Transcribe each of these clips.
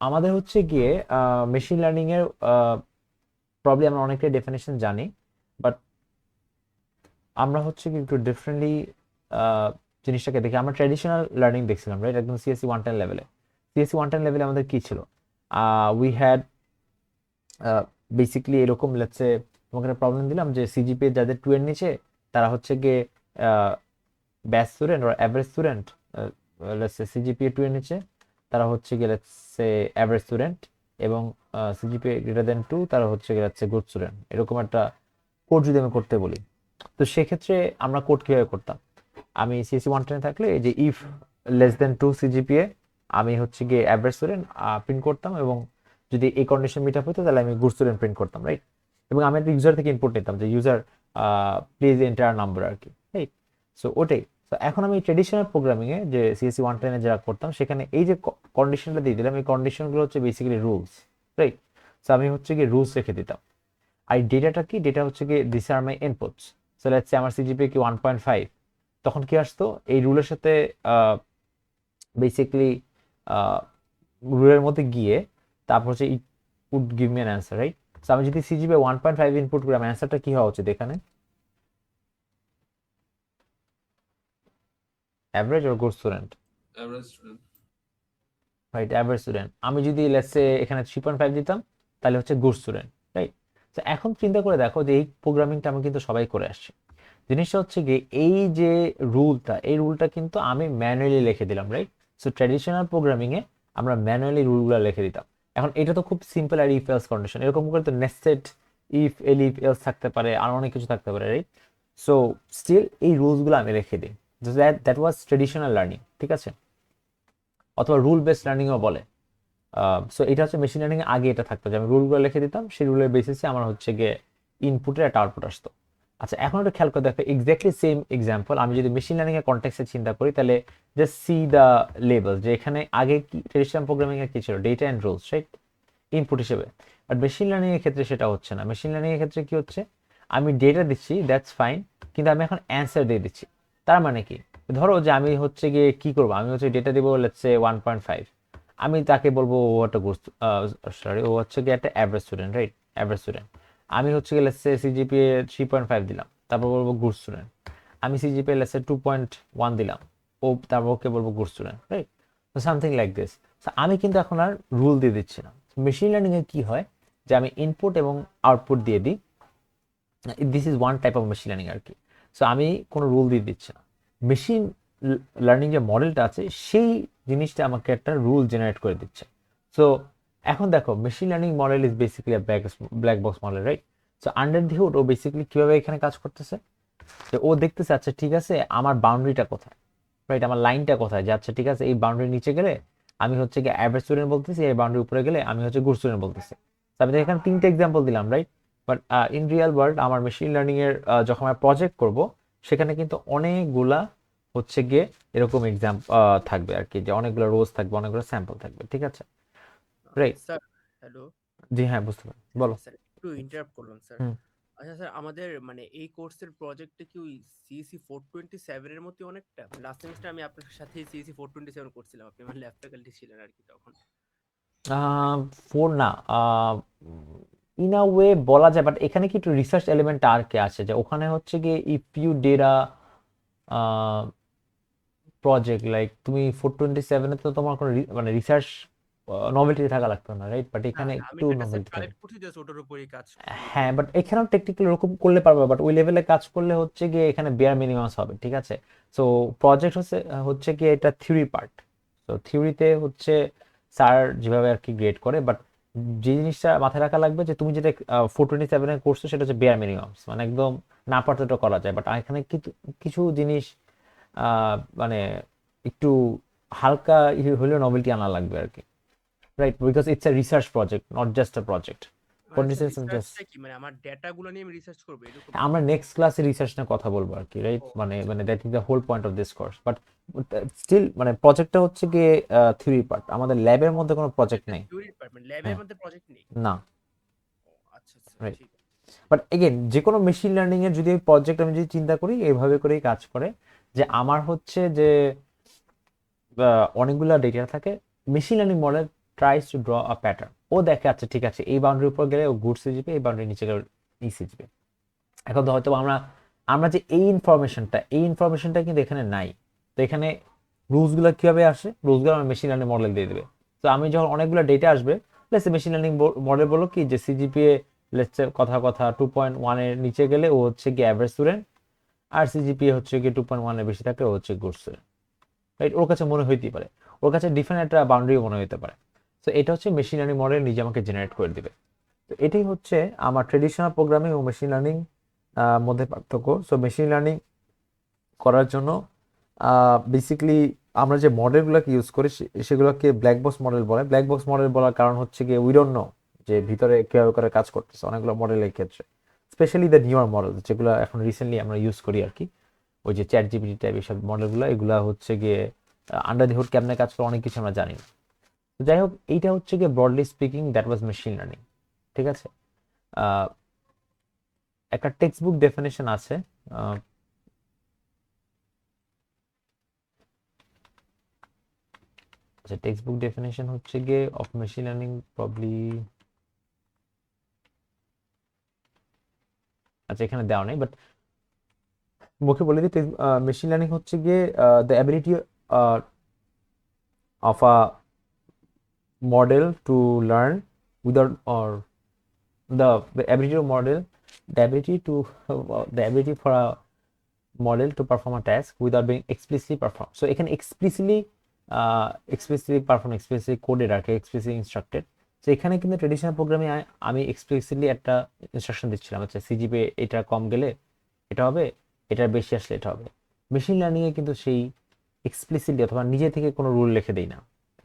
আমাদের হচ্ছে গিয়ে মেশিন লার্নিং এর প্রবলেম আমরা অনেকটাই ডেফিনেশন জানি, বাট আমরা হচ্ছে কি একটু ডিফারেন্টলি জিনিসটাকে দেখি। আমরা ট্র্যাডিশনাল লার্নিং দেখছিলাম, রাইট? একদম সিএসসি 110 লেভেলে। সিএসসি 110 লেভেলে আমাদের কি ছিল? উই হ্যাড বেসিক্যালি এরকম, লেটসে তোমাকে একটা প্রবলেম দিলাম যে সিজিপিএ যাদের 2 এর নিচে তারা হচ্ছে গিয়ে batch student or average student. Let's say CGPA 2 এর নিচে তারা হচ্ছে গিয়ে লেটসে অ্যাভারেজ স্টুডেন্ট, এবং সিজিপিএ গ্রেটার দেন 2 তারা হচ্ছে গিয়ে লেটসে গুড স্টুডেন্ট। এরকম একটা কোড যদি আমি করতে বলি, তো সেক্ষেত্রে আমরা কোড কিভাবে করতাম? আমি সিএসসি 110 থাকলে এই যে ইফ লেস দেন 2 সিজিপিএ, আমি হচ্ছে গিয়ে অ্যাভারেজ স্টুডেন্ট প্রিন্ট করতাম, এবং যদি এই কন্ডিশন মিট আপ হতো তাহলে আমি গুড স্টুডেন্ট প্রিন্ট করতাম, রাইট? এবং আমি একটা ইউজার থেকে ইনপুট নিতাম যে ইউজার প্লিজ এন্টার নাম্বার আর কি, রাইট? সো ওটাই। তো এখন আমি ট্রেডিশনাল প্রোগ্রামিং এ যে সিএসসি 110 এ যারা করতাম, সেখানে এই যে কন্ডিশনটা দিয়ে দিলাম, এই কন্ডিশনগুলো হচ্ছে বেসিক্যালি রুলস, রাইট? সো আমি হচ্ছে গিয়ে রুলস রেখে দিতাম। আর ডেটাটা কি? ডেটা হচ্ছে গিয়ে this are my inputs. So let's say আমার সিজিপিএ কি 1.5, তখন কি আসতো? এই রুলের সাথে বেসিক্যালি রুলের মধ্যে গিয়ে তারপর হচ্ছে it would give me an answer, right? So আমি যদি সিজিপিএ 1.5 ইনপুট করি, আমার অ্যান্সারটা কি হওয়া উচিত এখানে? Average or good student? Average student. Right, average student. আমি যদি লেটস সে এখানে 3.5 দিতাম, তাহলে হচ্ছে গুড স্টুডেন্ট, রাইট? তো এখন চিন্তা করে দেখো যে এই প্রোগ্রামিংটা আমি কিন্তু সবাই করে আসছি। জিনিসটা হচ্ছে গিয়ে এই যে রুলটা, এই রুলটা কিন্তু আমি ম্যানুয়ালি লিখে দিলাম, রাইট? সো ট্র্যাডিশনাল প্রোগ্রামিং এ আমরা ম্যানুয়ালি রুলগুলো লিখে দিতাম। এখন এটা তো খুব সিম্পল, আর ইফ এলস কন্ডিশন এরকম করে তো নেস্টেড ইফ এলিফ এলস থাকতে পারে, আর অনেক কিছু থাকতে পারে, রাইট? সো স্টিল এই রুলসগুলো আমি রেখে দিই। দ্যাট ওয়াজ ট্রেডিশনাল লার্নিং, ঠিক আছে? অথবা রুল বেসড লার্নিংও বলে। সো এটা হচ্ছে মেশিন লার্নিং এর আগে এটা থাকতো যে আমি রুলগুলো লিখে দিতাম, সেই রুলের বেসিসে আমার হচ্ছে গিয়ে ইনপুটের একটা আউটপুট আসতো। আচ্ছা, এখন একটা খেয়াল করে দেখো, এক্স্যাক্টলি সেম এক্সাম্পল আমি যদি মেশিন লার্নিং এর কনটেক্সটে চিন্তা করি, তাহলে জাস্ট সি দ্য লেভেল, যে এখানে আগে কি ট্রেডিশনাল প্রোগ্রামিং এর কি ছিল? Data and rules, right? Input হিসেবে। বাট মেশিন লার্নিং এর ক্ষেত্রে সেটা হচ্ছে না। মেশিন লার্নিং এর ক্ষেত্রে কি হচ্ছে? আমি ডেটা দিচ্ছি, দ্যাটস ফাইন, কিন্তু আমি এখন অ্যান্সার দিয়ে দিচ্ছি। তার মানে কি? ধরো যে আমি হচ্ছে গিয়ে কি করবো, আমি হচ্ছে ডেটা দিব লেটস সে 1.5, আমি তাকে বলবো ও একটা সরি, ও হচ্ছে গিয়ে একটা average student, right? Average student. আমি হচ্ছে গিয়ে লেটস সে সিজিপিএ 3.5 দিলাম, তারপর বলবো গুড স্টুডেন্ট। আমি সিজিপিএ লেটস সে 2.1 দিলাম, ও তারপর ওকে বলবো গুড স্টুডেন্ট, রাইট? তো সামথিং লাইক দিস। আমি কিন্তু এখন আর রুল দিয়ে দিচ্ছি না। মেশিন লার্নিং এ কি হয়, যে আমি ইনপুট এবং আউটপুট দিয়ে দিই। This is one type of machine learning আর কি। সো আমি কোনো রুল দিয়ে দিচ্ছি না। মেশিন লার্নিং যে মডেলটা আছে, সেই জিনিসটা আমাকে একটা রুল জেনারেট করে দিচ্ছে। সো এখন দেখো, machine learning model is basically black box model, right? So under the hood ও বেসিক্যালি কিভাবে এখানে কাজ করতেছে, যে ও দেখতেছে আচ্ছা ঠিক আছে আমার বাউন্ডারিটা কোথায়, রাইট? আমার লাইনটা কোথায়, যে আচ্ছা ঠিক আছে এই বাউন্ডারি নিচে গেলে আমি হচ্ছে কি অ্যাভারেজ স্টুডেন্ট বলতেছি, এই বাউন্ডারি উপরে গেলে আমি হচ্ছে গুড স্টুডেন্ট বলতেছি। আমি এখানে 3টে এক্সাম্পল দিলাম, right? But in real world আমার মেশিন লার্নিং এর যখন আমরা প্রজেক্ট করব, সেখানে কিন্তু অনেকগুলা হচ্ছে গিয়ে এরকম এক্সাম থাকবে আর কি, যে অনেকগুলো রোজ থাকবে, অনেকগুলো স্যাম্পল থাকবে, ঠিক আছে? রাইট? Sir, hello. জি হ্যাঁ, বুঝতে পারি, বলো। হ্যাঁ স্যার, একটু ইন্টারাপ্ট করলাম স্যার। হুম। আচ্ছা স্যার, আমাদের মানে এই কোর্সের প্রজেক্টে কি ওই সিইসি 427 এর মতো অনেকটা? লাস্ট সেমিস্টার আমি আপনার সাথে সিইসি 427 করছিলাম, আপনি আমার ল্যাব ফ্যাকাল্টি ছিলেন আর কি তখন। ফোর না, ইন আ ওয়ে বলা যায়, বাট এখানে কি একটু রিসার্চ এলিমেন্ট আর কি আছে, যে ওখানে হচ্ছে গিয়ে if you Dera project like, তুমি 427 তো তোমার কোনো মানে রিসার্চ নভেলটি থাকা লাগতো না, রাইট? বাট না এখানে না, আমি একটু ডেটা সেট নভেলটি থাকে। কালেক্ট করছি, জাস্ট ওটার উপরেই কাজ করি হ্যাঁ, করি। বাট এখানেও টেকনিক্যালি এরকম করলে পারবে, বাট ওই লেভেলে কাজ করলে হচ্ছে গিয়ে এখানে বেয়ার মিনিমাম হবে, ঠিক আছে? সো প্রজেক্ট হচ্ছে হচ্ছে গিয়ে এটা থিওরি পার্ট। তো থিওরিতে হচ্ছে স্যার যেভাবে আর কি গ্রেড করে, বাট যে জিনিসটা মাথায় রাখা লাগবে, যে তুমি যেটা 427 করছো সেটা হচ্ছে বেয়ার মিনিমাম, মানে একদম না পারতে তো করা যায়, বাট এখানে কিছু কিছু জিনিস মানে একটু হালকা হলেও নভেলটি আনা লাগবে আর কি, right? Because it's a research project, not just a project. মানে স্যার রিসার্চটা কি, মানে আমার ডেটাগুলো নিয়ে আমি রিসার্চ করবো এরকম আমরা নাকি? নেক্সট ক্লাসে রিসার্চ নিয়ে কথা বলবো আর কি, রাইট? ও মানে আচ্ছা মানে আচ্ছা। That is the whole point of this course, but still মানে প্রজেক্টটা হচ্ছে গিয়ে থিওরি পার্ট, আমাদের ল্যাবের মধ্যে কোনো আচ্ছা, প্রজেক্ট এটা নেই। থিওরির পার্ট, মানে ল্যাবের হ্যাঁ, মধ্যে প্রজেক্ট নেই? না, ও আচ্ছা আচ্ছা, রাইট। ঠিক আছে। বাট এগেন, যে কোনো মেশিন লার্নিং এর যদি প্রজেক্ট আমি যদি চিন্তা করি, এইভাবে করেই কাজ করে, যে আমার হচ্ছে যে অনেকগুলা ডেটা থাকে। Machine learning model tries to draw a pattern. ও দেখে আচ্ছা ঠিক আছে এই বাউন্ডারির উপর গেলে ও গুড সিজিপি, এই বাউন্ডারির নিচে গেলে ই সিজিপি। এখন তো হয়তো আমরা আমরা যে এই ইনফরমেশনটা কিন্তু এখানে নাই। তো এখানে রুলসগুলো কিভাবে আসে, রুলসগুলো আমার মেশিন লার্নিং মডেল দিয়ে দেবে। তো আমি যখন অনেকগুলো ডেটা আসবে, let's say machine learning model বলো কি যে সিজিপিএ লেটস সে কথা 2.1 এর নিচে গেলে ও হচ্ছে কি অ্যাভারেজ স্টুডেন্ট, আর সিজিপিএ হচ্ছে কি 2.1 এর বেশি থাকলে ও হচ্ছে গুড স্টুডেন্ট, রাইট? ওর কাছে মনে হইতেই পারে, ওর কাছে ডিফারেন্ট একটা বাউন্ডারি মনে হতে পারে। তো এটা হচ্ছে মেশিন লার্নিং মডেল নিজে আমাকে জেনারেট করে দিবে। তো এটাই হচ্ছে আমার ট্রেডিশনাল প্রোগ্রামিং ও মেশিন লার্নিং মধ্যে পার্থক্য। সো মেশিন লার্নিং করার জন্য বেসিক্যালি আমরা যে মডেলগুলোকে ইউজ করি সেগুলোকে ব্ল্যাক বক্স মডেল বলে। ব্ল্যাক বক্স মডেল বলার কারণ হচ্ছে গিয়ে উই ডোন্ট নো যে ভিতরে কিভাবে করে কাজ করতেছে অনেকগুলো মডেলের ক্ষেত্রে, স্পেশালি দ্য নিউয়ার মডেল যেগুলো এখন রিসেন্টলি আমরা ইউজ করি আর কি, ওই যে চ্যাট জিপিটি টাইপ এইসব মডেলগুলো, এগুলো হচ্ছে গিয়ে আন্ডার দি হুড কেমনে কাজ করে অনেক কিছু আমরা জানি না। তো যাই হোক, এইটা হচ্ছে গিয়ে broadly speaking that was machine learning. ঠিক আছে, আহ, একটা টেক্সট বুক ডেফিনেশন আছে, আচ্ছা টেক্সট বুক ডেফিনেশন হচ্ছে গিয়ে অফ মেশিন লার্নিং প্রবলি, আচ্ছা এখানে দেওয়া নেই বাট মুখে বলে দিই। মেশিন লার্নিং হচ্ছে গিয়ে the ability of a model two learn without or the ability to model the ability to the ability for a model to perform a task without being explicitly performed. So এখানে explicitly perform, explicitly coded আর কি, explicitly instructed। তো এখানে কিন্তু traditional প্রোগ্রামে আমি explicitly একটা instruction দিচ্ছিলাম, আচ্ছা সিজিপি এটা কম গেলে এটা হবে, এটার বেশি আসলে এটা হবে। মেশিন লার্নিং এ কিন্তু সেই এক্সপ্লিসিটলি অথবা নিজে থেকে কোনো রুল লিখে দেই না,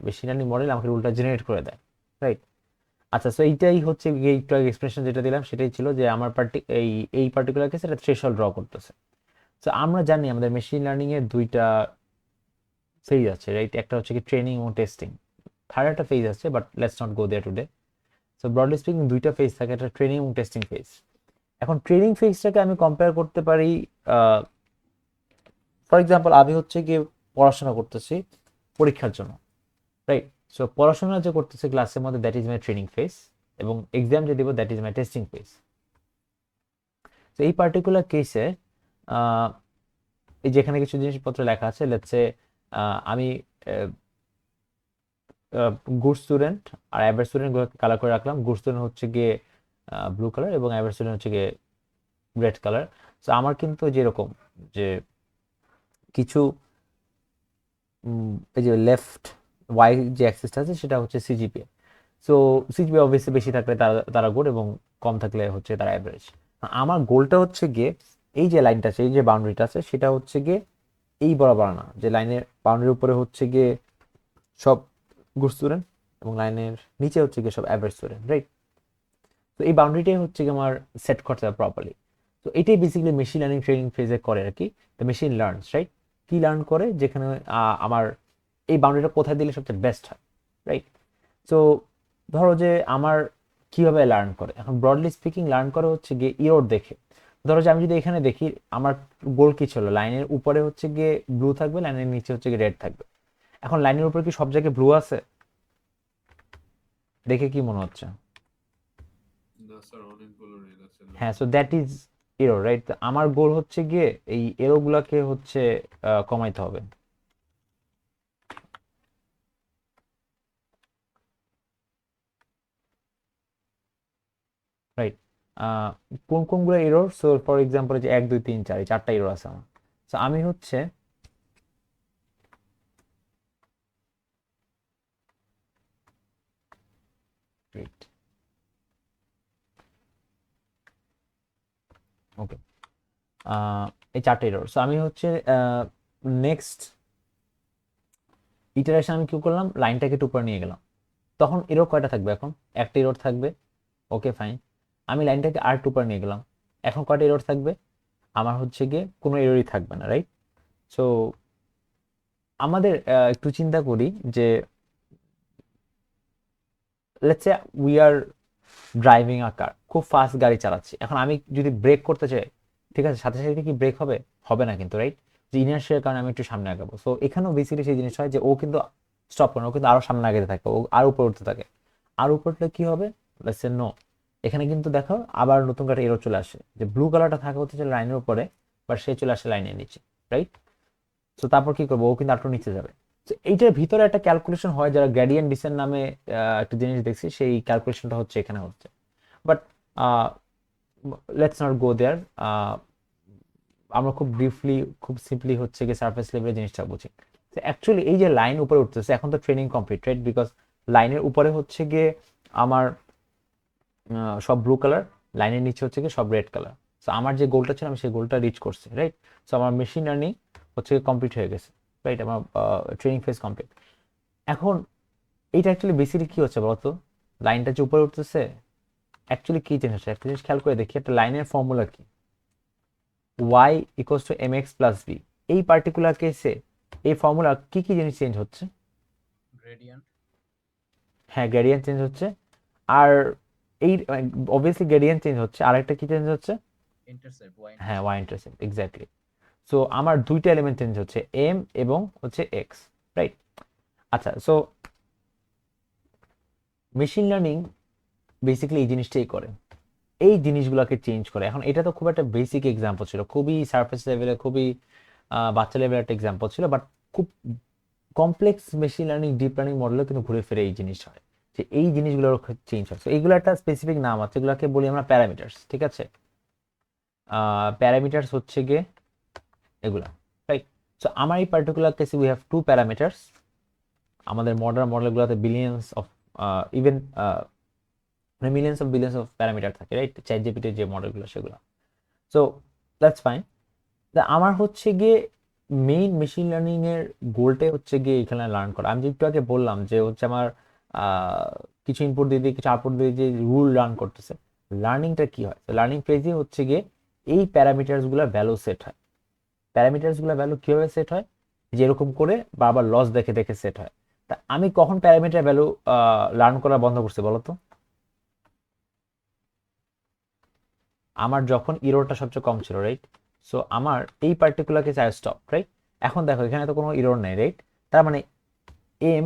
মেশিন লার্নিং মডেল আমাকে রুলটা জেনারেট করে দেয়, রাইট? আচ্ছা, সো এইটাই হচ্ছে একটু আগে এক্সপ্রেশন যেটা দিলাম সেটাই ছিল যে আমার এই পার্টিকুলার কেসে এটা থ্রেশহোল্ড ড্র করতেছে। সো আমরা জানি আমাদের মেশিন লার্নিং এর দুইটা ফেজ আছে, রাইট? একটা হচ্ছে কি ট্রেনিং এবং টেস্টিং, থার্ড একটা ফেজ আছে but let's not go there today. So broadly speaking দুইটা ফেজ থাকে, একটা ট্রেনিং এবং টেস্টিং ফেজ। এখন ট্রেনিং ফেজটাকে আমি কম্পেয়ার করতে পারি, ফর এক্সাম্পল আমি হচ্ছে গিয়ে পড়াশোনা করতেছি পরীক্ষার জন্য, রাইট? সো পড়াশোনা যে করতেছে ক্লাসের মধ্যে that is my training phase, এবং এক্সাম যে দিব that is my testing phase. তো এই পার্টিকুলার কেসে এই যেখানে কিছু জিনিসপত্র লেখা আছে, লেটস সে আমি গুড স্টুডেন্ট আর অ্যাভারেজ স্টুডেন্ট কালার করে রাখলাম। গুড স্টুডেন্ট হচ্ছে গিয়ে ব্লু কালার এবং অ্যাভারেজ স্টুডেন্ট হচ্ছে গিয়ে রেড কালার। সো আমার কিন্তু যেরকম যে কিছু এই যে লেফট ওয়াই যে অ্যাক্সিসটা আছে সেটা হচ্ছে সিজিপিএ। সো সিজিপিএ অবভিয়াসলি বেশি থাকলে তারা তারা গুড এবং কম থাকলে হচ্ছে তারা অ্যাভারেজ। আমার গোলটা হচ্ছে গিয়ে এই যে লাইনটা আছে, এই যে বাউন্ডারিটা আছে, সেটা হচ্ছে গিয়ে এই বরাবর না, যে লাইনের বাউন্ডারির উপরে হচ্ছে গিয়ে সব গুড স্টুডেন্ট এবং লাইনের নিচে হচ্ছে গিয়ে সব অ্যাভারেজ স্টুডেন্ট, রাইট? তো এই বাউন্ডারিটাই হচ্ছে গিয়ে আমার সেট করতে হবে প্রপারলি। তো এটাই বেসিক্যালি মেশিন লার্নিং ট্রেনিং ফেজে করে আর কি। The machine learns, right? কি লার্ন করে, যেখানে আমার এই বাউন্ডারিটা কোথায় দিলে সবচেয়ে বেস্ট হয়, রাইট? সো ধরো যে আমার কিভাবে লার্ন করে, এখন ব্রডলি স্পিকিং লার্ন করে হচ্ছে গিয়ে ইরোর দেখে। ধরো যে আমি যদি এখানে দেখি আমার গোল কি ছিল, লাইনের উপরে হচ্ছে গিয়ে ব্লু থাকবে, লাইনের নিচে হচ্ছে গিয়ে রেড থাকবে। এখন লাইনের উপরে কি সব জায়গায় ব্লু আছে? দেখে কি মনে হচ্ছে? না স্যার, অনেকগুলো রেল আছে না। হ্যাঁ, so that is arrow, right? আমার গোল হচ্ছে গিয়ে এই এরো গুলাকে হচ্ছে কমাইতে হবে, রাইট? কোন কোনগুলো এরর? সো ফর এক্সাম্পল যে 1 2 3 4 এই চারটা এরর আছে আমার। সো আমি হচ্ছে ওকে, এই চারটা এরর। সো আমি হচ্ছে নেক্সট ইটারেশন আমি কি করলাম, লাইনটাকে একটু উপরে নিয়ে গেলাম। তখন এরর কয়টা থাকবে? এখন একটা এরর থাকবে, ওকে ফাইন। আমি লাইনটাকে আর একটু উপরে নিয়ে গেলাম, এখন কয়টা এরর থাকবে? আমার হচ্ছে গিয়ে কোনো এররই থাকবে না, রাইট? সো আমাদের একটু চিন্তা করি যে let's say we are driving a car, খুব ফাস্ট গাড়ি চালাচ্ছি। এখন আমি যদি ব্রেক করতে চাই, ঠিক আছে, সাথে সাথে কি ব্রেক হবে? হবে না কিন্তু, রাইট? যে ইনার্শিয়ার কারণে আমি একটু সামনে আগাবো। সো এখানেও বেসিক্যালি সেই জিনিস হয় যে ও কিন্তু স্টপ করে না, ও কিন্তু আরো সামনে আগে থাকে, ও আর উপরে উঠতে থাকে। আর উপরে উঠলে কি হবে, লেটস সে নো, এখানে কিন্তু দেখো আবার নতুন একটা এরর চলে আসে, যে ব্লু কালারটা থাকে হচ্ছে লাইনের উপরে, বাট সে চলে আসে লাইনের নিচে, রাইট? তো তারপর কি করবো, ও কিন্তু আরো নিচে যাবে। তো এইটার ভিতরে একটা ক্যালকুলেশন হয়, যারা গ্রেডিয়েন্ট ডিসেন্ট নামে একটা জিনিস দেখছি, সেই ক্যালকুলেশনটা হচ্ছে এখানে হচ্ছে। বাট লেটস নট গো দেয়ার, আমরা খুব ব্রিফলি, খুব সিম্পলি হচ্ছে কি সারফেস লেভেলের জিনিসটা বুঝি। তো অ্যাকচুয়ালি এই যে লাইন উপরে উঠতেছে, এখন তো ট্রেনিং কমপ্লিট, রাইট? বিকজ লাইনের উপরে হচ্ছে গিয়ে আমার সব ব্লু কালার, লাইনের নিচে হচ্ছে গিয়ে সব রেড কালার। সো আমার যে গোলটা ছিল আমি সেই গোলটা রিচ করছি, রাইট? সো আমার মেশিন লার্নিং হচ্ছে কমপ্লিট হয়ে গেছে, রাইট? আমার ট্রেনিং ফেজ কমপ্লিট। এখন এইটা অ্যাকচুয়ালি বেসিক্যালি কি হচ্ছে বলতো, লাইনটা যে উপরে উঠতেছে, অ্যাকচুয়ালি কি জিনিস হচ্ছে, একটা জিনিস খেয়াল করে দেখি, একটা লাইনের ফর্মুলা কি, y equals to mx plus b। এই পার্টিকুলার কেসে এই ফর্মুলা কি কি জিনিস চেঞ্জ হচ্ছে? গ্রেডিয়েন্ট, হ্যাঁ, গ্রেডিয়েন্ট চেঞ্জ হচ্ছে। আর এই অবভিয়াসলি গ্রেডিয়েন্ট চেঞ্জ হচ্ছে, আরেকটা কি চেঞ্জ হচ্ছে? ইন্টারসেপ্ট, ওয়াই হ্যাঁ, y ইন্টারসেপ্ট, এক্স্যাক্টলি। সো আমার দুইটা এলিমেন্ট চেঞ্জ হচ্ছে, m এবং হচ্ছে x, রাইট? আচ্ছা, সো মেশিন লার্নিং বেসিক্যালি এই জিনিসটাই করে, এই জিনিসগুলোকে চেঞ্জ করে। এখন এটা তো খুব একটা বেসিক এক্সাম্পল ছিল, খুবই সারফেস লেভেলে, খুবই বাচ্চা লেভেলের একটা এক্সাম্পল ছিল, বাট খুব complex machine learning, deep learning মডেলে কিন্তু ঘুরে ফিরে এই জিনিস হয়, যে এই জিনিসগুলোর চেঞ্জ হয়। তো এইগুলো একটা স্পেসিফিক নাম আছে, এগুলোকে বলি আমরা প্যারামিটার্স, ঠিক আছে? প্যারামিটার্স হচ্ছে গিয়ে এগুলা, রাইট? সো আমার এই পার্টিকুলার কেসে উই হ্যাভ টু প্যারামিটার্স। আমাদের মডার্ন মডেলগুলোতে বিলিয়ন্স অফ, ইভেন মানে বিলিয়ন্স অফ প্যারামিটার থাকে, রাইট? চ্যাট জিপিটির যে মডেলগুলো সেগুলো। So that's fine. আমার হচ্ছে গিয়ে মেইন মেশিন লার্নিং এর গোলটাই হচ্ছে গিয়ে এখানে লার্ন করা। আমি যে একটু আগে বললাম যে হচ্ছে আমার কিছু ইনপুট দিয়ে দিয়ে কিছু আউটপুট দিয়ে যে রুল লার্ন করতেছে, লার্নিংটা কি হয়, লার্নিং ফেজে হচ্ছে গিয়ে এই প্যারামিটার্স গুলো ভ্যালু সেট হয়। প্যারামিটার্স গুলো ভ্যালু কিভাবে সেট হয়, যেরকম করে বারবার লস দেখে দেখে সেট হয়। তা আমি কখন প্যারামিটার ভ্যালু লার্ন করা বন্ধ করছি বলো তো? আমার যখন ইরোরটা সবচেয়ে কম ছিল, রাইট? সো আমার এই particular case I stop, right? এখন দেখো এখানে তো কোনো ইরোর নেই, রাইট? তার মানে এম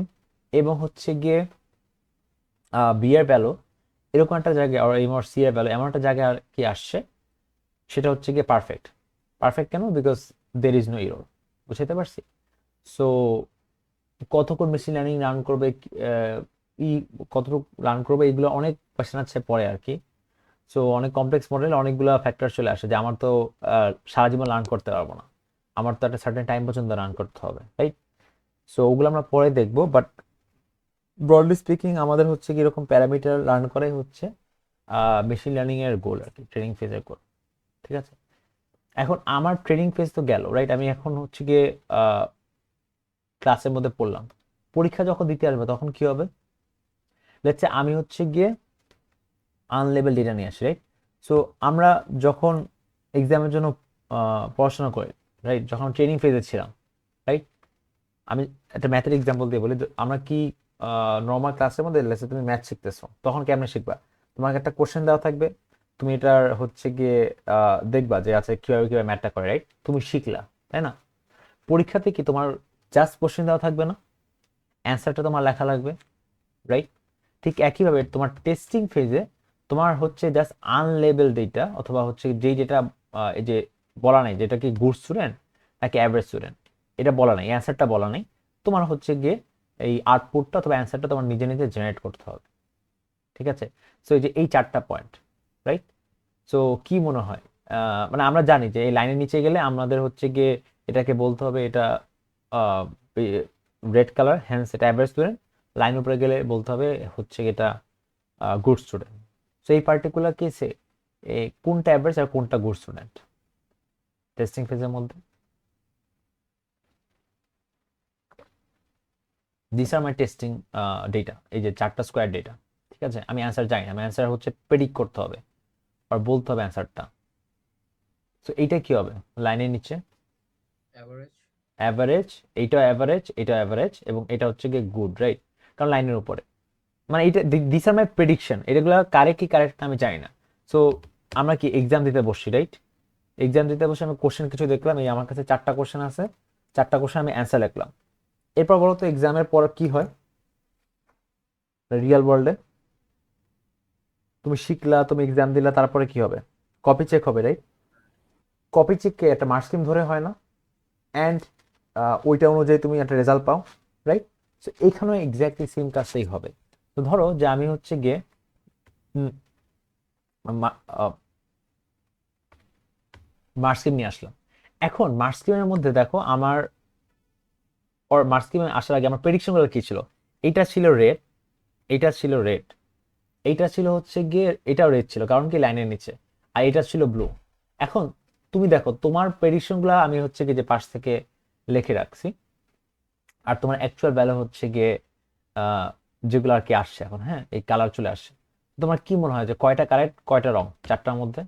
এবং হচ্ছে গিয়ে বি এর ভ্যালু এরকম একটা জায়গায়, আর এম আর সি এর ভ্যালু এমন একটা জায়গায় আর কি আসছে, সেটা হচ্ছে গিয়ে পারফেক্ট। পারফেক্ট কেন? Because there is no error. বুঝতে পারছি? সো কতক্ষণ মেশিন লার্নিং রান করবে, ই কতটুকু রান করবে, এগুলো অনেক কোয়েশ্চেন আছে পরে আর কি। সো অনেক কমপ্লেক্স মডেল, অনেকগুলো ফ্যাক্টর চলে আসে, যে আমার তো সারা জীবন রান করতে পারবো না, আমার তো একটা সার্টেন টাইম পর্যন্ত রান করতে হবে, রাইট? সো ওগুলো আমরা পরে দেখবো, বাট ব্রডলি স্পিকিং আমাদের হচ্ছে কি এরকম প্যারামিটার লার্ন করাই হচ্ছে মেশিন লার্নিং এর গোল আর কি, ট্রেনিং ফেজের গোল, ঠিক আছে? এখন আমার ট্রেনিং ফেজ তো গেল, রাইট? আমি এখন হচ্ছে গিয়ে ক্লাসের মধ্যে পড়লাম, পরীক্ষা যখন দিতে আসবে তখন কি হবে? লেটস সে আমি হচ্ছে গিয়ে আনলেবেল ডেটা নিয়ে আসি, রাইট? সো আমরা যখন এক্সামের জন্য পড়াশোনা করি, রাইট, যখন ট্রেনিং ফেজে ছিলাম, রাইট, আমি একটা ম্যাথের এক্সাম্পল দিয়ে বলি। আমরা কি নর্মাল ক্লাসের মধ্যে লেসে তুমি ম্যাথ শিখতেছো, তখন কেমনে শিখবা? তোমাকে একটা কোশ্চেন দেওয়া থাকবে, তুমি এটার হচ্ছে গিয়ে দেখবা যে আচ্ছা কিভাবে কিভাবে ম্যাথটা করে, রাইট? তুমি শিখলা, তাই না? পরীক্ষাতে কি তোমার জাস্ট কোশ্চেন দেওয়া থাকবে না, অ্যান্সারটা তোমার লেখা লাগবে, রাইট? ঠিক একইভাবে তোমার টেস্টিং ফেজে তোমার হচ্ছে জাস্ট আনলেবেল ডেটা, অথবা হচ্ছে যেই ডেটা এই যে বলা নাই যেটা কি গুড স্টুডেন্ট নাকি অ্যাভারেজ স্টুডেন্ট, এটা বলা নাই, অ্যান্সারটা বলা নাই, তোমার হচ্ছে গিয়ে এই আউটপুটটা অথবা অ্যান্সারটা তোমার নিজে নিজে জেনারেট করতে হবে, ঠিক আছে? সো এই যে এই চারটা পয়েন্ট, রাইট? সো কি মনে হয়, মানে আমরা জানি যে এই লাইনের নিচে গেলে আমাদের হচ্ছে গিয়ে এটাকে বলতে হবে এটা রেড কালার, হ্যান্স এটা অ্যাভারেজ স্টুডেন্ট। লাইন উপরে গেলে বলতে হবে হচ্ছে এটা গুড স্টুডেন্ট। সো এই পার্টিকুলার কেসে কোনটা অ্যাভারেজ আর কোনটা গুড স্টুডেন্ট টেস্টিং ফেজের মধ্যে? This are my testing data, এই যে চারটা স্কোয়ার ডেটা, ঠিক আছে? আমি অ্যান্সার জানি না, আমি অ্যান্সার হচ্ছে প্রেডিক্ট করতে হবে আর বলতে হবে অ্যান্সারটা। সো এইটা কি হবে লাইনের নিচে? অ্যাভারেজ, অ্যাভারেজ, এইটা অ্যাভারেজ, এটা অ্যাভারেজ, এবং এটা হচ্ছে গিয়ে গুড, রাইট? কারণ লাইনের উপরে, মানে এটা দিস আর মাই প্রেডিকশন, এগুলো কারেক্ট কি কারেক্ট আমি জানি না। সো আমরা কি এক্সাম দিতে বসছি, রাইট? এক্সাম দিতে বসে আমি কোশ্চেন কিছু দেখলাম, এই আমার কাছে চারটা কোশ্চেন আছে, চারটা কোশ্চেন আমি অ্যান্সার লিখলাম, এরপর বলো তো এক্সামের পর কি হয় রিয়েল ওয়ার্ল্ডে? তুমি শিখলা, তুমি এক্সাম দিলা, তারপরে কি হবে? কপি চেক হবে, রাইট? কপি চেককে একটা মার্কস স্কিম ধরে হয় না? অ্যান্ড ওইটা অনুযায়ী তুমি একটা রেজাল্ট পাও, রাইট? সো এইখানেও এক্স্যাক্টলি সেম কাজটাই হবে। তো ধরো যে আমি হচ্ছে গিয়ে মার্কস স্কিম নিয়ে আসলাম। এখন মার্কস স্কিমের মধ্যে দেখো আমার মার্কস স্কিমে আসার আগে আমার প্রেডিকশনগুলো কি ছিল? এইটা ছিল রেড, এইটা ছিল রেড, এইটা ছিল হচ্ছে গিয়ে, এটাও রেড ছিল কারণ কি লাইনের নিচে, আর এটা ছিল ব্লু। এখন তুমি দেখো তোমার প্রেডিকশনগুলো আমি হচ্ছে গিয়ে যে পাশ থেকে লিখে রাখছি, আর তোমার অ্যাকচুয়াল ভ্যালু হচ্ছে গিয়ে আহ, যেগুলো আর কি আসছে এখন, হ্যাঁ এই কালার চলে আসছে। তোমার কি মনে হয় যে কয়টা কারেক্ট কয়টা রং চারটার মধ্যে?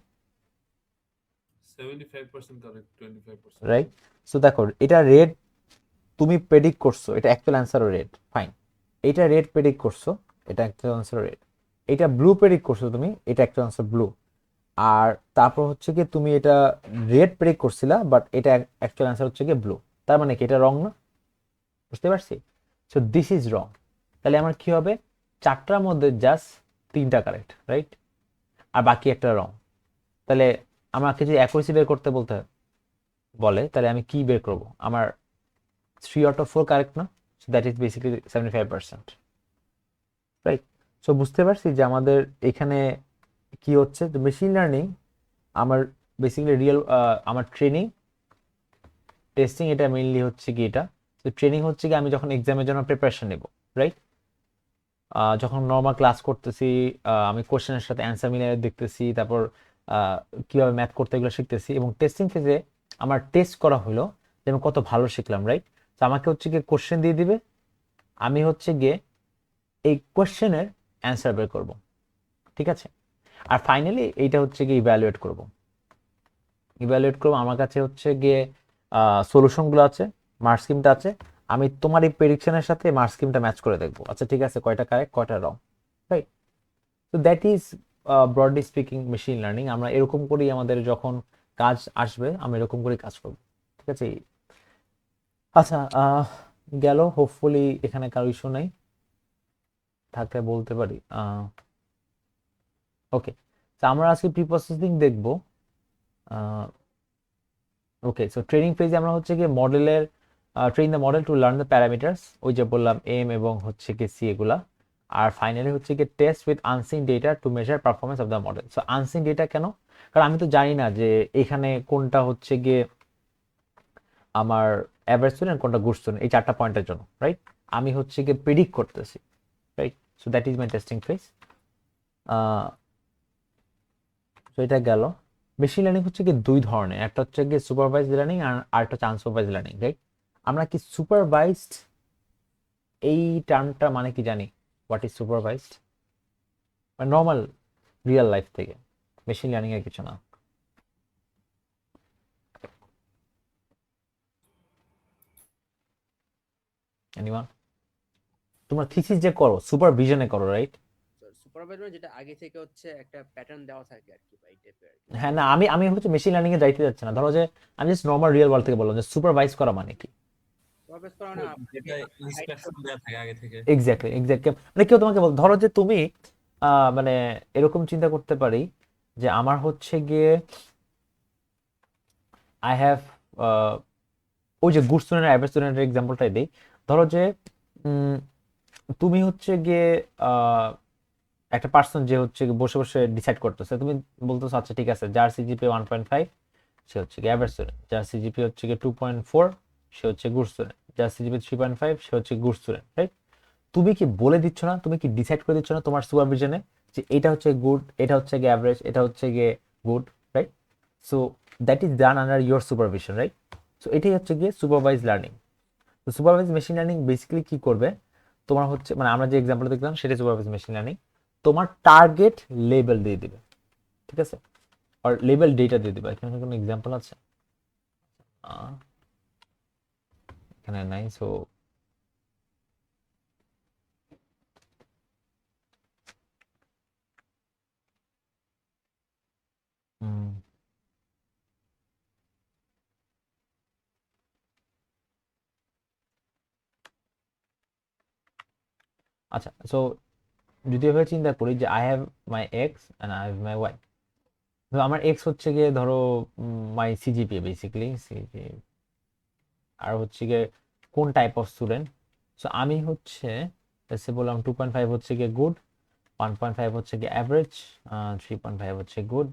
75% correct, 25% রাইট? সো দেখো এটা রেড তুমি প্রেডিক্ট করছো, এটা অ্যাকচুয়াল অ্যান্সারও রেড, ফাইন। এটা রেড প্রেডিক্ট করছো, এটা অ্যাকচুয়াল অ্যান্সার রেড। এটা ব্লু প্রেডিক্ট করছো তুমি, এটা অ্যাকচুয়াল অ্যান্সার ব্লু। আর তারপর হচ্ছে কি তুমি এটা রেড প্রেডিক্ট করছিলা, বাট এটা অ্যাকচুয়াল অ্যান্সার হচ্ছে কি ব্লু। তার মানে কি এটা রং না? বুঝতে পারছি? So this is wrong. তাহলে আমার কি হবে? চারটার মধ্যে জাস্ট তিনটা কারেক্ট, রাইট? আর বাকি একটা রং। তাহলে আমাকে যদি অ্যাকুরেসি বের করতে বলে, তাহলে আমি কি বের করব? আমার 3 out of 4 কারেক্ট না? So that is basically 75%, right? So বুঝতে পারছি যে আমাদের এখানে কি হচ্ছে, তো মেশিন লার্নিং আমার বেসিক্যালি রিয়েল, আমার ট্রেনিং টেস্টিং এটা মেইনলি হচ্ছে কি এটা। তো ট্রেনিং হচ্ছে কি আমি যখন এক্সামের জন্য প্রিপারেশন নেব, রাইট? যখন নর্মাল ক্লাস করতেছি, আমি কোশ্চেনের সাথে অ্যান্সার মিলিয়ে দেখতেছি, তারপর আহ, কিভাবে ম্যাথ করতে এগুলো শিখতেছি, এবং টেস্টিং ফেজে আমার টেস্ট করা হলো যে আমি কত ভালো শিখলাম, রাইট? তো আমাকে হচ্ছে গিয়ে কোশ্চেন দিয়ে দিবে, আমি হচ্ছে গিয়ে এই কোশ্চেনের অ্যান্সার বের করব, ঠিক আছে? আর ফাইনালি এইটা হচ্ছে গিয়ে ইভ্যালুয়েট করব। আমার কাছে হচ্ছে গিয়ে সলিউশনগুলো আছে, মার্ক স্কিমটা আছে। আমি তোমার এই প্রেডিকশনের সাথে মার্ক স্কিমটা ম্যাচ করে দেখবো, আচ্ছা ঠিক আছে কয়টা কারেক্ট কয়টা রং, রাইট? তো that is broadly speaking machine learning. আমরা এরকম করেই আমাদের যখন কাজ আসবে আমরা এরকম করেই কাজ করব, ঠিক আছে? আচ্ছা, গেল। হোপফুলি এখানে কারো ইস্যু নাই, থাকলে বলতে পারি। ওকে, তো আমরা আজকে প্রি প্রসেসিং দেখবো। ওকে, সো ট্রেনিং ফেজে আমরা হচ্ছে গিয়ে মডেলের train the model to learn the parameters, ওই যে বললাম এম এবং হচ্ছে গিয়ে সি এগুলা। আর ফাইনালি হচ্ছে গিয়ে test with unseen data to measure performance of the model. So unseen data কেন? কারণ আমি তো জানি না যে এখানে কোনটা হচ্ছে গিয়ে আমার অ্যাভারেজ স্টুডেন্ট কোনটা গুড স্টুডেন্ট, এই চারটা পয়েন্টের জন্য, রাইট? আমি হচ্ছে গিয়ে প্রেডিক্ট করতেছি, right? So that is my testing phase. তো এটা গেল। মেশিন লার্নিং হচ্ছে কি দুই ধরনের, একটা হচ্ছে গিয়ে সুপারভাইজড লার্নিং আর আরেকটা হচ্ছে আনসুপারভাইজড লার্নিং, রাইট? আমরা কি সুপারভাইজড এই টার্মটা মানে কি জানি? What is supervised? Normal real life থেকে, মেশিন লার্নিং এর কিছু না। এনিওয়ান? তোমরা থিসিস যে করো সুপারভিশনে করো, রাইট? সুপারভাইজার যেটা আগে থেকে হচ্ছে একটা প্যাটার্ন দেওয়া থাকে আর কি, বা এই টাইপের আর কি। হ্যাঁ, না আমি আমি হচ্ছে মেশিন লার্নিং এ যাইতে যাচ্ছে না। ধরো যে আমি জাস্ট নর্মাল রিয়েল ওয়ার্ল্ড থেকে বললাম যে সুপারভাইজ করা মানে কি। সুপারভাইজ করা মানে যেটা ইন্সট্রাকশন দেওয়া থাকে আগে থেকে। এক্স্যাক্টলি এক্স্যাক্টলি, মানে কেউ তোমাকে বল, ধরো যে তুমি মানে এরকম চিন্তা করতে পারি যে আমার হচ্ছে গিয়ে আই হ্যাভ, ওই যে গুড স্টুডেন্ট অ্যাভারেজ স্টুডেন্টের এক্সাম্পলটাই দিই। ধরো যে উম, তুমি হচ্ছে গিয়ে একটা পার্সন যে হচ্ছে গিয়ে বসে বসে ডিসাইড করতেছে, তুমি বলতেছো আচ্ছা ঠিক আছে যার সিজিপি 1.5 সে হচ্ছে গিয়ে অ্যাভারেজ স্টুডেন্ট, যার সিজিপি হচ্ছে গিয়ে 2.4 সে হচ্ছে গুড স্টুডেন্ট, যার সিজিপি 3.5 সে হচ্ছে গুড স্টুডেন্ট, রাইট? তুমি কি বলে দিচ্ছ না, তুমি কি ডিসাইড করে দিচ্ছ না তোমার সুপারভিশনে যে এটা হচ্ছে গুড, এটা হচ্ছে গিয়ে অ্যাভারেজ, এটা হচ্ছে গিয়ে good, right? So that is done under your supervision, right? So এটাই হচ্ছে গিয়ে সুপারভাইজ লার্নিং। তো সুপারভাইজ মেশিন লার্নিং বেসিক্যালি কি করবে, তোমার হচ্ছে মানে আমরা যে এক্সাম্পল দেখলাম সেটাই সুপারভাইজ মেশিন লার্নিং। তোমার টার্গেট লেবেল দিয়ে দিবে, ঠিক আছে? আর লেবেল ডেটা দিয়ে দিবে। এখানে কোনো এক্সাম্পল আছে? আহ, এখানে নাই। সো আচ্ছা, সো যদি এভাবে চিন্তা করি যে I have my X and I have my Y, তো আমার এক্স হচ্ছে গিয়ে ধরো মাই সিজিপিএ বেসিক্যালি আর হচ্ছে গিয়ে কোন টাইপ অফ স্টুডেন্ট। সো আমি হচ্ছে সে বললাম 2.5 হচ্ছে গিয়ে গুড, 1.5 হচ্ছে গিয়ে অ্যাভারেজ, 3.5 হচ্ছে গুড।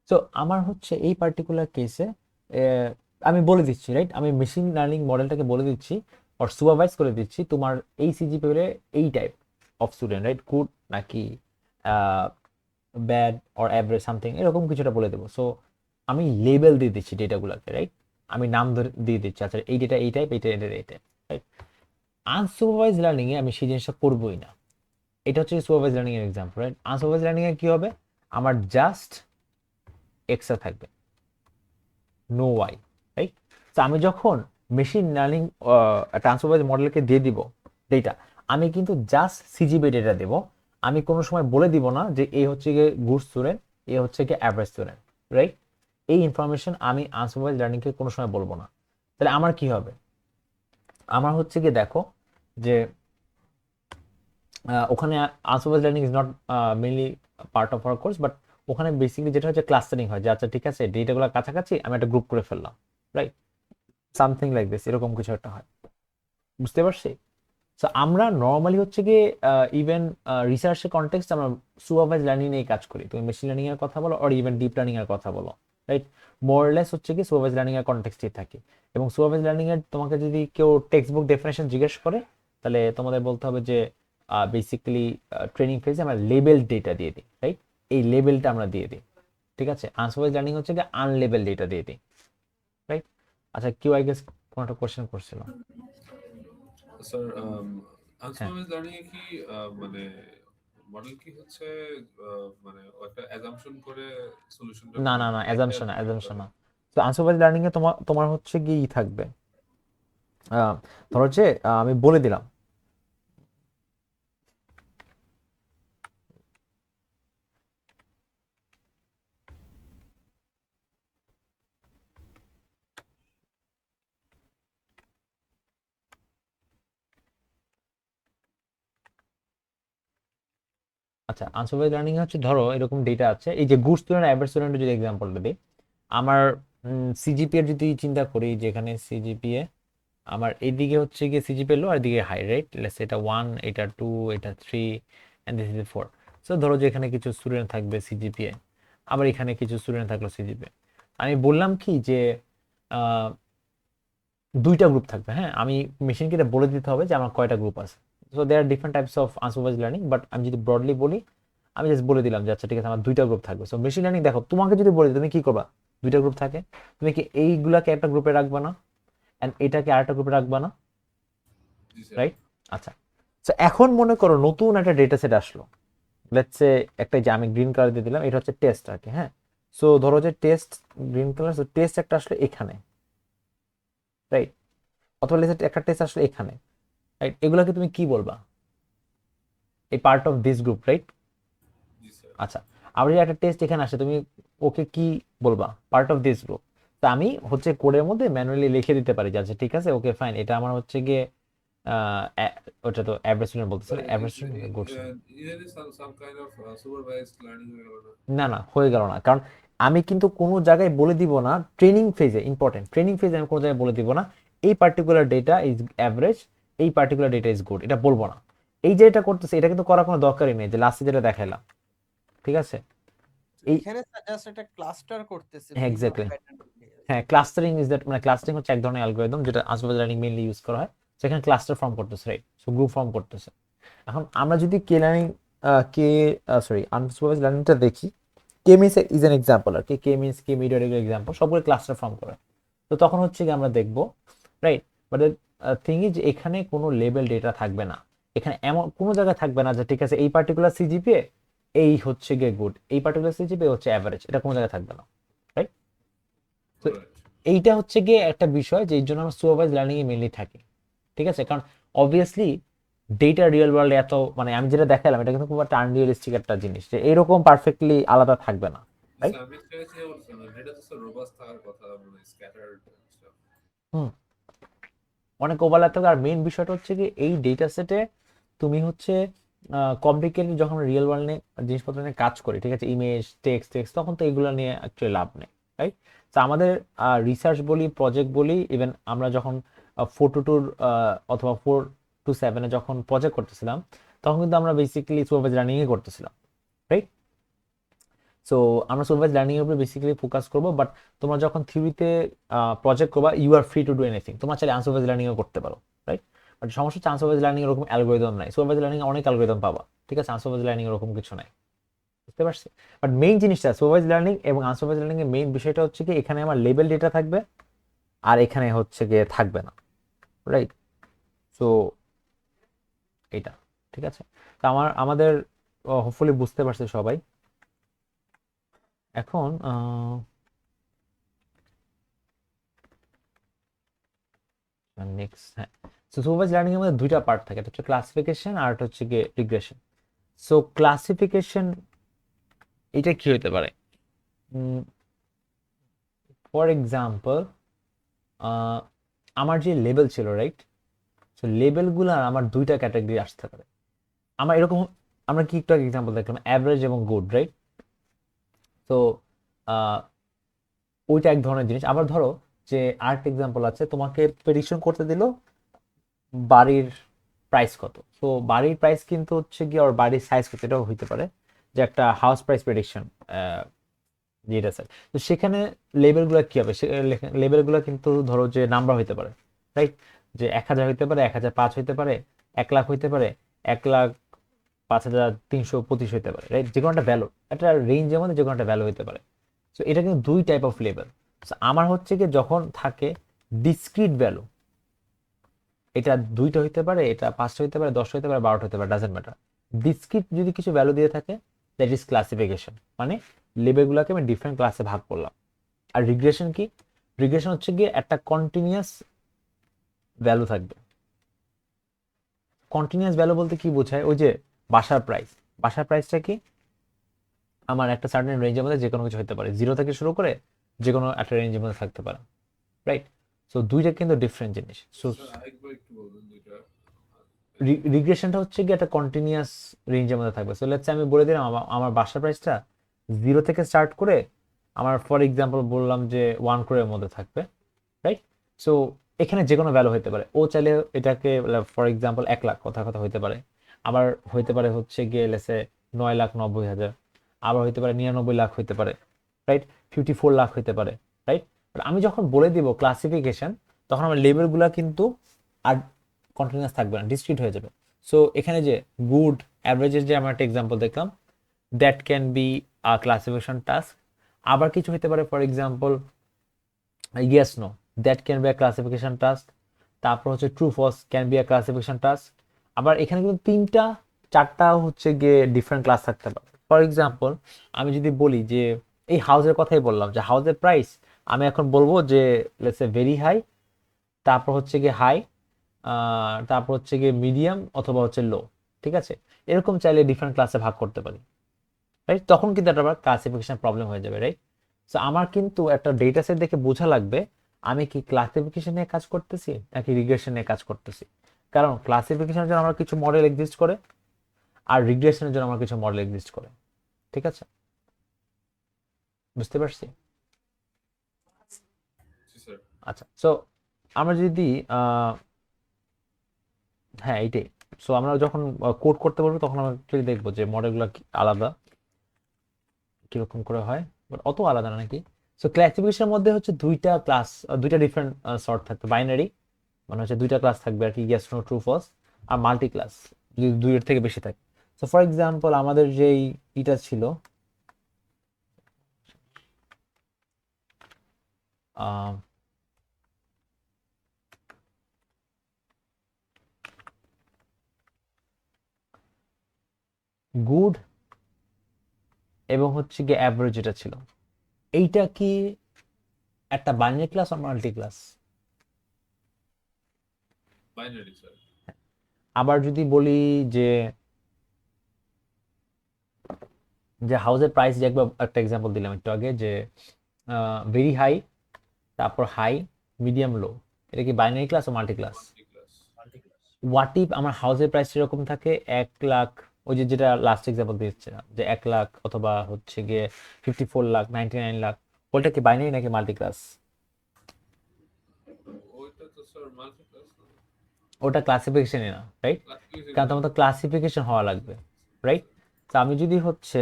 সো আমার হচ্ছে এই পার্টিকুলার কেসে আমি বলে দিচ্ছি, রাইট, আমি মেশিন লার্নিং মডেলটাকে বলে দিচ্ছি আর সুপারভাইজ করে দিচ্ছি তোমার এই সিজিপিএ এই type of student, right, good নাকি ব্যাড অর অ্যাভারেজ সামথিং এরকম কিছুটা বলে দেবো। সো আমি লেবেল দিয়ে দিচ্ছি ডেটাগুলোকে, রাইট, আমি নাম ধরে দিয়ে দিচ্ছি, আচ্ছা এই ডেটা এই টাইপ, এইটা এটা এই টাইপ, রাইট। আনসুপারভাইজ লার্নিং এ আমি সেই জিনিসটা করবোই না। এটা হচ্ছে সুপারভাইজ লার্নিং এর এক্সাম্পল, রাইট। আনসুপারভাইজ লার্নিং এ কি হবে, আমার জাস্ট এক্সট্রা থাকবে, নো ওয়াই, রাইট। তো আমি যখন মেশিন লার্নিং একটা আনসুপারভাইজ মডেলকে দিয়ে দিব ডেটা, আমি কিন্তু জাস্ট সিজিবি ডেটা দেব, আমি কোনো সময় বলে দিব না যে এ হচ্ছে গিয়ে গুড স্টুডেন্ট, এ হচ্ছে গিয়ে অ্যাভারেজ স্টুডেন্ট, রাইট। এই ইনফরমেশন আমি আনসুপারভাইজ লার্নিংকে কোনো সময় বলবো না। তাহলে আমার কি হবে, আমার হচ্ছে গিয়ে দেখো যে ওখানে unsupervised learning is not mainly part of our course, but ওখানে বেসিক্যালি যেটা হচ্ছে ক্লাস্টারিং হয়, যে আচ্ছা ঠিক আছে ডেটাগুলো কাছাকাছি আমি একটা গ্রুপ করে ফেললাম, রাইট, সামথিং লাইক দিস, এরকম কিছু একটা হয়, বুঝতে পারছি। সো আমরা নর্মালি হচ্ছে গিয়ে ইভেন রিসার্চের কনটেক্সট আমরা সুপারভাইজ লার্নিং নিয়ে কাজ করি, তুমি মেশিন লার্নিং এর কথা বলো আর ইভেন ডিপ লার্নিং এর কথা বলো, রাইট, মোরলেস হচ্ছে কি সুপারভাইজ লার্নিং এর কনটেক্সটই থাকে। এবং সুপারভাইজ লার্নিং এর তোমাকে যদি কেউ টেক্সট বুক ডেফিনেশন জিজ্ঞেস করে, তাহলে তোমাদের বলতে হবে যে বেসিক্যালি ট্রেনিং ফেজে আমরা লেবেল ডেটা দিয়ে দিই, রাইট, এই লেবেলটা আমরা দিয়ে দিই, ঠিক আছে। আনসুপারভাইজ লার্নিং হচ্ছে কি আনলেবেল ডেটা দিয়ে দিই, রাইট। আচ্ছা কেউ আই গেস কোনো একটা কোশ্চেন করছিল। স্যার হ্যাঁ, আনসুপারভাইজড লার্নিং এ কি মানে মডেল কি হচ্ছে মানে একটা অ্যাজাম্পশন করে সলিউশনটা না না না, অ্যাজাম্পশন অ্যাজাম্পশন না। তো আনসুপারভাইজড লার্নিং এ তোমার তোমার হচ্ছে কি থাকবে, ধরো যে আমি বলে দিলাম, আচ্ছা আনসুপারভাইজড লার্নিং হচ্ছে ধরো এরকম ডেটা আছে, এই যে গুড স্টুডেন্ট অ্যাভারেজ স্টুডেন্টের যদি এক্সাম্পলটা দিই, আমার সিজিপিএ যদি চিন্তা করি, যেখানে সিজিপিএ আমার এইদিকে হচ্ছে গিয়ে সিজিপিএ লো আর এদিকে হাই, রাইট, লেটস এটা 1, এটা 2, এটা 3 এন্ড দিস ইজ 4। সো ধরো যে এখানে কিছু স্টুডেন্ট থাকবে সিজিপিএ, আবার এখানে কিছু স্টুডেন্ট থাকলো সিজিপিএ। আমি বললাম কি যে আহ, দুইটা গ্রুপ থাকবে, হ্যাঁ, আমি মেশিনকে এটা বলে দিতে হবে যে আমার কয়টা গ্রুপ আছে। So there are different types of unsupervised learning, but আমি যদি ব্রডলি বলি, আমি জাস্ট বলে দিলাম যে আচ্ছা ঠিক আছে আমার দুইটা গ্রুপ থাকবে। সো মেশিন লার্নিং দেখো তোমাকে যদি বলে দিই, তুমি কি করবা, দুইটা গ্রুপ থাকে, তুমি কি এইগুলাকে একটা গ্রুপে রাখবা না এন্ড এটাকে আরেকটা গ্রুপে রাখবা না, জি স্যার। রাইট। আচ্ছা, তো এখন মনে করো নতুন একটা ডেটা সেট আসলো, লেটস সে একটা, যে আমি গ্রিন কালার দিয়ে দিলাম, এটা হচ্ছে টেস্ট আর কি, হ্যাঁ। সো ধরো যে test green colour, so test একটা আসলে এখানে, রাইট, অথবা লেটস একটা টেস্ট আসলে এখানে, রাইট। এগুলাকে তুমি কি বলবা, এই part of this group, right. G sir. আচ্ছা, আবার যদি একটা টেস্ট এখানে আসে, তুমি ওকে কি বলবা, পার্ট অফ দিস গ্রুপ। তা আমি হচ্ছে কোডের মধ্যে ম্যানুয়ালি লিখে দিতে পারি যে আচ্ছা ঠিক আছে ওকে ফাইন, এটা আমার হচ্ছে গিয়ে ওটা তো অ্যাভারেজ স্টুডেন্ট বলতেছে, But average student good student. either is some kind of supervised learning হয়ে গেল না? না না, হয়ে গেল না, কারণ আমি কিন্তু কোনো জায়গায় বলে দিব না, ট্রেনিং ফেজে ইম্পর্টেন্ট, ট্রেনিং ফেজে আমি কোনো জায়গায় বলে দিব না এই পার্টিকুলার ডেটা ইজ অ্যাভারেজ, এই পার্টিকুলার ডেটা ইজ গুড, এটা বলবো না। এই যে এটা করতেছে, এটা কিন্তু করার কোনো দরকারই নেই, যে লাস্টে যেটা দেখাইলাম, ঠিক আছে। এই এখানে জাস্ট একটা ক্লাস্টার করতেছে হ্যাঁ, বিভিন্ন এক্স্যাক্টলি, প্যাটার্ন। হ্যাঁ, ক্লাস্টারিং ইজ দ্যাট, মানে ক্লাস্টারিং হচ্ছে এক ধরনের অ্যালগরিদম যেটা আনসুপারভাইজড লার্নিং মেইনলি ইউজ করা হয়, সেখানে ক্লাস্টার ফর্ম করতেছে, রাইট, সো গ্রুপ ফর্ম করতেছে। এখন আমরা যদি কে লার্নিং কে সরি আনসুপারভাইজড লার্নিংটা দেখি, কে মিনস ইজ অ্যান এক্সাম্পল আর কি, কে মিনস কে মিডিয়ার এক্সাম্পল, সবগুলো ক্লাস্টার ফর্ম করে। তো তখন হচ্ছে কি আমরা দেখবো, রাইট, বাট থিং ইজ এখানে কোনো লেবেল ডেটা থাকবে না, এখানে এমন কোনো জায়গায় থাকবে না যে ঠিক আছে এই পার্টিকুলার সিজিপিএ এই হচ্ছে গিয়ে গুড, এই পার্টিকুলার সিজিপিএ হচ্ছে অ্যাভারেজ, এটা কোনো জায়গায় থাকবে না, রাইট। তো Correct. এইটা হচ্ছে গিয়ে একটা বিষয় যে এই জন্য আমরা সুপারভাইজ লার্নিং এ মেনলি থাকি, ঠিক আছে। কারণ অবভিয়াসলি ডেটা রিয়েল ওয়ার্ল্ডে এত, মানে আমি যেটা দেখালাম এটা কিন্তু খুব একটা আনরিয়েলিস্টিক একটা জিনিস, যে এরকম পারফেক্টলি আলাদা থাকবে না, রাইট। স্যার আমি চাইছি বলছেন ডেটা তো স্যার রোবাস্ট থাকার কথা, মানে স্ক্যাটার্ড স্টাফ। হুম, অনেক ওভারল্যাপ থাকে, আর মেইন বিষয়টা হচ্ছে কি এই ডেটা সেটে তুমি হচ্ছে কমপ্লিকেটেড যখন রিয়েল ওয়ার্ল্ড নিয়ে জিনিসপত্র নিয়ে কাজ করি, ঠিক আছে, ইমেজ টেক্সট তখন তো এগুলো নিয়ে অ্যাকচুয়ালি লাভ নেই, রাইট? তো আমাদের রিসার্চ বলি, প্রজেক্ট বলি, ইভেন আমরা যখন 4 to 2 অথবা 4 to 7 যখন প্রজেক্ট করতেছিলাম, তখন কিন্তু আমরা বেসিক্যালি সুপারভাইজ লার্নিংই করতেছিলাম, রাইট? সো আমরা সুপারভাইজ লার্নিং এর উপরে বেসিক্যালি ফোকাস করবো, বাট তোমরা যখন থিওরিতে প্রজেক্ট করবা, you are free to do anything, তোমরা চাইলে আনসুপারভাইজ লার্নিংও করতে পারো, রাইট? বাট সমস্যা হচ্ছে আনসুপারভাইজ লার্নিং এরকম অ্যালগোরিদম নাই। সুপারভাইজ লার্নিং অনেক অ্যালগোরিদম পাবা, ঠিক আছে, আনসুপারভাইজ লার্নিং এরকম কিছু নাই, বুঝতে পারছি? বাট মেইন জিনিসটা সুপারভাইজ লার্নিং এবং আনসুপারভাইজ লার্নিং এর মেইন বিষয়টা হচ্ছে কি, এখানে আমার লেভেল ডেটা থাকবে আর এখানে হচ্ছে গিয়ে থাকবে না, রাইট? সো এটা ঠিক আছে। তো আমাদের হোপফুলি বুঝতে পারছে সবাই। এখন নেক্সট, হ্যাঁ, সো সুপারভাইজ লার্নিং এর মধ্যে দুইটা পার্ট থাকে, একটা হচ্ছে ক্লাসিফিকেশন আর একটা হচ্ছে গিয়ে রিগ্রেশন। সো ক্লাসিফিকেশন এটা কি হতে পারে? ফর এক্সাম্পল, আমার যে লেভেল ছিল, রাইট? সো লেভেলগুলো আমার দুইটা ক্যাটাগরি আসতে পারে। আমার এরকম, আমরা কি একটু এক্সাম্পল দেখলাম, অ্যাভারেজ এবং গুড, রাইট? তো ওইটা এক ধরনের জিনিস। আবার ধরো যে আরেকটা এক্সাম্পল আছে, তোমাকে প্রেডিকশন করতে দিল বাড়ির প্রাইস কত। তো বাড়ির প্রাইস কিন্তু হচ্ছে গিয়ে, আর বাড়ির সাইজ কত, এটাও হইতে পারে যে একটা হাউস প্রাইস প্রেডিকশন, যেটা স্যার। তো সেখানে লেভেলগুলো কি হবে? লেভেলগুলো কিন্তু ধরো যে নাম্বার হইতে পারে, রাইট? যে 1000 হইতে পারে, 1005 হইতে পারে, 1 লাখ হইতে পারে, 1,05,325 হইতে পারে, রাইট? যে কোনো একটা ভ্যালু, একটা রেঞ্জের মধ্যে যে কোনো একটা ভ্যালু হইতে পারে। সো এটা কিন্তু দুই টাইপ অফ লেভেল। আমার হচ্ছে কি, যখন থাকে ডিসক্রিট ভ্যালু, এটা 2টা হইতে পারে, এটা 5টা হইতে পারে, 10টা হইতে পারে, 12টা হইতে পারে, ডাজেন্ট ম্যাটার। ডিসক্রিট যদি কিছু ভ্যালু দিয়ে থাকে, দ্যাট ইজ ক্লাসিফিকেশন, মানে লেভেলগুলোকে আমি ডিফারেন্ট ক্লাসে ভাগ করলাম। আর রিগ্রেশন কি? রিগ্রেশন হচ্ছে গিয়ে একটা কন্টিনিউয়াস ভ্যালু থাকবে। কন্টিনিউয়াস ভ্যালু বলতে কি বোঝায়? ওই যে বাসার প্রাইস, বাসার প্রাইসটা কি আমার একটা সার্টেন রেঞ্জের মধ্যে যে কোনো কিছু হতে পারে, 0 থেকে শুরু করে যে কোনো একটা রেঞ্জের মধ্যে থাকতে পারে, রাইট? সো দুইটা কিন্তু ডিফারেন্ট জিনিস। সো স্যার আরেকবার একটু বলবেন দুইটা। রিগ্রেশনটা হচ্ছে কি একটা কন্টিনিউয়াস রেঞ্জের মধ্যে থাকবে। সো লেটস আমি বলে দিলাম আমার বাসার প্রাইসটা 0 থেকে স্টার্ট করে আমার ফর এক্সাম্পল বললাম যে 1 crore মধ্যে থাকবে, রাইট? সো এখানে যে কোনো ভ্যালু হতে পারে। ও চাইলে এটাকে ফর এক্সাম্পল 1 লাখ কথা কথা হইতে পারে, আবার হইতে পারে হচ্ছে গিয়ে লেসে 9,90,000, আবার হইতে পারে 99 লাখ হইতে পারে, রাইট? 54 লাখ হইতে পারে, রাইট? আমি যখন বলে দিব ক্লাসিফিকেশন, তখন আমার লেভেলগুলো কিন্তু আর কন্টিনিউয়াস থাকবে না, ডিসক্রিট হয়ে যাবে। সো এখানে যে গুড, অ্যাভারেজের যে আমরা একটা এক্সাম্পল দেখলাম, that can be a classification task. আবার কিছু হতে পারে for example yes no, that can be a classification task. তারপর হচ্ছে true false can be a classification task. আবার এখানে কিন্তু 3টা 4টা হচ্ছে গিয়ে ডিফারেন্ট ক্লাস থাকতে পারে। ফর এক্সাম্পল আমি যদি বলি যে এই হাউসের কথাই বললাম, যে হাউসের প্রাইস আমি এখন বলবো যে লেটস সে ভেরি হাই, তারপর হচ্ছে গিয়ে হাই, তারপর হচ্ছে গিয়ে মিডিয়াম অথবা হচ্ছে লো, ঠিক আছে? এরকম চাইলে ডিফারেন্ট ক্লাসে ভাগ করতে পারি, রাইট? তখন কিন্তু একটা ক্লাসিফিকেশন প্রবলেম হয়ে যাবে, রাইট? সো আমার কিন্তু একটা ডেটা সেট দেখে বোঝা লাগবে আমি কি ক্লাসিফিকেশন নিয়ে কাজ করতেছি নাকি রিগ্রেশন নিয়ে কাজ করতেছি। কারণ ক্লাসিফিকেশনের জন্য আমার কিছু মডেল এক্সিস্ট করে, আর রিগ্রেশনের জন্য আমার কিছু মডেল এক্সিস্ট করে, ঠিক আছে? বুঝতে পারছি? জি স্যার। আচ্ছা, সো আমরা যদি হ্যাঁ এইটাই। সো আমরা যখন কোড করতে বলবো তখন আমরা অ্যাকচুয়ালি দেখবো যে মডেলগুলো আলাদা কিরকম করে হয়, বাট অত আলাদা না নাকি। সো ক্লাসিফিকেশনের মধ্যে হচ্ছে দুইটা ক্লাস, দুইটা ডিফারেন্ট সর্ট থাকবে। বাইনারি মানে হচ্ছে দুইটা ক্লাস থাকবে আর কি, ইয়েস নো ট্রু ফলস। আর মাল্টি ক্লাস যদি 2 এর থেকে বেশি থাকে। সো ফর এক্সাম্পল আমাদের যেই এটা ছিল গুড এবং হচ্ছে গিয়ে অ্যাভারেজ, যেটা ছিল এইটা কি একটা বাইনারি ক্লাস আর মাল্টি ক্লাস? Binary sir. আবার যদি বলি যে যে হাউসের প্রাইস, যে একবার একটা এক্সাম্পল দিলাম একটু আগে, যে ভেরি হাই, তারপর হাই, মিডিয়াম, লো, এটা কি বাইনারি ক্লাস ও multi class? Multi class. Multi class. What if আমার হাউসের প্রাইস এরকম থাকে 1 লাখ, ওই যে যেটা লাস্ট এক্সাম্পল দিচ্ছিলাম যে 1 লাখ অথবা হচ্ছে গিয়ে 54 লাখ, 99 লাখ, ওটা কি বাইনারি নাকি মাল্টি ক্লাস? ওইটা তো স্যার মাল্টি ক্লাস না, ওটা ক্লাসিফিকেশনই না, রাইট? ক্লাসিফিকেশন কারণ তোমার তো ক্লাসিফিকেশন হওয়া লাগবে, রাইট? তো আমি যদি হচ্ছে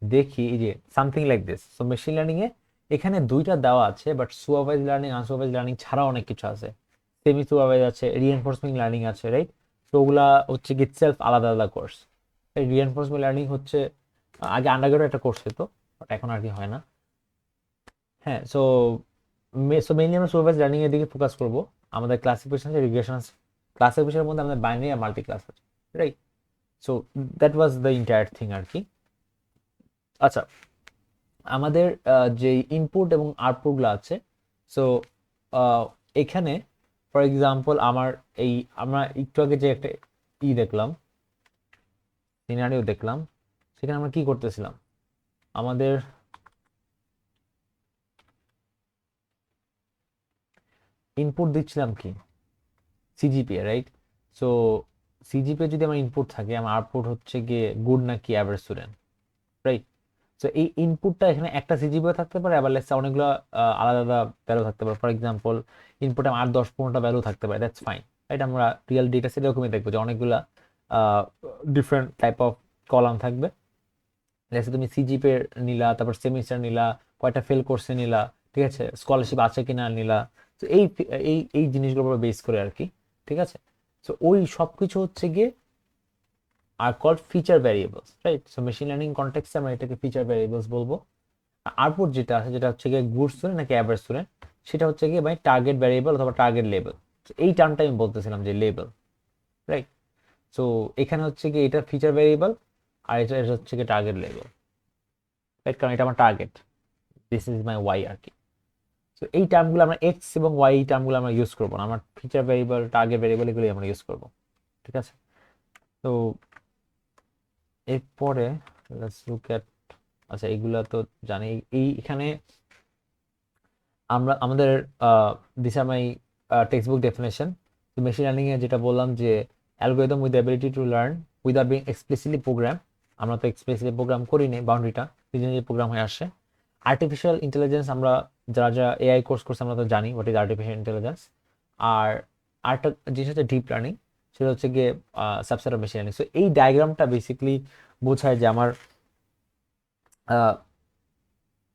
দেখি এই যে something like this, so machine learning এ এখানে দুইটা দেওয়া আছে, but supervise learning unsupervise learning ছাড়া অনেক কিছু আছে, সেমি সুপারভাইজ আছে, রিএনফোর্সমেন্ট লার্নিং আছে, রাইট? তো ওগুলা হচ্ছে কি সেলফ আলাদা আলাদা কোর্স। রিএনফোর্সমেন্ট লার্নিং হচ্ছে আগে আন্ডারগ্রাডে একটা কোর্স হতো, বাট এখন আর কি হয় না। হ্যাঁ, সো মেইনলি আমরা সুপারভাইজ লার্নিং এর দিকে ফোকাস করব। আমাদের ক্লাসিফিকেশন আছে, রিগ্রেশন ক্লাসিফিকেশনের মধ্যে আমাদের বাইনারি আর মাল্টি ক্লাস আছে, right? So that was the entire thing আর কি। আচ্ছা, আমাদের যে ইনপুট এবং আউটপুটগুলো আছে, সো এখানে ফর এক্সাম্পল আমরা একটু আগে যে একটা দেখলাম, সিনারিও দেখলাম, সেখানে আমরা কি করতেছিলাম, আমাদের ইনপুট দিচ্ছিলাম কি সিজিপিএ, রাইট? সো সিজিপিএ যদি আমার ইনপুট থাকে, আমার আউটপুট হচ্ছে গিয়ে গুড নাকি অ্যাভারেজ স্টুডেন্ট, রাইট? সো এই ইনপুটটা এখানে একটা সিজিপিও থাকতে পারে, আবার লেটস অনেকগুলো আলাদা আলাদা ভ্যালু থাকতে পারে। ফর এক্সাম্পল ইনপুটে 8, 10, 15টা ভ্যালু থাকতে পারে, দ্যাটস ফাইন, রাইট? আমরা রিয়েল ডেটা সেট এরকমই দেখবো যে অনেকগুলা ডিফারেন্ট টাইপ অফ কলাম থাকবে। লেটস তুমি সিজিপিএ নিলা, তারপর সেমিস্টার নিলা, কয়টা ফেল করছে নিলা, ঠিক আছে, স্কলারশিপ আছে কিনা নিলা। তো এই এই এই জিনিসগুলোর উপর বেস করে আর কি, ঠিক আছে? সো ওই সব কিছু হচ্ছে গিয়ে are called feature variables, right? So machine learning কনটেক্সটে আমরা এটাকে ফিচার ভ্যারিয়েবলস বলবো। আউটপুট যেটা আছে, যেটা হচ্ছে গিয়ে গুড স্টুডেন্ট নাকি অ্যাভারেজ স্টুডেন্ট, সেটা হচ্ছে গিয়ে ভাই টার্গেট ভ্যারিয়েবল অথবা টার্গেট লেভেল। এই টার্মটা আমি বলতেছিলাম যে লেভেল, রাইট? সো এখানে হচ্ছে গিয়ে এটা ফিচার ভ্যারিয়েবল আর এটা এটা হচ্ছে গিয়ে টার্গেট লেভেল, রাইট? কারণ এটা আমার target, this is my Y আর কি। সো এই টার্মগুলো আমরা এক্স এবং ওয়াই, এই টার্মগুলো আমরা ইউজ করবো না, আমার ফিচার ভ্যারিয়েবল, টার্গেট ভ্যারিয়েবল এগুলোই আমরা ইউজ করবো, ঠিক আছে? তো এরপরে লেটস লুক এট, আচ্ছা এগুলা তো জানি। এখানে আমরা আমাদের this are my text book definition. Machine learning এ যেটা বললাম যে algorithm with ability to learn without being explicitly program. আমরা তো এক্সপ্লিসিটলি প্রোগ্রাম করি নি, বাউন্ডারিটা নিজে নিজে প্রোগ্রাম হয়ে আসে। আর্টিফিশিয়াল ইন্টেলিজেন্স, আমরা যারা যারা এআই কোর্স করছে আমরা তো জানি হোয়াট ইজ আর্টিফিশিয়াল ইন্টেলিজেন্স। আর আরেকটা জিনিস হচ্ছে ডিপ লার্নিং, সেটা হচ্ছে গিয়ে subset of machine learning. So এই ডায়াগ্রামটা বেসিক্যালি বোঝায় যে আমার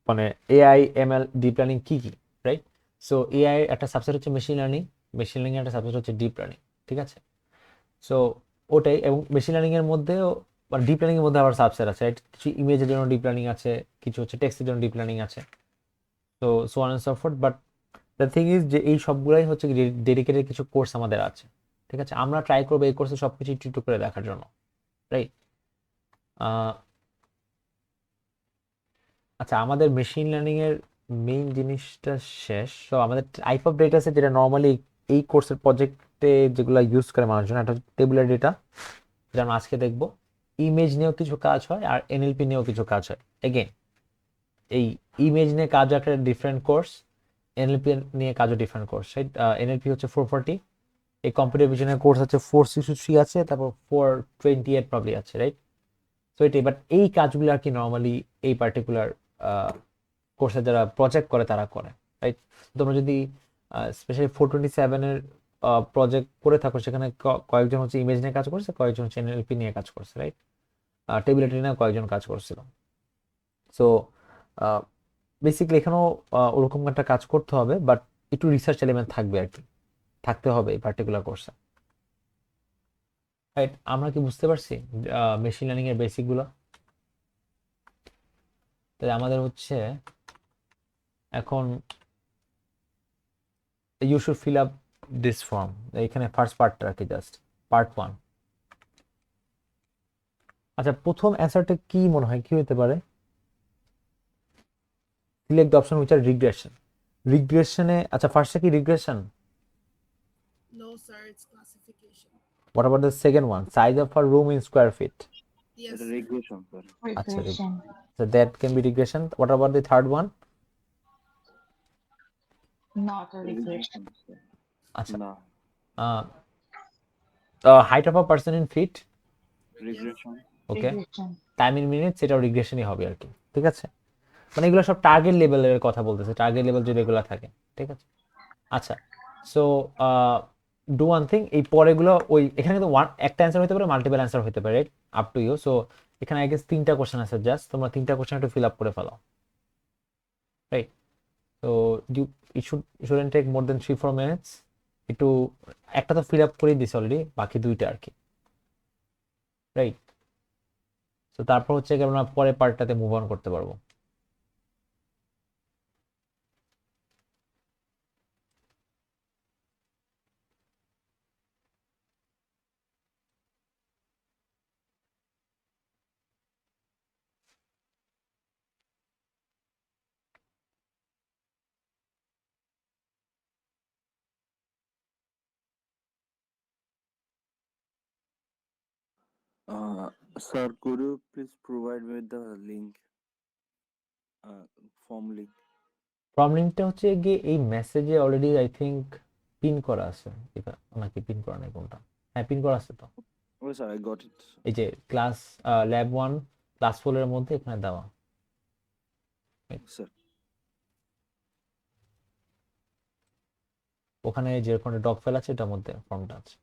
মানে এআই, এমএল, ডিপ লার্নিং কি কি, রাইট? সো এআই একটা সাবসেট হচ্ছে মেশিন লার্নিং, মেশিন লার্নিং একটা সাবসেট হচ্ছে ডিপ লার্নিং, ঠিক আছে? সো ওটাই, এবং মেশিন লার্নিং এর মধ্যেও মানে ডিপ লার্নিং এর মধ্যে আবার সাবসেট আছে, রাইট? কিছু ইমেজের জন্য ডিপ লার্নিং আছে, কিছু হচ্ছে টেক্সটের জন্য ডিপ লার্নিং আছে, তো so on and so forth. But the thing is যে এই সবগুলাই হচ্ছে ডেডিকেটেড কিছু কোর্স আমাদের আছে, ঠিক আছে? আমরা ট্রাই করবো এই কোর্সে সবকিছু একটু একটু করে দেখার জন্য, রাইট? আচ্ছা, আমাদের মেশিন লার্নিং এর মেইন জিনিসটা শেষ। তো আমাদের টাইপ অফ ডেটা সেট যেটা নর্মালি এই কোর্সের প্রজেক্টে যেগুলো ইউজ করে মানুষজন, একটা হচ্ছে টেবুলার ডেটা, যেটা আমরা আজকে দেখবো। ইমেজ নিয়েও কিছু কাজ হয় আর এনএলপি নিয়েও কিছু কাজ হয়। এগেন এই ইমেজ নিয়ে কাজও একটা ডিফারেন্ট কোর্স, এনএলপি নিয়ে কাজও ডিফারেন্ট কোর্স, রাইট? এনএলপি হচ্ছে 440, এই কম্পিউটার ভিশনের কোর্স হচ্ছে 463 আছে, তারপর 428 প্রবলি আছে, রাইট? তো এটাই, বাট এই কাজগুলো আর কি নর্মালি এই পার্টিকুলার কোর্সে যারা প্রজেক্ট করে তারা করে, রাইট? তোমরা যদি স্পেশালি 427-এর প্রজেক্ট করে থাকো, সেখানে কয়েকজন হচ্ছে ইমেজ নিয়ে কাজ করছে, কয়েকজন হচ্ছে এনএলপি নিয়ে কাজ করছে, রাইট? টেবিলিটি নিয়ে কয়েকজন কাজ করছিল। সো বেসিক্যালি এখানেও ওরকম একটা কাজ করতে হবে, বাট একটু রিসার্চ এলিমেন্ট থাকবে আর কি, থাকতে হবে এই পার্টিকুলার কোর্সে, রাইট? আমরা কি বুঝতে পারছি মেশিন লার্নিং এর বেসিক গুলো? তাহলে আমাদের হচ্ছে এখন you should fill up this form. এখানে ফার্স্ট পার্টটা রাখি, জাস্ট পার্ট 1। আচ্ছা, প্রথম অ্যান্সারটা কি মনে হয়, কি হতে পারে? Select the option which are regression. রিগ্রেশনে আচ্ছা ফার্স্টটা কি regression? No, sir, it's classification. What about the second one, size of a room in square feet? Yes, It's a sir. regression, sir. আচ্ছা, Regression. so that can be regression. What about the third one? Not a regression. Sir. আচ্ছা না height of a person in feet, regression okay, time in minutes, এটাও রিগ্রেশনই হবে আর কি, ঠিক আছে। মানে এগুলো সব টার্গেট লেভেলের কথা বলতেছে, টার্গেট লেভেল যদি এগুলো থাকে, ঠিক আছে। আচ্ছা, সো ডু ওয়ান থিং, এই পরেগুলো ওই এখানে কিন্তু একটা অ্যান্সার হতে পারে, মাল্টিপল অ্যান্সার হতে পারে, আপ টু ইউ। সো এখানে আই গেস 3টা কোশ্চেন আছে, জাস্ট তোমরা 3টা কোশ্চেন একটু ফিল আপ করে ফেলো, রাইট। তো you shouldn't take more than 3-4 minutes. একটু একটা তো ফিল আপ করেই দিছি অলরেডি, বাকি 2টা আর কি, রাইট। তো তারপর হচ্ছে কি আমরা পরের পার্টটাতে মুভ অন করতে পারবো। Sir, could you please provide me the link, form link? Form লিঙ্কটা হচ্ছে গিয়ে এই মেসেজে অলরেডি আই থিঙ্ক পিন করা আছে, এটা নাকি পিন করা নেই কোনটা, হ্যাঁ পিন করা আছে তো, Oh, sir, I got it. এই যে ক্লাস ল্যাব 1 ক্লাস 4 এর মধ্যে এখানে দেওয়া, Sir, ওখানে যে ওখানে ডক ফাইল আছে এটার মধ্যে ফর্মটা আছে।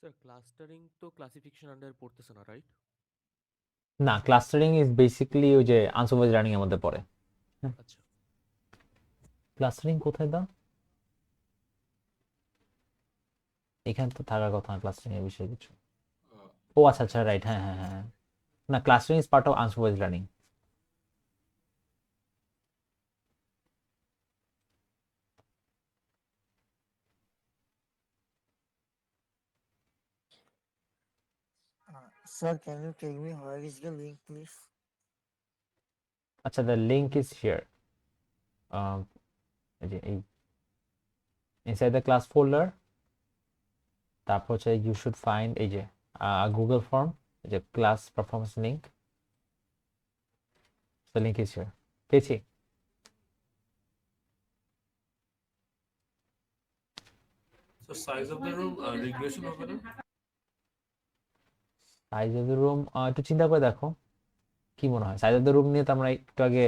স্যার ক্লাস্টারিং তো ক্লাসিফিকেশন আন্ডার পড়তেছে না, রাইট? না, ক্লাস্টারিং ইজ বেসিক্যালি ওই যে আনসুপারভাইজড লার্নিং এর মধ্যে পড়ে। আচ্ছা, ক্লাস্টারিং কোথায় দাও, এখানে তো থাকার কথা না ক্লাস্টারিং এর বিষয়ে কিছু। ও আচ্ছা আচ্ছা, রাইট, হ্যাঁ হ্যাঁ হ্যাঁ, না clustering is part of unsupervised learning. Sir, can you tell me where is the link, please? আচ্ছা, দ্য লিঙ্ক ইজ হিয়ার, এই যে এই ইনসাইড দ্য ক্লাস ফোল্ডার, তারপর হচ্ছে ইউ শুড ফাইন্ড এই যে গুগল ফর্ম, এই যে class performance link, the link is here, পেয়েছি। So size of the room regression হবে না? সাইজ অফ দ্য রুম একটু চিন্তা করে দেখো কি মনে হয়। সাইজ অফ দ্য রুম নিয়ে তো আমরা একটু আগে,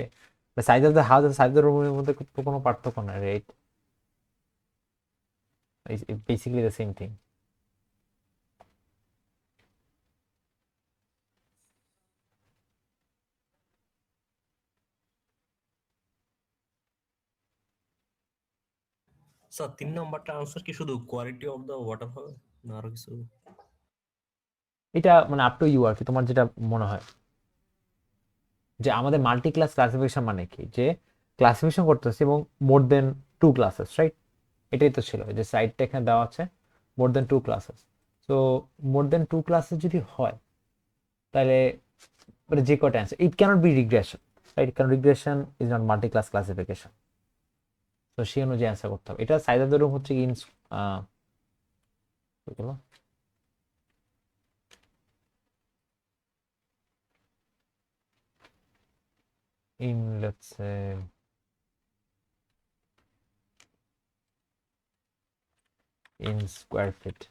সাইজ অফ দ্য হাউস আর সাইজ অফ দ্য রুমের মধ্যে তো কোনো পার্থক্য নাই, right, basically the same thing. Sir 3 নাম্বারটা আনসার কি শুধু কোয়ালিটি অফ দ্য ওয়াটার হবে না আরো কিছু? এটা মানে আপ টু ইউ আর কি, তোমার যেটা মনে হয়। যে আমাদের মাল্টি ক্লাস ক্লাসিফিকেশন মানে কি, যে ক্লাসিফিকেশন করতেছি এবং মোর দেন 2 ক্লাসেস, রাইট, এটাই তো ছিল যে সাইডটা এখানে দেওয়া আছে মোর দেন 2 ক্লাসেস। সো মোর দেন 2 ক্লাসেস যদি হয় তাহলে মানে যে কটা অ্যান্সার, ইট ক্যানট বি রিগ্রেশন, রাইট, কারণ regression is not multi class classification. তো সেই অনুযায়ী অ্যান্সার করতে হবে। এটা সাইজ অফ দ্য রুম হচ্ছে in let's say in square feet.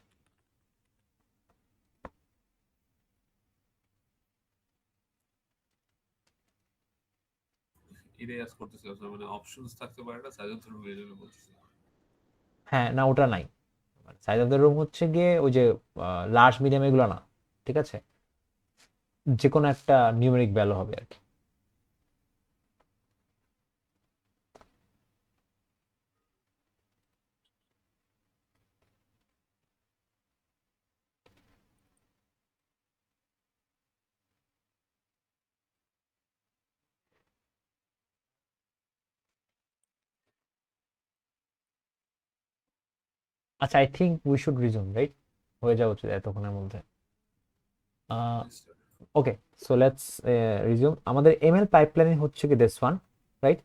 এটাই আজ করতেছিলাম স্যার, মানে অপশনস থাকতে পারে না, সাজেশন থ্রু ভেরিয়েবল বলতেছিলাম। হ্যাঁ, না ওটা নাই। সাইজ অফ দ্য রুম হচ্ছে গিয়ে ওই যে লার্জ মিডিয়াম এগুলো না, ঠিক আছে, যে কোনো একটা নিউমেরিক ভ্যালু হবে আর কি। আচ্ছা, I think we should resume, right? হয়ে যাওয়া উচিত এতক্ষণের মধ্যে। ওকে, সো লেটস রিজিউম। আমাদের এমএল পাইপলাইন হচ্ছে কি দিস ওয়ান, রাইট?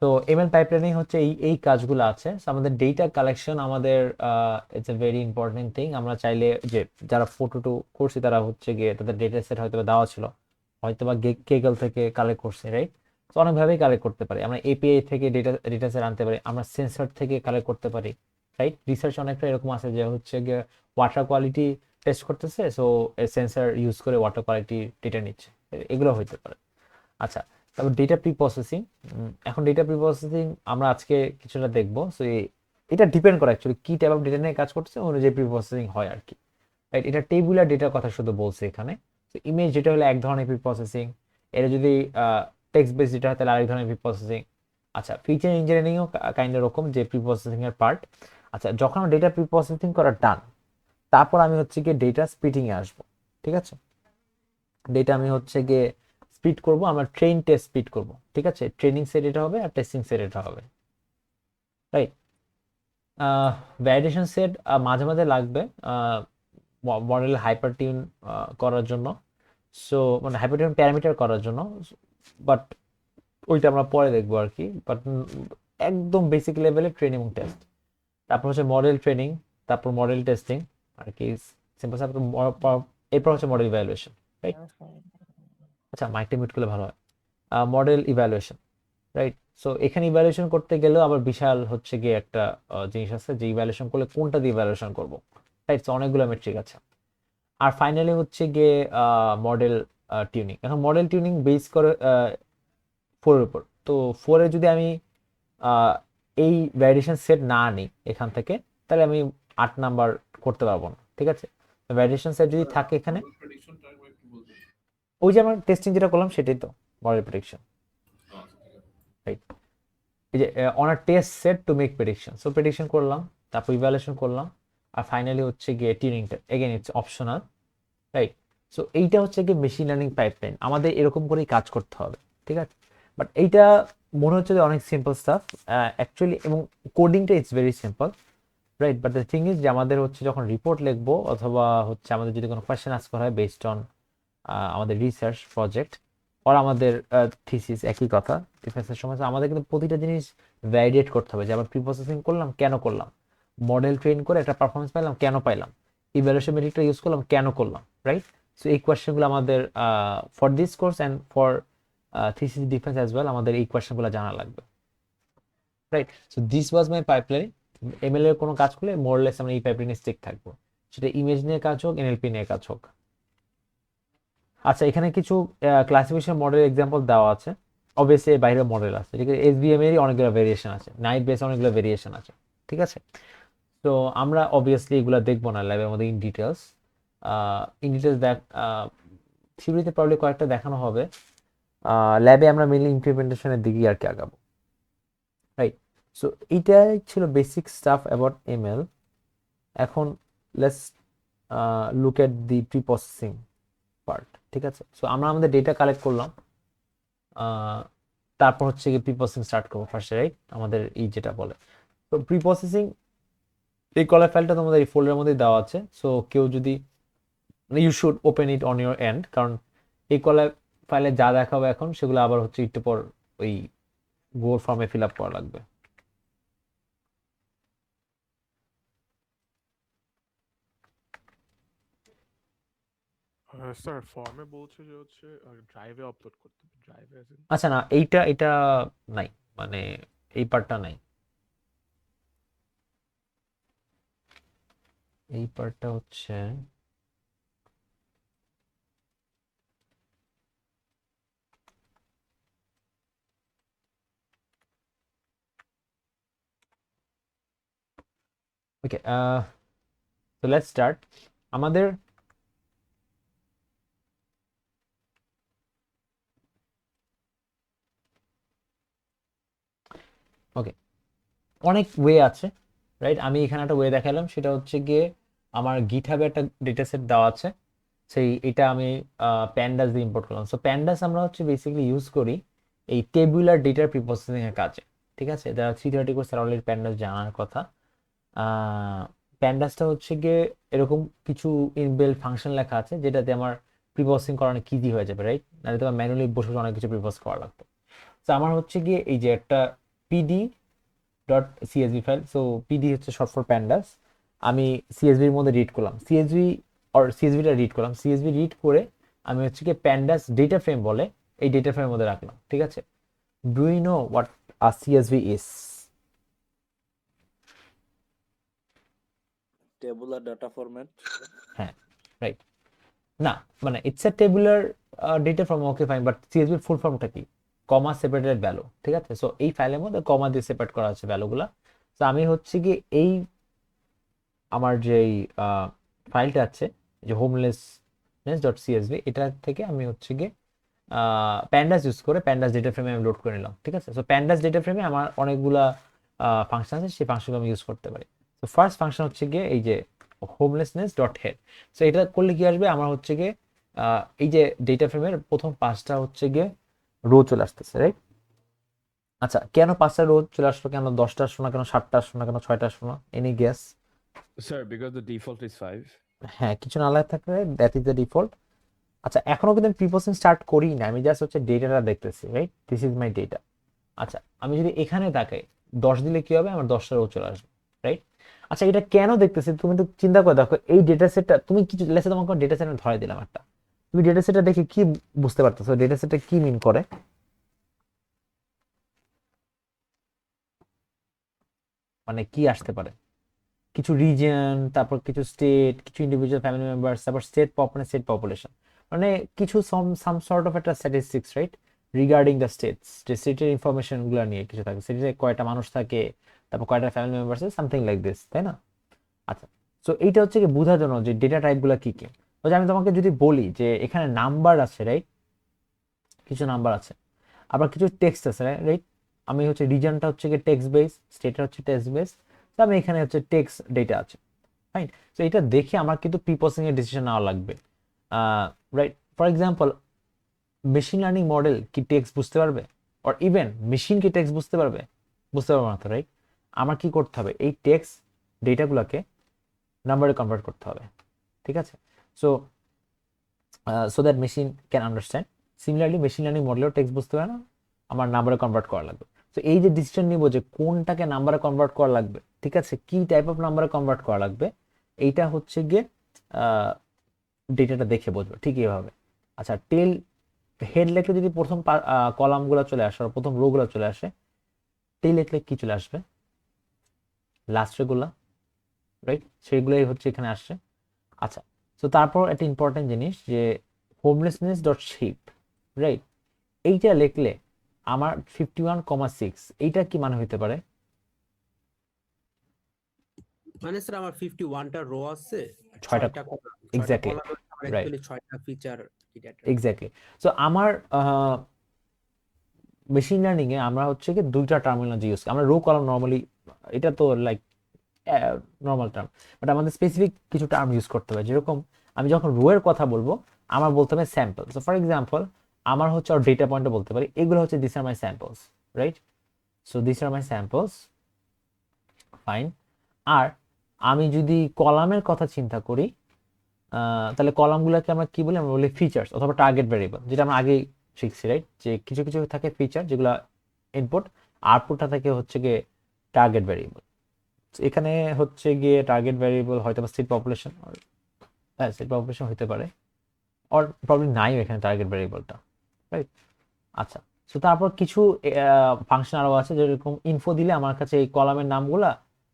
তো এমএল পাইপলাইনিং হচ্ছে এই এই কাজগুলো আছে। So, আমাদের ডেটা কালেকশন আমাদের it's a very important thing. আমরা চাইলে যে যারা ফটো টু করছি তারা হচ্ছে গিয়ে তাদের ডেটা সেট হয়তো বা দেওয়া ছিল, হয়তো বা কেগল থেকে কালেক্ট করছে, রাইট? তো অনেকভাবেই কালেক্ট করতে পারি আমরা, এপিআই থেকে ডেটা সেট আনতে পারি, আমরা সেন্সর থেকে কালেক্ট করতে পারি, রাইট? রিসার্চ অনেকটা এরকম আছে যে হচ্ছে গিয়ে ওয়াটার কোয়ালিটি টেস্ট করতেছে, সো সেন্সর ইউজ করে ওয়াটার কোয়ালিটি ডেটা নিচ্ছে, এগুলো হইতে পারে। আচ্ছা, তারপর ডেটা প্রি প্রসেসিং। এখন ডেটা প্রি প্রসেসিং আমরা আজকে কিছুটা দেখবো। সো এটা ডিপেন্ড করে অ্যাকচুয়ালি কি টাইপ অফ ডেটা নিয়ে কাজ করছে, অনুযায়ী প্রি প্রসেসিং হয় আর কি, রাইট? এটা টেবুলার ডেটার কথা শুধু বলছে এখানে। তো ইমেজ যেটা হলো এক ধরনের প্রি প্রসেসিং, এটা যদি টেক্সট বেস ডেটা হয় তাহলে আরেক ধরনের প্রি প্রসেসিং। আচ্ছা, ফিচার ইঞ্জিনিয়ারিংও কাইন্ড এরকম যে প্রি প্রসেসিং এর পার্ট। আচ্ছা, যখন ডেটা প্রি প্রসেসিং করা ডান, তারপর আমি হচ্ছে গিয়ে ডেটা স্পিটিং এ আসবো, ঠিক আছে? ডেটা আমি হচ্ছে গিয়ে স্পিড করব, আমরা ট্রেন টেস্ট স্পিড করব, ঠিক আছে? ট্রেনিং সেট এটা হবে আর টেস্টিং সেট এটা হবে, রাইট? ভ্যালিডেশন সেট মাঝে মাঝে লাগবে মডেল হাইপার টিউন করার জন্য, সো মানে হাইপার টিউন প্যারামিটার করার জন্য, বাট ওইটা আমরা পরে দেখবো আর কি। বাট একদম বেসিক লেভেলে ট্রেনিং এবং টেস্ট, তারপর হচ্ছে মডেল ট্রেনিং, তারপর মডেল টেস্টিং আর কি, সিম্পল। এরপর হচ্ছে মডেল ইভ্যালুয়েশন, রাইট? আচ্ছা, মাইকটা মিউট করলে ভালো হয়। Model evaluation, right? সো এখানে ইভ্যালুয়েশন করতে গেলেও আবার বিশাল হচ্ছে গিয়ে একটা জিনিস আছে যে ইভ্যালুয়েশন করলে কোনটা দিয়ে ইভ্যালুয়েশন করব, রাইট? অনেকগুলো মেট্রিক আছে। আর ফাইনালি হচ্ছে গিয়ে মডেল টিউনিং। এখন মডেল টিউনিং বেস করে 4 এর উপর। তো 4 এ যদি আমি এই ভ্যারিয়েশন সেট না আনি এখান থেকে, তাহলে আমি 8 নাম্বার করতে পারবো না, ঠিক আছে? ভ্যারিয়েশন সেট যদি থাকে এখানে, প্রেডিকশন টাইম একটু বলবেন? ওই যে আমরা টেস্টিং যেটা করলাম সেটাই তো মডেল প্রেডিকশন, আচ্ছা, ঠিক আছে। রাইট? এই যে on a test set to make prediction, so prediction করলাম, তারপর ইভ্যালুয়েশন করলাম, আর ফাইনালি হচ্ছে গিয়ে টিউনিংটা again it's optional, right? So এইটা হচ্ছে গিয়ে মেশিন লার্নিং পাইপলাইন, আমাদের এরকম করেই কাজ করতে হবে, ঠিক আছে? বাট এইটা মনে হচ্ছে যে অনেক সিম্পল স্টাফ অ্যাকচুয়ালি, এবং কোডিংটা it's very simple, right? But the thing is যে আমাদের হচ্ছে যখন রিপোর্ট লিখবো অথবা হচ্ছে আমাদের যদি কোনো কোয়েশ্চেন আস্ক করা হয় বেসড অন আমাদের রিসার্চ প্রজেক্ট আর আমাদের থিসিস, একই কথা ডিফেন্সের সময়, so আমাদের কিন্তু প্রতিটা জিনিস ভ্যালিডেট করতে হবে যে আমরা প্রি প্রসেসিং করলাম কেন করলাম, মডেল ট্রেন করে একটা পারফরমেন্স পাইলাম কেন পাইলাম, ইভ্যালুয়েশন মেট্রিকটা ইউজ করলাম কেন করলাম, রাইট? সো এই কোয়েশ্চেনগুলো আমাদের for this course and for thesis defence as well আমাদের এই কোয়েশ্চেনগুলো জানা লাগবে, right? So this was my pipeline. ML এর কোনো কাজ করলে মোরলেস আমরা এই পাইপলাইনে স্টিক থাকবো, সেটা ইমেজ নিয়ে কাজ হোক, এনএলপি নিয়ে কাজ হোক। আচ্ছা, এখানে কিছু ক্লাসিফিকেশন মডেল এক্সাম্পল দেওয়া আছে, অবভিয়াসলি এর বাইরে মডেল আছে, ঠিক আছে? এসবিএম এরই অনেকগুলো ভেরিয়েশন আছে, নাইট বেস অনেকগুলো ভেরিয়েশন আছে, ঠিক আছে? তো আমরা অবভিয়াসলি এগুলো দেখবো না ল্যাবের মধ্যে ইন ডিটেলস। দেখ, থিওরিতে প্রবলি কয়েকটা দেখানো হবে, ল্যাবে আমরা মেইনলি ইমপ্লিমেন্টেশনের দিকেই আর কি আগাবো, রাইট? সো এইটাই ছিল বেসিক স্টাফ অ্যাবাউট এমএল। এখন let's look at the pre processing part, ঠিক আছে? সো আমরা আমাদের ডেটা কালেক্ট করলাম, তারপর হচ্ছে কি প্রি প্রসেসিং স্টার্ট করবো ফার্স্টে, রাইট? আমাদের এই যেটা বলে, তো প্রি প্রসেসিং এই কলার ফাইলটা তোমাদের এই ফোল্ডারের মধ্যে দেওয়া আছে। সো কেউ যদি, you should open it on your end, কারণ এই কলার ফাইলে যা দেখাবো এখন সেগুলো আবার হচ্ছে একটু পর ওই গোল ফর্মে ফিল আপ করা লাগবে। স্যার ফর্মে বলছে যে হচ্ছে ড্রাইভে আপলোড করতে হবে, ড্রাইভে আচ্ছা, না এইটা নাই, মানে এই পার্টটা নাই, এই পার্টটা হচ্ছে ওকে, তো লেটস স্টার্ট। আমাদের ওকে, অনেক ওয়ে আছে, রাইট? আমি এখানে একটা ওয়ে দেখালাম, সেটা হচ্ছে গিয়ে আমার গিটহাবে একটা ডেটা সেট দেওয়া আছে, এটা আমি প্যান্ডাস দিয়ে ইম্পোর্ট করলাম। সো প্যান্ডাস আমরা হচ্ছে বেসিক্যালি ইউজ করি এই টেবুলার ডেটার প্রিপ্রসেসিং এর কাজে, ঠিক আছে? যারা 330 কোর্স অলরেডি প্যান্ডাস জানার কথা। প্যান্ডাসটা হচ্ছে গিয়ে এরকম কিছু ইনবিল্ট ফাংশন লেখা আছে যেটাতে আমার প্রিপ্রসেসিং করা অনেক ইজি হয়ে যাবে, রাইট? নাহলে তোমার ম্যানুয়ালি বসে বসে অনেক কিছু প্রিপ্রসেস করা লাগতো। তো আমার হচ্ছে গিয়ে এই যে একটা PD dot CSV file, so PD হচ্ছে শর্ট ফর প্যান্ডাস। আমি সিএসভির মধ্যে রিড করলাম, সিএসভিটা রিড করলাম, সিএসভি রিড করে আমি হচ্ছে গিয়ে প্যান্ডাস ডেটা ফ্রেম বলে এই ডেটা ফ্রেমের মধ্যে রাখলাম, ঠিক আছে? Do you know what a CSV is? tabular data format. হ্যাঁ, রাইট। না মানে it's a tabular data form, okay fine, but CSV full ফর্মটা কি? কমা সেপারেটেড ভ্যালু, ঠিক আছে? সো এই ফাইলের মধ্যে কমা দিয়ে সেপারেট করা আছে ভ্যালুগুলা। তো আমি হচ্ছে কি এই আমার যে ফাইলটা আছে যে হোমলেসনেস ডট সিএসভি, এটা থেকে আমি হচ্ছে গিয়ে প্যান্ডাস ইউজ করে প্যান্ডাস ডেটা ফ্রেমে আমি লোড করে নিলাম, ঠিক আছে? সো প্যান্ডাস ডেটা ফ্রেমে আমার অনেকগুলা ফাংশন আছে, সেই ফাংশনগুলো আমি ইউজ করতে পারি। তো ফার্স্ট ফাংশন হচ্ছে গিয়ে এই যে হোমলেসনেস ডট হেড। সো এটা করলে কি আসবে? আমার হচ্ছে গিয়ে এই যে ডেটা ফ্রেমের প্রথম 5টা হচ্ছে গিয়ে রো চলে আসতেছে, রাইট? আচ্ছা, কেন 5টা রো চলে আসলো? কেন 10টা আসলো না? কেন 7টা আসলো না? কেন 6টা আসলো না? Any guess? Sir, because the default is 5. হ্যাঁ, কিছু না লাগে থাকলে দ্যাট ইজ দ্য ডিফল্ট। আচ্ছা, এখনো কিন্তু আমি প্রিপ্রসেসিং স্টার্ট করি না, আমি জাস্ট হচ্ছে ডেটাটা দেখতেছি, right? This is my data. আচ্ছা, আমি যদি এখানে তাকাই 10 দিলে কি হবে? আমার 10টা রো চলে আসবে, রাইট? আচ্ছা, এটা কেন দেখতেছি? তুমি তো চিন্তা করে দেখো, এই ডেটা সেটটা তুমি কিছু লেসে তোমাকে ডেটা সেটটা ধরে দিলাম একটা, তুমি ডেটা সেটটা দেখে কি বুঝতে পারতেছো? ডেটা সেটটা কি মিন করে? মানে কি আসতে পারে? কিছু রিজন, তারপর কিছু স্টেট, কিছু ইন্ডিভিজুয়াল ফ্যামিলি মেম্বার্স, তারপর স্টেট পপুলেশন, মানে কিছু সাম সর্ট অফ একটা statistics, right? Regarding the states, যে স্টেটের ইনফরমেশন গুলো নিয়ে কিছু থাকে, স্টেটে কয়টা মানুষ থাকে, তারপর কয়টা family members, something like this, তাই না? আচ্ছা, সো এইটা হচ্ছে কি বোঝার জন্য যে ডেটা টাইপ গুলা কি কি। তো আমি তোমাকে যদি বলি যে এখানে নাম্বার আছে, রাইট? কিছু নাম্বার আছে, আবার কিছু টেক্সট আছে, রাইট? আমি হচ্ছে রিজনটা হচ্ছে কি টেক্সট বেস, স্টেটটা হচ্ছে টেক্সট বেস, তো আমি এখানে হচ্ছে টেক্সট ডেটা আছে, ফাইন। তো এটা দেখে আমার কিন্তু প্রিপ্রসেসিং এর ডিসিশন নেওয়া লাগবে, right? For example, machine learning model কি টেক্সট বুঝতে পারবে? অর ইভেন মেশিন কি টেক্সট বুঝতে পারবে? বুঝতে পারবে না তো, রাইট? আমার কি করতে হবে? এই টেক্সট ডেটাগুলোকে নাম্বারে কনভার্ট করতে হবে, ঠিক আছে? So so that machine can understand. Similarly machine learning মডেলও টেক্সট বুঝতে পারে না, আমার নাম্বারে কনভার্ট করা লাগবে। তো এই যে ডিসিশন নিব যে কোনটাকে নাম্বারে কনভার্ট করা লাগবে, ঠিক আছে, কি টাইপ অফ নাম্বারে কনভার্ট করা লাগবে, এইটা হচ্ছে গিয়ে ডেটাটা দেখে বুঝবে, ঠিক এইভাবে। আচ্ছা, হেড লিখলে যদি প্রথম কলামগুলো চলে আসে, প্রথম রো গুলো চলে আসে, টেল লিখলে কি চলে আসবে? লাস্টের গুলা, রাইট? সেইগুলোই হচ্ছে এখানে আসছে। আচ্ছা, তো তারপর একটা ইম্পর্টেন্ট জিনিস যে হোমলেসনেস ডট শেপ, রাইট? এইটা লিখলে আমার 51,6 এইটা কি মানে হইতে পারে? মানে স্যার আমার 51টা রো আছে, 6টা, 6টা কলাম, এক্স্যাক্টলি, রাইট, অ্যাকচুয়ালি 6টা ফিচার ডেটা। এক্স্যাক্টলি। সো আমার মেশিন লার্নিং এ আমরা হচ্ছে কি দুইটা টার্মিনোলজি ইউজ করি। আমরা রো কলাম নরমালি, এটা তো লাইক নর্মাল টার্ম, বাট আমাদের স্পেসিফিক কিছু টার্ম ইউজ করতে হবে। যেরকম আমি যখন রো এর কথা বলবো, আমার বলতে হবে স্যাম্পল। সো ফর এক্সাম্পল, আমার হচ্ছে আর ডেটা পয়েন্টে বলতে পারি এগুলো হচ্ছে this are my samples, right? So this are my samples, fine. আর আমি যদি কলামের কথা চিন্তা করি, তাহলে কলামগুলোকে আমরা কি বলি? আমরা বলি ফিচার্স অথবা টার্গেট ভ্যারিয়েবল, যেটা আমরা আগেই শিখছি, রাইট? যে কিছু কিছু থাকে ফিচার যেগুলো ইনপুট, আউটপুটটা থাকে হচ্ছে গিয়ে টার্গেট ভ্যারিয়েবল। এখানে হচ্ছে গিয়ে টার্গেট ভ্যারিয়েবল হয়তো বা স্টেট পপুলেশন, হ্যাঁ স্টেট পপুলেশন হতে পারে, অর প্রবলেম নাই এখানে টার্গেট ভ্যারিয়েবলটা, রাইট? আচ্ছা, সো তারপর কিছু ফাংশন আরও আছে, যেরকম ইনফো দিলে আমার কাছে এই কলামের নামগুলা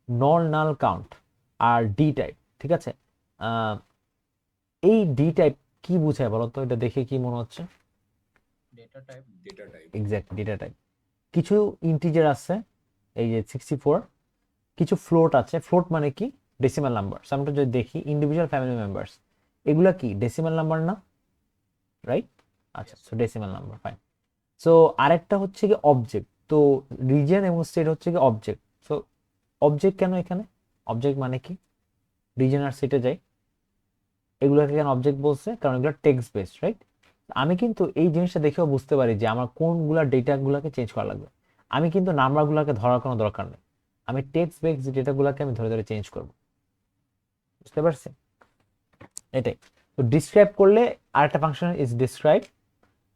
নল নাল কাউন্ট আর ডি টাইপ, ঠিক আছে? এই ডি টাইপ কি বোঝায় বলো তো? এটা দেখে কি মনে হচ্ছে? Data type. Exact data type. কিছু ইন্টিজার আছে, এই যে 64, কিছু ফ্লোট আছে। ফ্লোট মানে কি? Decimal number. আমরা যদি দেখি ইন্ডিভিজুয়াল ফ্যামিলি মেম্বার্স, এগুলা কি ডেসিমাল নাম্বার না? রাইট? আচ্ছা, so decimal number, fine. So আরেকটা হচ্ছে কি অবজেক্ট। তো রিজন এবং স্টেট হচ্ছে কি অবজেক্ট। সো অবজেক্ট কেন এখানে? অবজেক্ট মানে কি? রিজন আর স্টেটে যাই, এগুলোকে কেন অবজেক্ট বলছে? কারণ এগুলো টেক্সট বেসড, রাইট? আমি কিন্তু এই জিনিসটা দেখেও বুঝতে পারি যে আমার কোনগুলা ডেটাগুলোকে চেঞ্জ করা লাগবে। আমি কিন্তু নাম্বারগুলোকে ধরার কোনো দরকার নেই, আমি টেক্সট বেসড ডেটাগুলোকে আমি ধরে ধরে চেঞ্জ করব। বুঝতে পারছি? এটাই। তো ডিসক্রাইব করলে আরেকটা ফাংশন ইজ ডিসক্রাইব,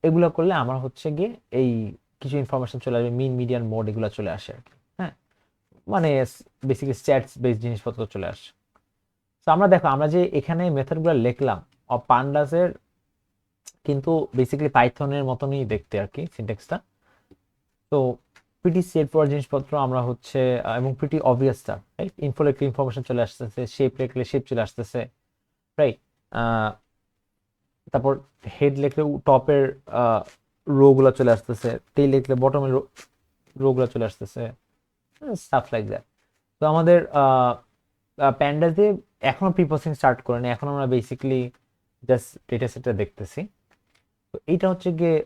এগুলো করলে আমার হচ্ছে গিয়ে এই কিছু ইনফরমেশন চলে আসবে, মিন মিডিয়ান মোড এগুলো চলে আসে আর কি। হ্যাঁ, মানে বেসিক্যালি স্ট্যাটস বেসড জিনিসপত্র চলে আসে। তো আমরা দেখো, আমরা যে এখানে মেথডগুলো লিখলাম পান্ডাসের, কিন্তু বেসিক্যালি পাইথনের মতনই দেখতে আর কি সিনট্যাক্সটা। তো প্রিটি স্ট্রেট ফরওয়ার্ড জিনিসপত্র আমরা হচ্ছে এবং প্রিটি অবভিয়াসটা, রাইট? ইনফো লিখলে ইনফরমেশন চলে আসতেছে, শেপ লিখলে শেপ চলে আসতেছে, রাইট? তারপর হেড লিখলে টপের রো গুলো চলে আসতেছে, টেল লিখলে বটমের রো গুলো চলে আসতেছে, স্টাফ লাইক দ্যাট। তো আমাদের প্যান্ডাসে এখনো প্রিপ্রসেসিং স্টার্ট করেনি, এখন আমরা বেসিক্যালি জাস্ট ডেটা সেটটা দেখতেছি। তো এইটা হচ্ছে গিয়ে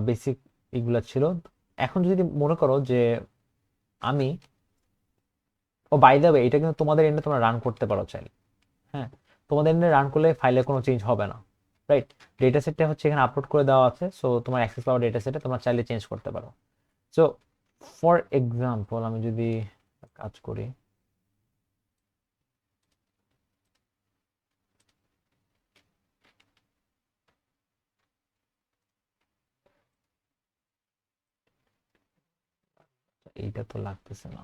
বেসিক এগুলা ছিল। এখন যদি মনে করো যে আমি, ও বাই দ্য ওয়ে, এটা কিন্তু তোমাদের এন্ডে তোমরা রান করতে পারো চাইলে। হ্যাঁ, তোমাদের এন্ডে রান করলে ফাইলে কোনো চেঞ্জ হবে না, রাইট? ডেটা সেটটা হচ্ছে এখানে আপলোড করে দেওয়া আছে, সো তোমার অ্যাক্সেস পাওয়ার ডেটা সেটে তোমরা চাইলে চেঞ্জ করতে পারো। সো ফর এক্সাম্পল আমি যদি কাজ করি, এইটা তো লাগতেছে না।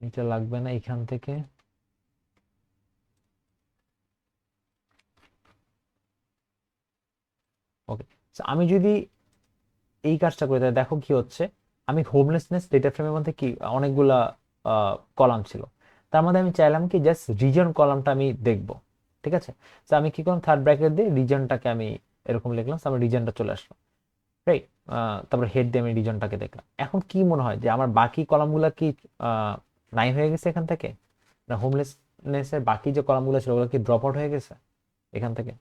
এটা লাগবে না এখান থেকে। ওকে, আমি যদি এই কাজটা করি তাহলে দেখো কি হচ্ছে। আমি হোমলেসনেস ডেটা ফ্রেমের মধ্যে কি অনেকগুলা কলাম ছিল, তার মধ্যে আমি চাইলাম কি জাস্ট রিজন কলামটা আমি দেখবো, ঠিক আছে? তো আমি কি করলাম, থার্ড ব্র্যাকেট দিয়ে রিজনটাকে আমি এরকম লিখলাম, আমার রিজনটা চলে আসলো, রাইট? তারপর হেড দিয়ে আমি রিজনটাকে দেখলাম। এখন কি মনে হয় যে আমার বাকি কলামগুলো কি নাই হয়ে গেছে এখান থেকে, না হোমলেসনেসের বাকি যে কলামগুলো ছিল ওগুলো কি ড্রপ আউট হয়ে গেছে এখান থেকে?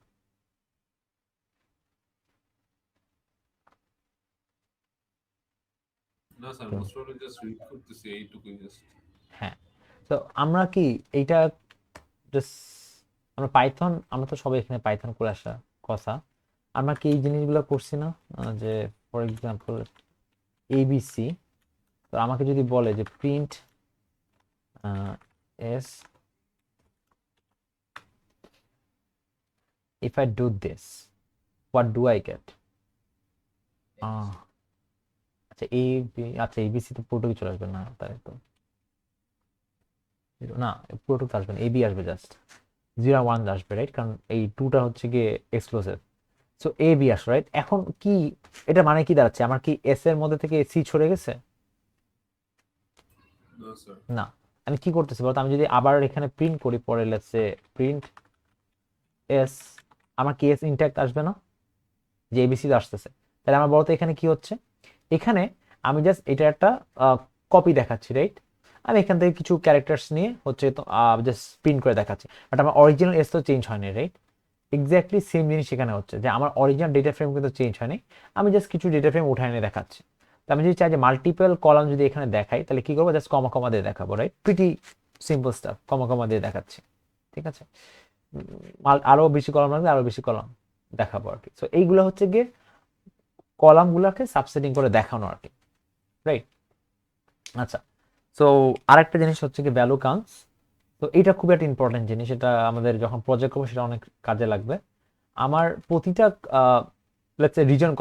না sir, most probably just read করতেছি এইটুকুই জাস্ট। হ্যাঁ, তো আমরা কি এইটা জাস্ট আমরা পাইথন, আমরা তো সবাই এখানে পাইথন করে আসা কথা, আমরা কি এই জিনিসগুলো করছি না? যে ফর এক্সাম্পল এবিসি, তো আমাকে যদি বলে যে print S, if I do this what do I get? আচ্ছা আচ্ছা এবিসি তো পুরোটুকু চলে আসবে না, তাই তো না, পুরোটুকু আসবে না, এবি আসবে, জাস্ট 0 1 আসবে, রাইট? কারণ এই 2টা হচ্ছে গিয়ে এক্সক্লুসিভ। সো এ বি আসবে, রাইট? এখন কি এটা মানে কি দাঁড়াচ্ছে, আমার কি এস এর মধ্যে থেকে সি সরে গেছে? না স্যার, না। আমি কি করতেছি বলতো, আমি যদি আবার এখানে প্রিন্ট করি, পরে লেটস সে প্রিন্ট এস, আমার কি এস ইনট্যাক্ট আসবে না? যে এবিসি আসতেছে, তাহলে আমার বলতো এখানে কি হচ্ছে, এখানে আমি জাস্ট এটা একটা কপি দেখাচ্ছি, রাইট? আমি এখান থেকে কিছু ক্যারেক্টার্স নিয়ে হচ্ছে তো জাস্ট প্রিন্ট করে দেখাচ্ছি, বাট আমার অরিজিনাল এস তো চেঞ্জ হয়নি, রাইট? এক্স্যাক্টলি সেম জিনিস এখানে হচ্ছে যে আমার অরিজিনাল ডেটা ফ্রেম কিন্তু চেঞ্জ হয়নি, আমি জাস্ট কিছু ডেটা ফ্রেম উঠায় নিয়ে দেখাচ্ছি। তো আমি যদি চাই যে মাল্টিপল কলাম যদি এখানে দেখাই, তাহলে কি করবো, জাস্ট কমা কমা দিয়ে দেখাবো, রাইট? প্রিটি সিম্পল স্টাফ, কমা কমা দিয়ে দেখাচ্ছি, ঠিক আছে? আরো বেশি কলাম লাগলে আরো বেশি কলাম দেখাবো আর কি। সো এইগুলো হচ্ছে গিয়ে কলামগুলোকে সাবসেটিং করে দেখানো আর কি, রাইট? আচ্ছা, সো আরেকটা জিনিস হচ্ছে কি ভ্যালু কাউন্টস। তো এটা খুব একটা ইম্পর্টেন্ট জিনিস, এটা আমাদের যখন প্রজেক্ট করবো সেটা অনেক কাজে লাগবে। আমার প্রতিটা লেটস সে রিজন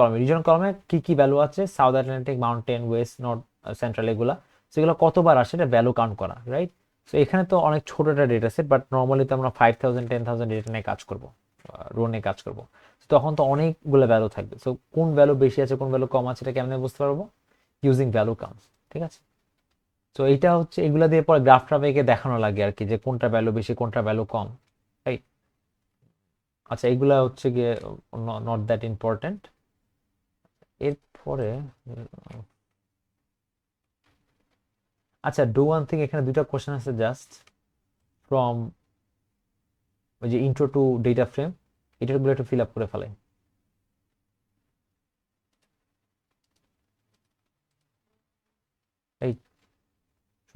কলামে কি কি ভ্যালু আছে, south Atlantic, mountain, West, north, central, এগুলা সেগুলো কতবার আসে এটা ভ্যালু কাউন্ট করা, রাইট? সো এখানে তো অনেক ছোট একটা ডেটা সেট, বাট নর্মালি তো আমরা 5000 10,000 ডেটা নিয়ে কাজ করবো, রো নিয়ে কাজ করবো, তখন তো অনেকগুলো ভ্যালু থাকবে। সো কোন ভ্যালু বেশি আছে কোন ভ্যালু কম আছে এটা কেমনে বুঝতে পারবো? ইউজিং ভ্যালু কাউন্টস, ঠিক আছে? তো এইটা হচ্ছে এগুলা দিয়ে পরে গ্রাফ ট্রাফ এঁকে দেখানো লাগে আর কি, যে কোনটা ভ্যালু বেশি কোনটা ভ্যালু কম, রাইট? আচ্ছা, এগুলা হচ্ছে গিয়ে নট দ্যাট ইম্পর্টেন্ট। এরপরে আচ্ছা, ডু ওয়ান থিং, এখানে দুইটা কোশ্চেন আছে জাস্ট ফ্রম ওই যে ইন্ট্রো টু ডেটা ফ্রেম, এটাগুলো একটু ফিল আপ করে ফেলে। এই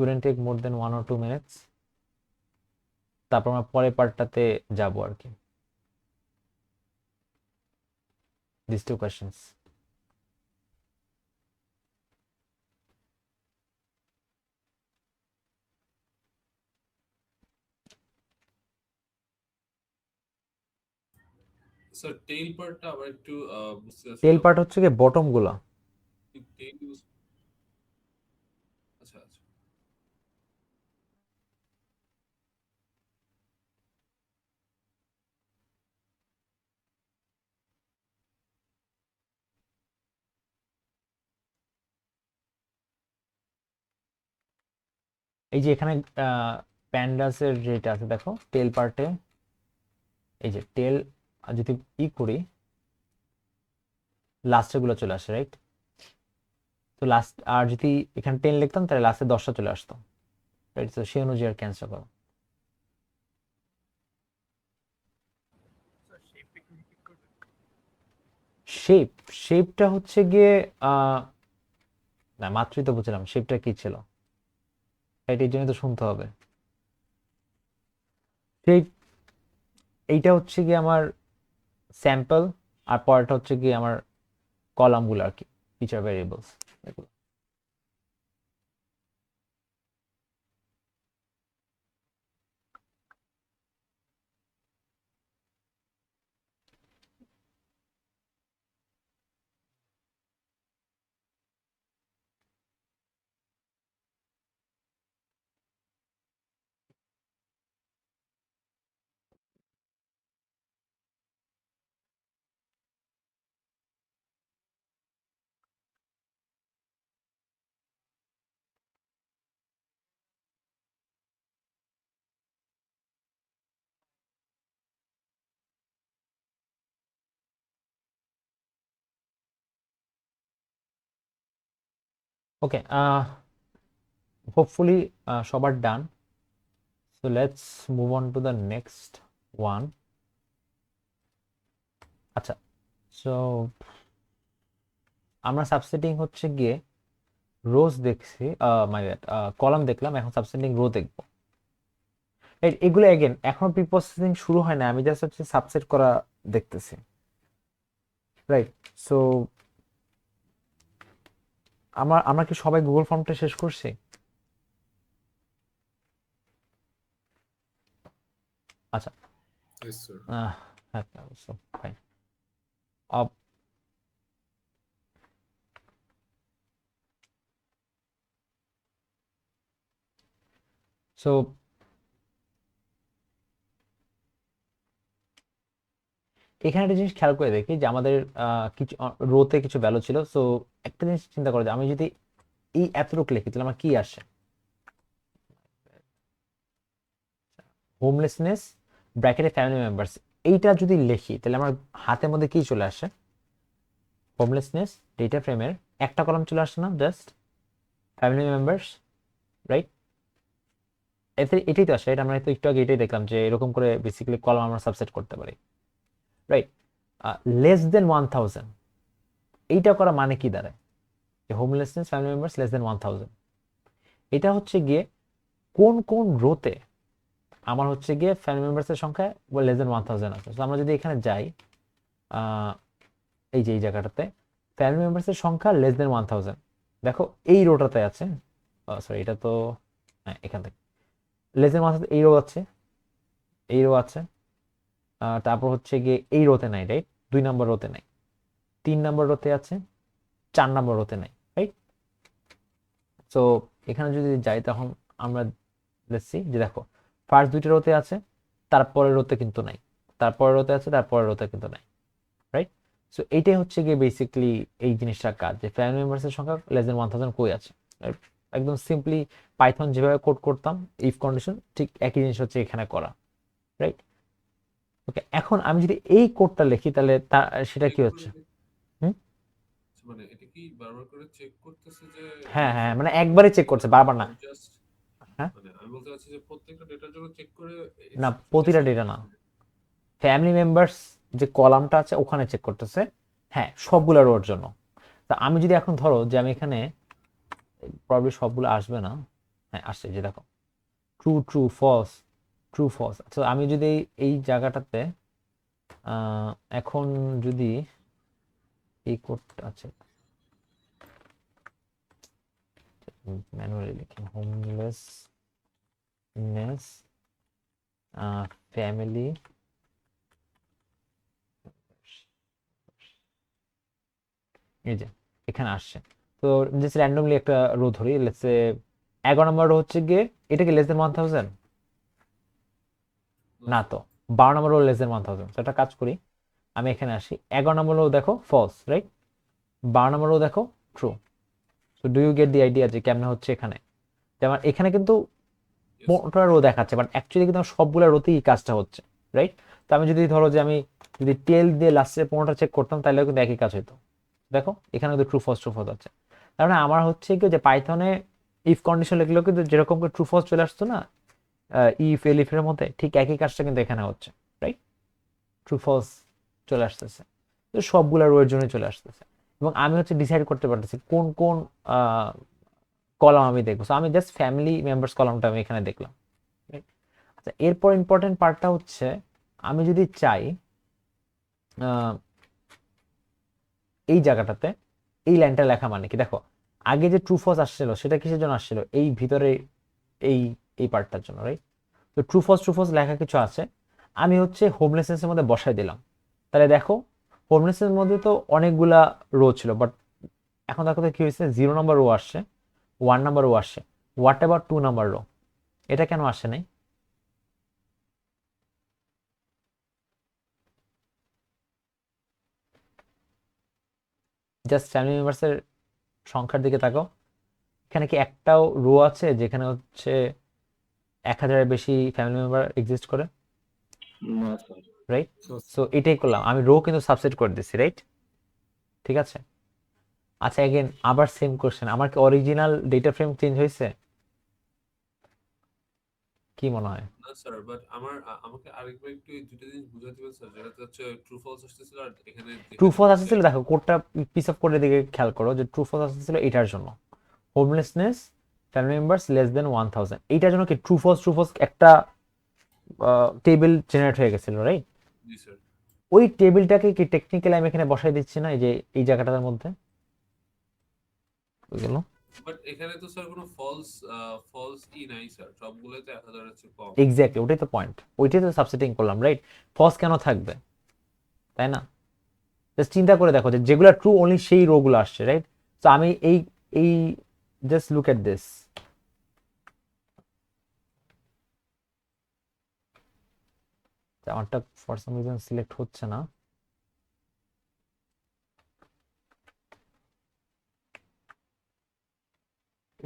shouldn't take more than 1 or 2 minutes। তারপর আমরা পরের পার্টটাতে যাব আর কি। These two questions. Sir tail পার্টটা আবার একটু বুঝতে চাচ্ছিলাম। টেল পার্ট হচ্ছে কি বটম গুলা। টেইল ইউজ, আচ্ছা আচ্ছা। এই যে এখানে প্যান্ডাসের যেটা আছে দেখো টেল পার্টে, এই যে টেল যদি করি লাস্টের গুলো চলে আসে, রাইট? তো লাস্ট, আর যদি এখানে 10 লিখতাম তাহলে লাস্টে 10টা চলে আসতো, রাইট? তো সেই অনুযায়ী আর ক্যান্সেল করো। শেপটা হচ্ছে গিয়ে না, মাত্রই তো বুঝলাম শেপটা কি ছিল, রাইট? এই জন্য তো শুনতে হবে। শেপ এইটা হচ্ছে গিয়ে আমার স্যাম্পল, আর পরেরটা হচ্ছে গিয়ে আমার কলামগুলো আর কি, ফিচার ভেরিয়েবলস এগুলো। ওকে, হোপফুলি সবার done. So let's move on to the next one. আচ্ছা, সো আমরা সাবসেটিং হচ্ছে গিয়ে রোজ দেখছি, মাই ব্যাড, কলাম দেখলাম, এখন সাবসেটিং রো দেখবো। এগুলো এগেন এখনো প্রি প্রসেসিং শুরু হয় না, আমি জাস্ট হচ্ছে সাবসেট করা দেখতেছি, রাইট? সো আমরা কি সবাই গুগল ফর্মটা শেষ করছি? আচ্ছা, ইয়েস স্যার। হ্যাঁ, সো ফাইন। সো এখানে একটা জিনিস খেয়াল করে দেখি যে আমাদের কিছু রোতে কিছু ভ্যালু ছিল। সো একটা জিনিস চিন্তা করো যে আমি যদি এই এতটুকু লিখি তাহলে আমার কি আসে? হোমলেসনেস ব্র্যাকেটে ফ্যামিলি মেম্বার্স, এইটা যদি লিখি তাহলে আমার হাতের মধ্যে কি চলে আসে? হোমলেসনেস ডেটা ফ্রেমের একটা কলাম চলে আসছে না, জাস্ট ফ্যামিলি মেম্বার্স, রাইট? এটাই তো আসে, রাইট? আমরা তো একটু আগে এটাই দেখলাম যে এরকম করে বেসিক্যালি কলাম আমরা সাবসেট করতে পারি, রাইট? লেস দেন 1000, এইটা করা মানে কি দাঁড়ায়? যে homelessness family members less than 1000, এটা হচ্ছে গিয়ে কোন কোন রোতে আমার হচ্ছে গিয়ে ফ্যামিলি মেম্বার্সের সংখ্যা লেস দেন 1000 আছে। তো আমরা যদি এখানে যাই, এই যে এই জায়গাটাতে ফ্যামিলি মেম্বার্সের সংখ্যা লেস দেন 1000, দেখো এই রোটাতে আছে, সরি এটা তো হ্যাঁ, এখান থেকে লেস দেন 1000 এই রো আছে, এই রো আছে, তারপর হচ্ছে গিয়ে এই রোতে নাই, রাইট? 2 নম্বর রোতে নাই, 3 নম্বর রোতে আছে, 4 নম্বর রোতে নাই, রাইট? সো এখানে যদি যাই তখন আমরা দেখছি যে দেখো ফার্স্ট দুইটা রোতে আছে, তারপরের রোতে কিন্তু নাই, তারপরের রোতে আছে, তারপরের রোতে কিন্তু নাই, রাইট? সো এইটাই হচ্ছে গিয়ে বেসিক্যালি এই জিনিসটার কাজ, যে ফ্যামিলি মেম্বার্সের সংখ্যা লেস দেন 1000 কই আছে, রাইট? একদম সিম্পলি পাইথন যেভাবে কোড করতাম ইফ কন্ডিশন, ঠিক একই জিনিস হচ্ছে এখানে করা, রাইট? ওকে, এখন আমি যদি এই কোডটা লিখি তাহলে সেটা কি হচ্ছে? হুম? মানে এটা কি বারবার করে চেক করতেছে যে হ্যাঁ হ্যাঁ, মানে একবারই চেক করছে, বারবার না। জাস্ট হ্যাঁ, মানে আমি বলতে চাচ্ছি যে প্রত্যেকটা ডেটার জন্য চেক করে না প্রতিটা ডেটা না, ফ্যামিলি মেম্বার্স যে কলামটা আছে ওখানে চেক করতেছে, হ্যাঁ সবগুলা রোর জন্য। তা আমি যদি এখন ধরো যে আমি এখানে প্রবাবলি সবগুলো আসবে না, হ্যাঁ আসছে, যে দেখো true true false true false. আচ্ছা আমি যদি এই জায়গাটাতে এখন যদি এই কোডটা আছে ম্যানুয়ালি লিখি, হোমলেসনেস ফ্যামিলি, এই যে এখানে আসছে। তো জাস্ট র্যান্ডমলি একটা রো ধরি, লেটস সে 11 নম্বর রো হচ্ছে গিয়ে, এটা কি লেস দেন 1000? না তো, 12 নম্বর রো লেস দেন 1000। তো একটা কাজ করি, আমি এখানে আসি, 11 নম্বর রো দেখো ফলস, রাইট? 12 নম্বর রো দেখো true. So do you get the idea যে কেমনে হচ্ছে এখানে? যেমন এখানে কিন্তু 15টা রো দেখাচ্ছে, বাট অ্যাকচুয়ালি কিন্তু আমার সবগুলো রোতেই এই কাজটা হচ্ছে, রাইট? তো আমি যদি ধরো যে আমি যদি টেল দিয়ে লাস্টে 15টা চেক করতাম তাহলে কিন্তু একই কাজ হতো। দেখো এখানে কিন্তু ট্রু ফলস আছে। তার মানে আমার হচ্ছে কি যে পাইথনে ইফ কন্ডিশন লিখলেও কিন্তু যেরকম করে ট্রু ফলস চলে আসতো না ইফ এলিফের মধ্যে, ঠিক একই কাজটা কিন্তু এখানে হচ্ছে, রাইট? ট্রু ফলস চলে আসতেছে, তো সবগুলা রো এর জন্য চলে আসতেছে। এবং আমি হচ্ছে ডিসাইড করতে পারতেছি কোন কোন কলাম আমি দেখবো। সো আমি জাস্ট ফ্যামিলি মেম্বার্স কলামটা আমি এখানে দেখলাম, right? আচ্ছা এরপর ইম্পর্টেন্ট পার্টটা হচ্ছে আমি যদি চাই এই জায়গাটাতে এই লাইনটা লেখা মানে কি, দেখো আগে যে ট্রু ফলস আসছিল সেটা কিসের জন্য আসছিল? এই ভিতরে এই এই পার্টটার জন্য, রাইট? তো ট্রু ফলস লেখা কিছু আছে, আমি হচ্ছে হোমলেসনেসের মধ্যে বসাই দিলাম। তাহলে দেখো হোমলেসনেসের মধ্যে তো অনেকগুলা রো ছিল, বাট এখন দেখো তো কি হয়েছে, 0 নম্বর রো আসছে, 1 নম্বর রো আসছে, হোয়াট এভার 2 নম্বর রো, এটা কেন আসে নাই? জাস্ট ফ্যামিলি মেম্বার্সের সংখ্যার দিকে তাকাও, এখানে কি একটাও রো আছে যেখানে হচ্ছে 1000-এর বেশি ফ্যামিলি মেম্বার এক্সিস্ট করে, No, sir. রাইট? সো এটাই করলাম, আমি রো কিন্তু সাবসেট করে দিচ্ছি, রাইট? ঠিক আছে। আচ্ছা এগেন আবার সেম কোশ্চেন, আমার কি অরিজিনাল ডেটা ফ্রেম চেঞ্জ হয়েছে? কি মনে হয়? না স্যার, বাট আমাকে আরেকবার একটু এই দুটো জিনিস বুঝাতে দিবেন স্যার, যেটা হচ্ছে ট্রু ফলস আসতেছিল আর এখানে ট্রু ফলস আসছিল, দেখো কোডটা পিস অফ কোডের দিকে খেয়াল করো, যে ট্রু ফলস আসছিল এটার জন্য homelessness family members less than 1000, এইটার জন্য কি ট্রু ফলস একটা টেবিল জেনারেট হয়ে গেছিল, রাইট? জি স্যার। ওই টেবিলটাকে কি টেকনিক্যালি আমি এখানে বসাই দিচ্ছি না, এই যে এই জায়গাটার মধ্যে বুঝে গেল? বাট এখানে তো স্যার কোনো ফলস নাই স্যার, সবগুলোতে 1000 এর চেয়ে কম। এক্স্যাক্টলি, ওটাই তো পয়েন্ট, ওইটাই তো সাবসেটিং করলাম, রাইট? ফলস কেন থাকবে, তাই না? জাস্ট চিন্তা করে দেখো যে যেগুলো ট্রু অনলি সেই রো গুলো আসছে, রাইট? তো আমি এই এই জাস্ট লুক এট দিস, আমারটা ফর সাম রিজন সিলেক্ট হচ্ছে না।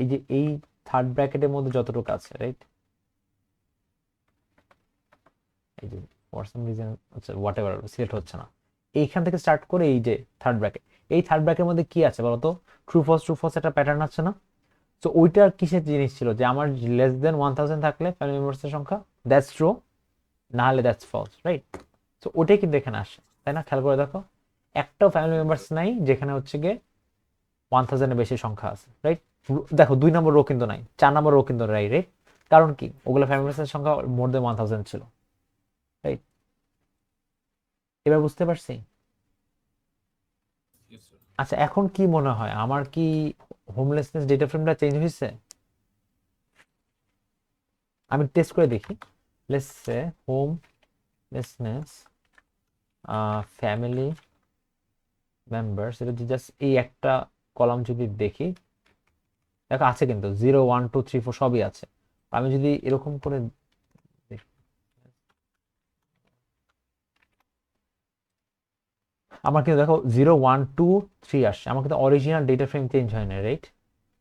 এই যে এই থার্ড ব্র্যাকেটের মধ্যে যতটুকু আছে, রাইট? এই যে ফর সাম রিজন আচ্ছা হোয়াট এভার সিলেক্ট হচ্ছে না, এইখান থেকে স্টার্ট করে এই যে থার্ড ব্র্যাকেট, এই থার্ড ব্র্যাকেটের মধ্যে কি আছে বলতো? ট্রু ফলস একটা প্যাটার্ন আছে না? তো ওইটা কিসের জিনিস ছিল, যে আমার লেস দেন 1000 থাকলে ফ্যামিলি মেম্বার্সের সংখ্যা দ্যাটস ট্রু, না হলে দ্যাটস ফলস, রাইট? তো ওটাই কিন্তু এখানে আসে, তাই না? খেয়াল করে দেখো একটাও ফ্যামিলি মেম্বার্স নাই যেখানে হচ্ছে গিয়ে 1000 এর বেশি সংখ্যা আছে, রাইট? দেখো 2 নম্বর রো কিন্তু নাই, 4 নম্বর রো কিন্তু নাই, রাইট? কারণ কি, ওগুলো ফ্যামিলি মেম্বার্সের সংখ্যা মোর দেন 1000 ছিল, রাইট? এবার বুঝতে পারছি? Yes, sir. আচ্ছা এখন কি মনে হয়, আমার কি হোমলেসনেস ডেটা ফ্রেমটা চেঞ্জ হয়েছে? আমি টেস্ট করে দেখি, let's say homelessness family members, এটা জাস্ট এই একটা কলাম যদি দেখি, দেখো আছে কিন্তু 0 1 2 3 4 সবই আছে। আমি যদি এরকম করে আমার কিন্তু দেখো 0 1 2 3 আসছে, আমার কিন্তু অরিজিনাল ডেটা ফ্রেম চেঞ্জ হয় না, রাইট?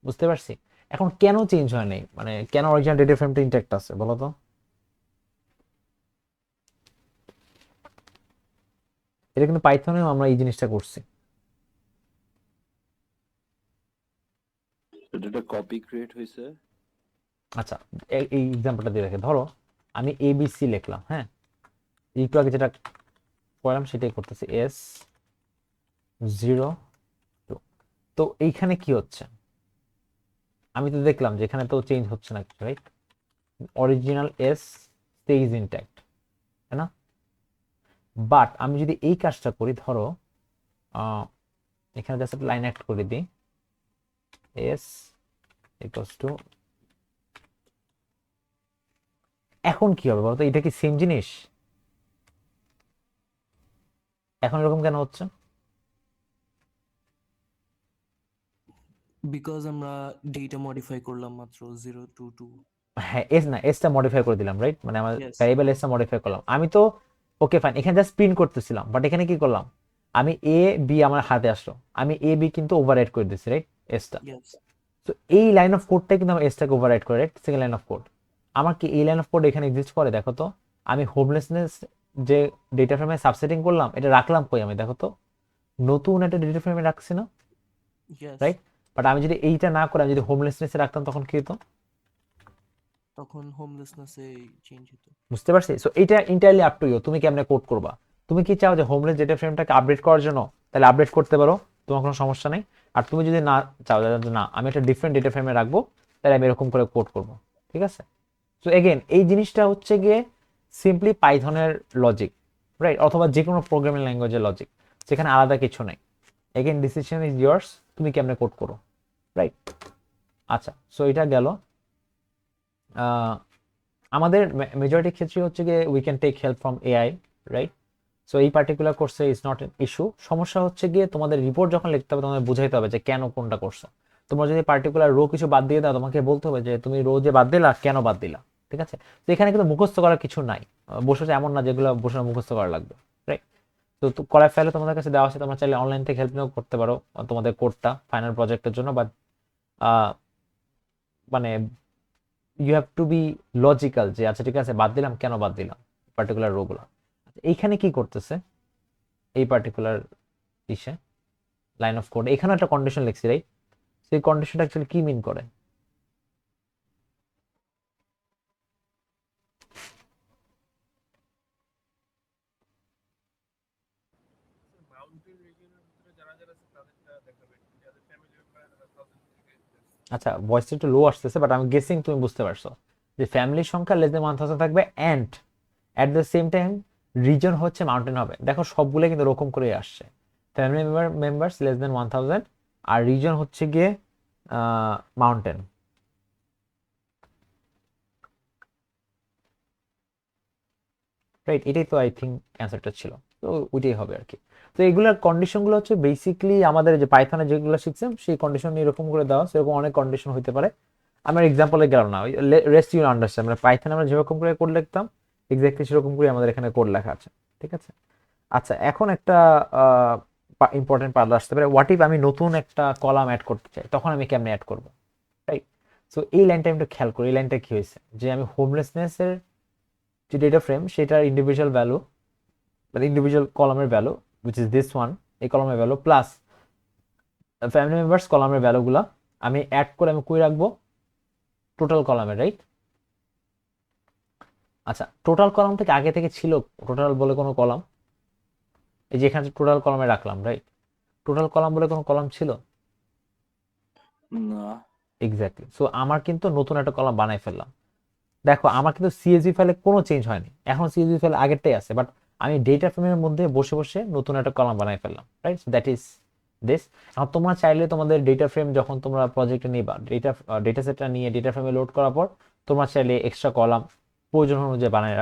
বুঝতে পারছি? এখন কেন চেঞ্জ হয় নাই, মানে কেন অরিজিনাল ডেটা ফ্রেমটা ইনট্যাক্ট আছে বলো তো? এটা কিন্তু পাইথনেও আমরা এই জিনিসটা করছি। এটা কপি ক্রিয়েট হয়েছে। আচ্ছা, এই এক্সাম্পলটা দিয়ে রাখে, ধরো আমি এবিসি লিখলাম, হ্যাঁ, একটু আগে যেটা করলাম সেটাই করতেছি, S02। তো এইখানে কি হচ্ছে, আমি তো দেখলাম যে এখানে তো চেঞ্জ হচ্ছে না কিছু, right? Original S stage intact, তাই না? বাট আমি যদি এই কাজটা করি, ধরো এখানে জাস্ট একটা লাইন অ্যাড করে দিই, এস ইকুয়ালস টু, এখন কি হবে বলতো? এটা কি সেম জিনিস? এখন এরকম কেন হচ্ছে? বিকজ আমরা ডেটা মডিফাই করলাম মাত্র 022। হ্যাঁ, এসটা মডিফাই করে দিলাম, রাইট? মানে আমার Yes. ভ্যারিয়েবল এসটা মডিফাই করলাম আমি তো। ওকে ফাইন, এখানে জাস্ট প্রিন্ট করতেছিলাম, বাট এখানে কি করলাম, আমি এ বি আমার হাতে আসলো, আমি এ বি কিন্তু ওভাররাইট করে দিচ্ছি, রাইট, এসটা। Yes. তো এই লাইন অফ কোডটাই কিন্তু আমার এসটাকে ওভাররাইট করে, right? Second line of code. আমার কি এই লাইন অফ কোড এখানে এক্সিস্ট করে? দেখো তো, আমি হোমলেসনেস যে ডেটা ফ্রেমে সাবসেটিং করলাম, এটা রাখলাম কই আমি? দেখো তো, নতুন একটা ডেটা ফ্রেমে রাখছি না, Yes. রাইট? বাট আমি যদি এইটা না করে আমি যদি হোমলেসনেসে রাখতাম, তখন কি হতো? তখন হোমলেসনেসে চেঞ্জ হতো। বুঝতে পারছি? সো এটা ইন্টারলি আপ টু ইউ, তুমি কেমনে কোড করবা। তুমি কি চাও যে হোমলেস ডেটা ফ্রেমটাকে আপডেট করার জন্য, তাহলে আপডেট করতে পারো, তোমার কোনো সমস্যা নেই। আর তুমি যদি না চাও যে না আমি একটা ডিফারেন্ট ডেটা ফ্রেমে রাখবো, তাহলে আমি এরকম করে কোড করব, ঠিক আছে? সো এগেন এই জিনিসটা হচ্ছে গিয়ে সিম্পলি পাইথনের লজিক, রাইট? অথবা যে কোনো প্রোগ্রামিং ল্যাঙ্গুয়েজের লজিক, যেখানে আলাদা কিছু নেই। এগেন ডিসিশন ইজ ইয়ার্স, তুমি কেমনে কোড করো, রাইট? আচ্ছা, সো এটা গেল। আমাদের মেজরিটি ক্ষেত্রে হচ্ছে গিয়ে we can take help from AI, right? So এই পার্টিকুলার কোর্সে ইজ নট এন ইস্যু। সমস্যা হচ্ছে গিয়ে তোমাদের রিপোর্ট যখন লিখতে হবে, তোমাদের বুঝাইতে হবে যে কেন কোনটা করছো। তোমরা যদি পার্টিকুলার রো কিছু বাদ দিয়ে দাও, তোমাকে বলতে হবে যে তুমি রো যে বাদ দিলা, কেন বাদ দিলা, ঠিক আছে? তো এখানে কিন্তু মুখস্থ করার কিছু নাই, বসে এমন না যেগুলো বসে মুখস্থ করা লাগবে, রাইট? তো করার ফেলে তোমাদের কাছে দেওয়া আছে, তোমরা চাইলে অনলাইন থেকে হেল্প নিয়েও করতে পারো তোমাদের কোডটা ফাইনাল প্রজেক্টের জন্য। বাট মানে you have to be logical, যে আচ্ছা ঠিক আছে বাদ দিলাম, কেন বাদ দিলাম পার্টিকুলার রো গুলো। এইখানে কি করতেছে এই পার্টিকুলার ইসে লাইন অফ কোড, এখানে একটা কন্ডিশন লিখছি, রাইট? সেই কন্ডিশনটা অ্যাকচুয়ালি কি মিন করে? আচ্ছা, ভয়েসটা একটু লো আসতেছে, বাট আমি গেসিং তুমি বুঝতে পারছো যে ফ্যামিলির সংখ্যা লেস দেন 1000 থাকবে, and at the same time reason হচ্ছে মাউন্টেন হবে। দেখো সবগুলো কিন্তু এরকম করে আসছে, ফ্যামিলি মেম্বার্স লেস দেন 1000 আর রিজন হচ্ছে গিয়ে মাউন্টেন। রাইট? এটাই তো আই থিঙ্ক অ্যান্সারটা ছিল, তো ওইটাই হবে আর কি। তো এগুলোর কন্ডিশনগুলো হচ্ছে বেসিক্যালি আমাদের যে পাইথনে যেগুলো শিখছেন সেই কন্ডিশন এরকম করে দেওয়া, সেরকম অনেক কন্ডিশন হতে পারে। আমার এক্সাম্পলে গেলাম না, রেস্ট ইউ আন্ডারস্ট্যান্ড, মানে পাইথনে আমরা যেরকম করে কোড লিখতাম এক্স্যাক্টলি সেরকম করে আমাদের এখানে কোড লেখা আছে, ঠিক আছে? আচ্ছা, এখন একটা ইম্পর্টেন্ট পার্ট আসতে পারে, হোয়াট ইফ আমি নতুন একটা কলাম অ্যাড করতে চাই, তখন আমি কেমনে অ্যাড করবো, রাইট? সো এই লাইনটা আমি একটু খেয়াল করি, এই লাইনটা কি হয়েছে, যে আমি হোমলেসনেসের যে ডেটা ফ্রেম সেটার ইন্ডিভিজুয়াল ভ্যালু, মানে ইন্ডিভিজুয়াল কলামের value which is this one, এই কলামের ভ্যালু প্লাস ফ্যামিলি মেম্বার্স কলামের ভ্যালুগুলা আমি অ্যাড করে আমি কই রাখবো, টোটাল কলামে, রাইট? আচ্ছা, টোটাল কলাম থেকে আগে থেকে ছিল টোটাল বলে কোনো কলাম? এই যে এখানে টোটাল কলামে রাখলাম, রাইট? টোটাল কলাম বলে কোনো কলাম ছিল? না। এক্স্যাক্টলি। সো আমার কিন্তু নতুন একটা কলাম বানাই ফেললাম। দেখো আমার কিন্তু সিএসভি ফাইলে কোনো চেঞ্জ হয়নি, এখন সিএসভি ফাইল আগেরটাই আছে, বাট আমি ডেটা ফ্রেমের মধ্যে বসে বসে নতুন একটা কলাম বানাই ফেললাম, রাইট? That is this. এখন তোমরা চাইলে তোমাদের ডেটা ফ্রেম যখন তোমরা প্রজেক্টে নিবা, ডেটা সেটটা নিয়ে ডেটা ফ্রেমে লোড করার পর তোমরা চাইলে এক্সট্রা কলাম প্রয়োজন অনুযায়ী বানায়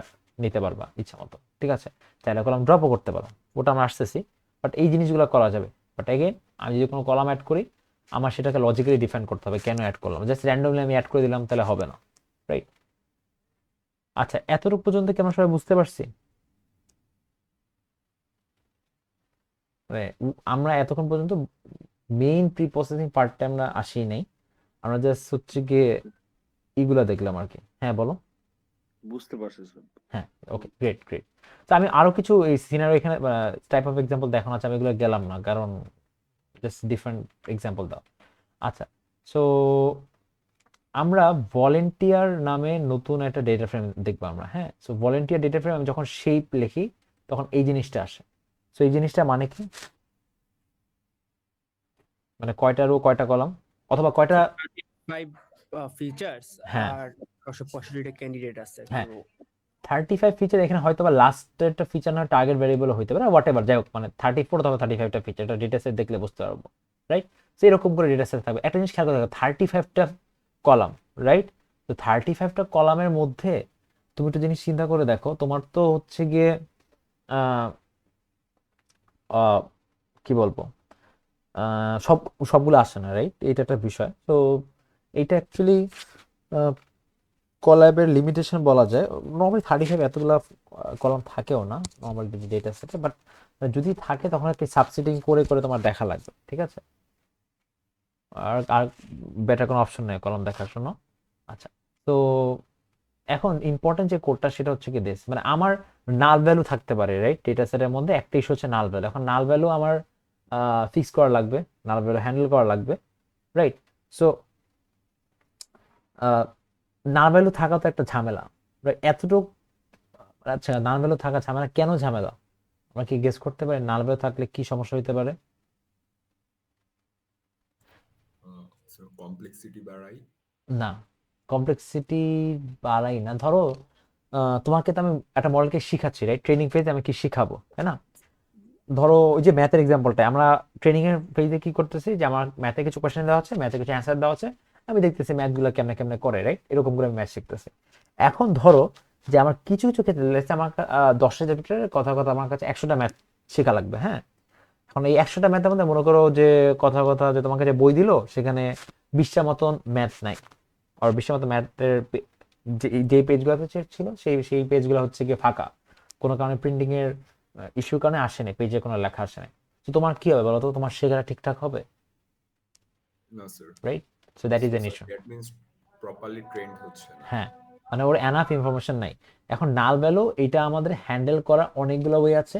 নিতে পারবা ইচ্ছা মতো, ঠিক আছে? চাইলে কলাম ড্রপও করতে পারো, ওটা আমরা আসতেছি, বাট এই জিনিসগুলো করা যাবে। বাট এগেন আমি যদি কোনো কলাম অ্যাড করি, আমার সেটাকে লজিক্যালি ডিফাইন করতে হবে কেন অ্যাড করলাম, জাস্ট র্যান্ডমলি আমি অ্যাড করে দিলাম তাহলে হবে না, রাইট? আচ্ছা, এতটুকু পর্যন্ত কি আমরা সবাই বুঝতে পারছি? মানে আমরা এতক্ষণ পর্যন্ত মেইন প্রি প্রসেসিং পার্টটা আমরা আসি নাই, আমরা জাস্ট হচ্ছে গিয়ে এগুলা দেখলাম আর কি। হ্যাঁ বলো। বুঝতে পারছি স্যার। হ্যাঁ, ওকে, গ্রেট গ্রেট। তো আমি আরো কিছু এই সিনারিও এখানে টাইপ অফ এক্সাম্পল দেখানো আছে, আমি এগুলো গেলাম না কারণ জাস্ট ডিফারেন্ট এক্সাম্পল দাও। আচ্ছা, সো আমরা ভলেন্টিয়ার নামে নতুন একটা ডেটা ফ্রেম দেখবো আমরা। হ্যাঁ, সো ভলেন্টিয়ার ডেটা ফ্রেম আমি যখন শেপ লিখি তখন এই জিনিসটা আসে। সো এই জিনিসটা মানে কি, মানে কয়টা রো কয়টা কলাম অথবা কয়টা, 5 ফিচার্স হ্যাঁ। আর 65টা ক্যান্ডিডেট আছে। হ্যাঁ। 35 ফিচার, এখানে হয়তো বা লাস্টেরটা ফিচার না টার্গেট ভ্যারিয়েবল হইতে পারে, হোয়াট এভার, যাই হোক মানে 34 অথবা 35টা ফিচার, এটা ডেটা সেট দেখলে বুঝতে পারবো, রাইট? তো এরকম করে ডেটা সেট থাকবে। একটা জিনিস খেয়াল করে দেখো, 35টা কলাম, রাইট? তো 35টা কলামের মধ্যে তুমি একটা জিনিস চিন্তা করে দেখো, তোমার তো হচ্ছে গিয়ে কি বলবো, সবগুলো আসে না, রাইট? এটা একটা বিষয়। তো এইটা অ্যাকচুয়ালি কলাবের লিমিটেশন বলা যায়। নর্মালি 35 এতগুলা কলাম থাকেও না নর্মাল ডেটা সেটে, বাট যদি থাকে তখন একটি সাবসেটিং করে করে তোমার দেখা লাগবে, ঠিক আছে? আর আর বেটার কোনো অপশন নেই কলাম দেখার জন্য। আচ্ছা, তো এখন ইম্পর্টেন্ট যে কোডটা সেটা হচ্ছে কি দিস, মানে আমার নাল ভ্যালু থাকতে পারে, রাইট? ডেটা সেটের মধ্যে একটা ইস্যু হচ্ছে নাল ভ্যালু। এখন নাল ভ্যালু আমার ফিক্স করা লাগবে, নাল ভ্যালু হ্যান্ডেল করা লাগবে, রাইট? সো নাল ভ্যালু থাকা তো একটা ঝামেলা, রাইট? এতটুকু, আচ্ছা, নাল ভ্যালু থাকা ঝামেলা কেন ঝামেলা? আমরা কি গেস করতে পারি নাল ভ্যালু থাকলে কি সমস্যা হতে পারে? কমপ্লেক্সিটি বাড়াই না, কমপ্লেক্সিটি বাড়াই না। ধরো তোমাকে তো আমি একটা মডেলকে শিখাচ্ছি, রাইট? ট্রেনিং ফেজে আমি কি শিখাবো, তাই না? ধরো ওই যে ম্যাথের এক্সাম্পলটা, আমরা ট্রেনিং এর ফেজে কি করতেছি যে আমার ম্যাথে কিছু কোশ্চেন দেওয়া আছে, ম্যাথে কিছু অ্যান্সার দেওয়া আছে, আমি দেখতেছি ম্যাথগুলো কেমনে কেমনে করে, রাইট? এরকম করে আমি ম্যাথ শিখতেছি। এখন ধরো যে আমার কিছু কিছু ক্ষেত্রে আমার 10টা চ্যাপ্টারের কথা কথা আমার কাছে 100টা ম্যাথ শেখা লাগবে। হ্যাঁ, এখন এই 100টা ম্যাথের মধ্যে মনে করো যে কথা কথা যে তোমাকে যে বই দিল সেখানে 20টা মতন ম্যাথ নাই, আর 20টা মতো ম্যাথের যে পেজগুলো ছিল সেই পেজগুলো হচ্ছে গিয়ে ফাঁকা, কোনো কারণে প্রিন্টিং এর ইস্যুর কারণে আসেনি, পেজে কোনো লেখা আসে নাই। তো তোমার কি হবে বলো তো? তোমার শেখাটা ঠিকঠাক হবে? না sir, right? So that is an issue. That means properly trend হচ্ছে না। হ্যাঁ, মানে ওর এনাফ ইনফরমেশন নাই। এখন নাল ভ্যালু এটা আমাদের হ্যান্ডেল করার অনেকগুলো ওয়ে আছে,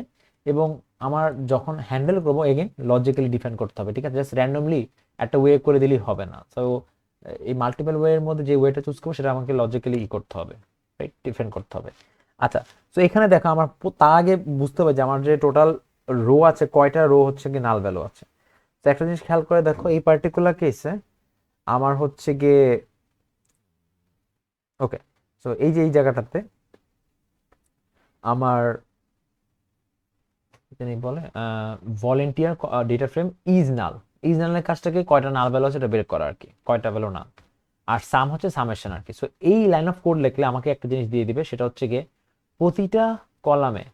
এবং আমার যখন হ্যান্ডেল করবো এগেন লজিক্যালি ডিফাইন করতে হবে, ঠিক আছে? জাস্ট র্যান্ডমলি একটা ওয়ে করে দিলেই হবে না। সো এই মাল্টিপল ওয়ের মধ্যে যে ওয়েটা চুজ করবো সেটা আমাকে লজিক্যালি করতে হবে, রাইট? ডিফাইন করতে হবে। আচ্ছা, তো এখানে দেখো আমার তার আগে বুঝতে হবে যে আমার যে টোটাল রো আছে, কয়টা রো হচ্ছে কি নাল ভ্যালু আছে। তো একটা জিনিস খেয়াল করে দেখো, এই পার্টিকুলার কেসে আমার হচ্ছে গিয়ে, ওকে, সো এই যে এই জায়গাটাতে আমার জানি বলে volunteer data frame is null. Is নালের কাজটাকে কয়টা নাল ভ্যালু আছে এটা বের করা আর কি, কয়টা ভ্যালু নাল, আর সাম হচ্ছে সামেশন আর কি। সো এই লাইন অফ কোড লিখলে আমাকে একটা জিনিস দিয়ে দিবে, সেটা হচ্ছে গিয়ে প্রতিটা কলামে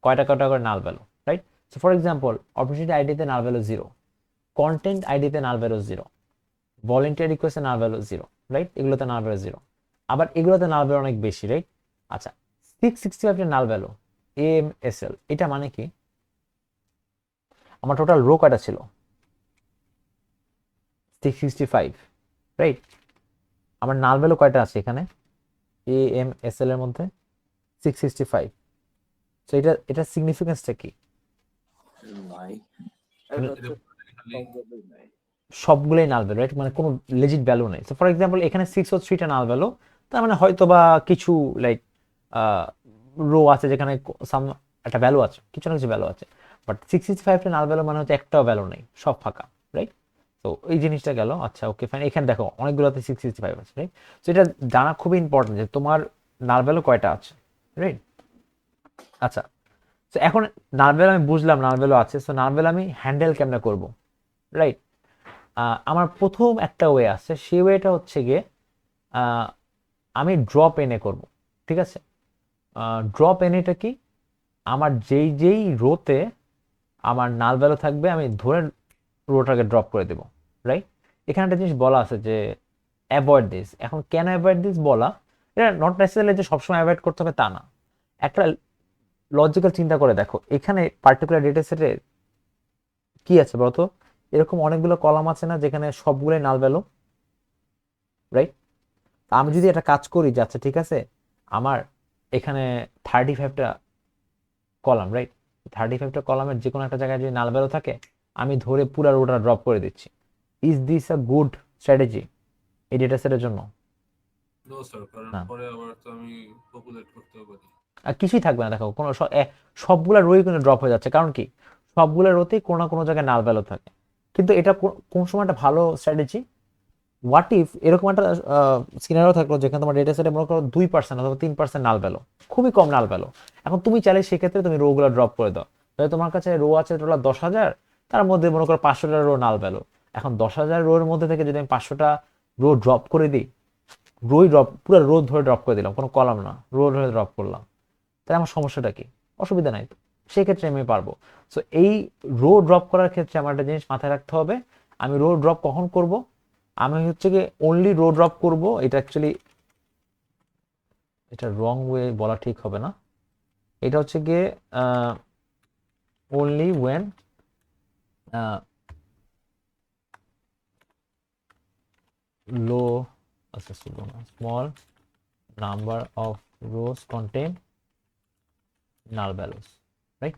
কয়টা কয়টা করে null value, right? So for example, opportunity আইডিতে নাল ভ্যালু 0, কন্টেন্ট আইডিতে নাল ভ্যালু 0, ভলেন্টিয়ার রিকোয়েস্টে নাল ভ্যালু 0, রাইট? এগুলোতে নাল ভ্যালু 0, আবার এগুলোতে নাল ভ্যালু অনেক বেশি, রাইট? আচ্ছা, 665 এর নাল ভ্যালু AMSL, এটা মানে কি? আমার টোটাল রো কয়টা ছিল? 665, রাইট? আমার নাল ভ্যালু কয়টা আছে এখানে AMSL এর মধ্যে? 665। সো এটা সিগনিফিকেন্সটা কি? নাই, সবগুলোই নাল ভ্যালু, রাইট? মানে কোনো লেজিট ভ্যালু নেই। সো ফর এক্সাম্পল এখানে 603টা নাল ভ্যালু, তার মানে হয়তো বা কিছু লাইক রো আছে যেখানে সাম একটা ভ্যালু আছে, কিছু না কিছু ভ্যালু আছে, বাট 665টা নাল ভ্যালু মানে হচ্ছে একটাও ভ্যালু নেই, সব ফাঁকা, রাইট? তো এই জিনিসটা গেল। আচ্ছা, ওকে, ফাইন। এখানে দেখো অনেকগুলোতে 665 আছে, রাইট? তো এটা জানা খুবই ইম্পর্টেন্ট যে তোমার নাল ভ্যালু কয়টা আছে, রাইট? আচ্ছা, তো এখন নাল ভ্যালু আমি বুঝলাম নাল ভ্যালু আছে, সো নাল ভ্যালু আমি হ্যান্ডেল কেমনে করব, রাইট? আমার প্রথম একটা ওয়ে আছে, সেই ওয়েটা হচ্ছে গিয়ে আমি ড্রপ এনে করব, ঠিক আছে? ড্রপ এনেটা কি? আমার যেই যেই রোতে আমার নাল ভ্যালু থাকবে আমি ধরে রোটাকে ড্রপ করে দেব, রাইট? এখানে একটা জিনিস বলা আছে যে অ্যাভয়েড দিস। এখন কেন অ্যাভয়েড দিস বলা, এটা নট নেসেসারিলি যে সবসময় অ্যাভয়েড করতে হবে তা না। একটা লজিক্যাল চিন্তা করে দেখো, এখানে পার্টিকুলার ডেটা সেটে কি আছে বলতো? এরকম অনেকগুলো কলাম আছে না যেখানে সবগুলোই নাল ভ্যালু, রাইট? আমি যদি একটা কাজ করি যে আচ্ছা ঠিক আছে আমার এখানে 35টা কলাম, রাইট? 35টা কলামের যে কোনো একটা জায়গায় যদি নাল ভ্যালু থাকে আমি ধরে পুরো রোটা ড্রপ করে দিচ্ছি। Is this a good strategy এই ডেটা সেটের জন্য? নো স্যার, কারণ না। পরে আবার তো আমি পপুলেট করতেও পারি। আর কিছুই থাকবে না, দেখো কোনো সবগুলা রোই কিন্তু ড্রপ হয়ে যাচ্ছে। কারণ কি সবগুলা রোতেই কোনো না কোনো জায়গায় নাল ভ্যালু থাকে। কিন্তু এটা কোন সময় একটা ভালো স্ট্র্যাটেজি, হোয়াট ইফ এরকম একটা সিনারিও থাকলো যেখানে তোমার ডেটা সেটে মনে করো 2% অথবা 3% নাল ভ্যালু, খুবই কম নাল ভ্যালু। এখন তুমি চাইলে সেক্ষেত্রে তুমি রো গুলো ড্রপ করে দাও। তাহলে তোমার কাছে রো আছে টোটাল 10,000, তার মধ্যে মনে করো 500টা রো নাল ভ্যালু। এখন 10,000 রোর মধ্যে থেকে যদি আমি 500টা রো ড্রপ করে দিই, পুরো রো ধরে ড্রপ করে দিলাম, কোনো কলাম না, রো ধরে ড্রপ করলাম, তাহলে আমার সমস্যাটা কি? অসুবিধা নাই, সেক্ষেত্রে আমি পারবো। সো এই রো ড্রপ করার ক্ষেত্রে আমার একটা জিনিস মাথায় রাখতে হবে, আমি রো ড্রপ কখন করব? আমি হচ্ছে গিয়ে অনলি রো ড্রপ করব। এটা অ্যাকচুয়ালি এটা রং ওয়ে বলা ঠিক হবে না। এটা হচ্ছে গিয়ে only when low small number of rows contain null values, right?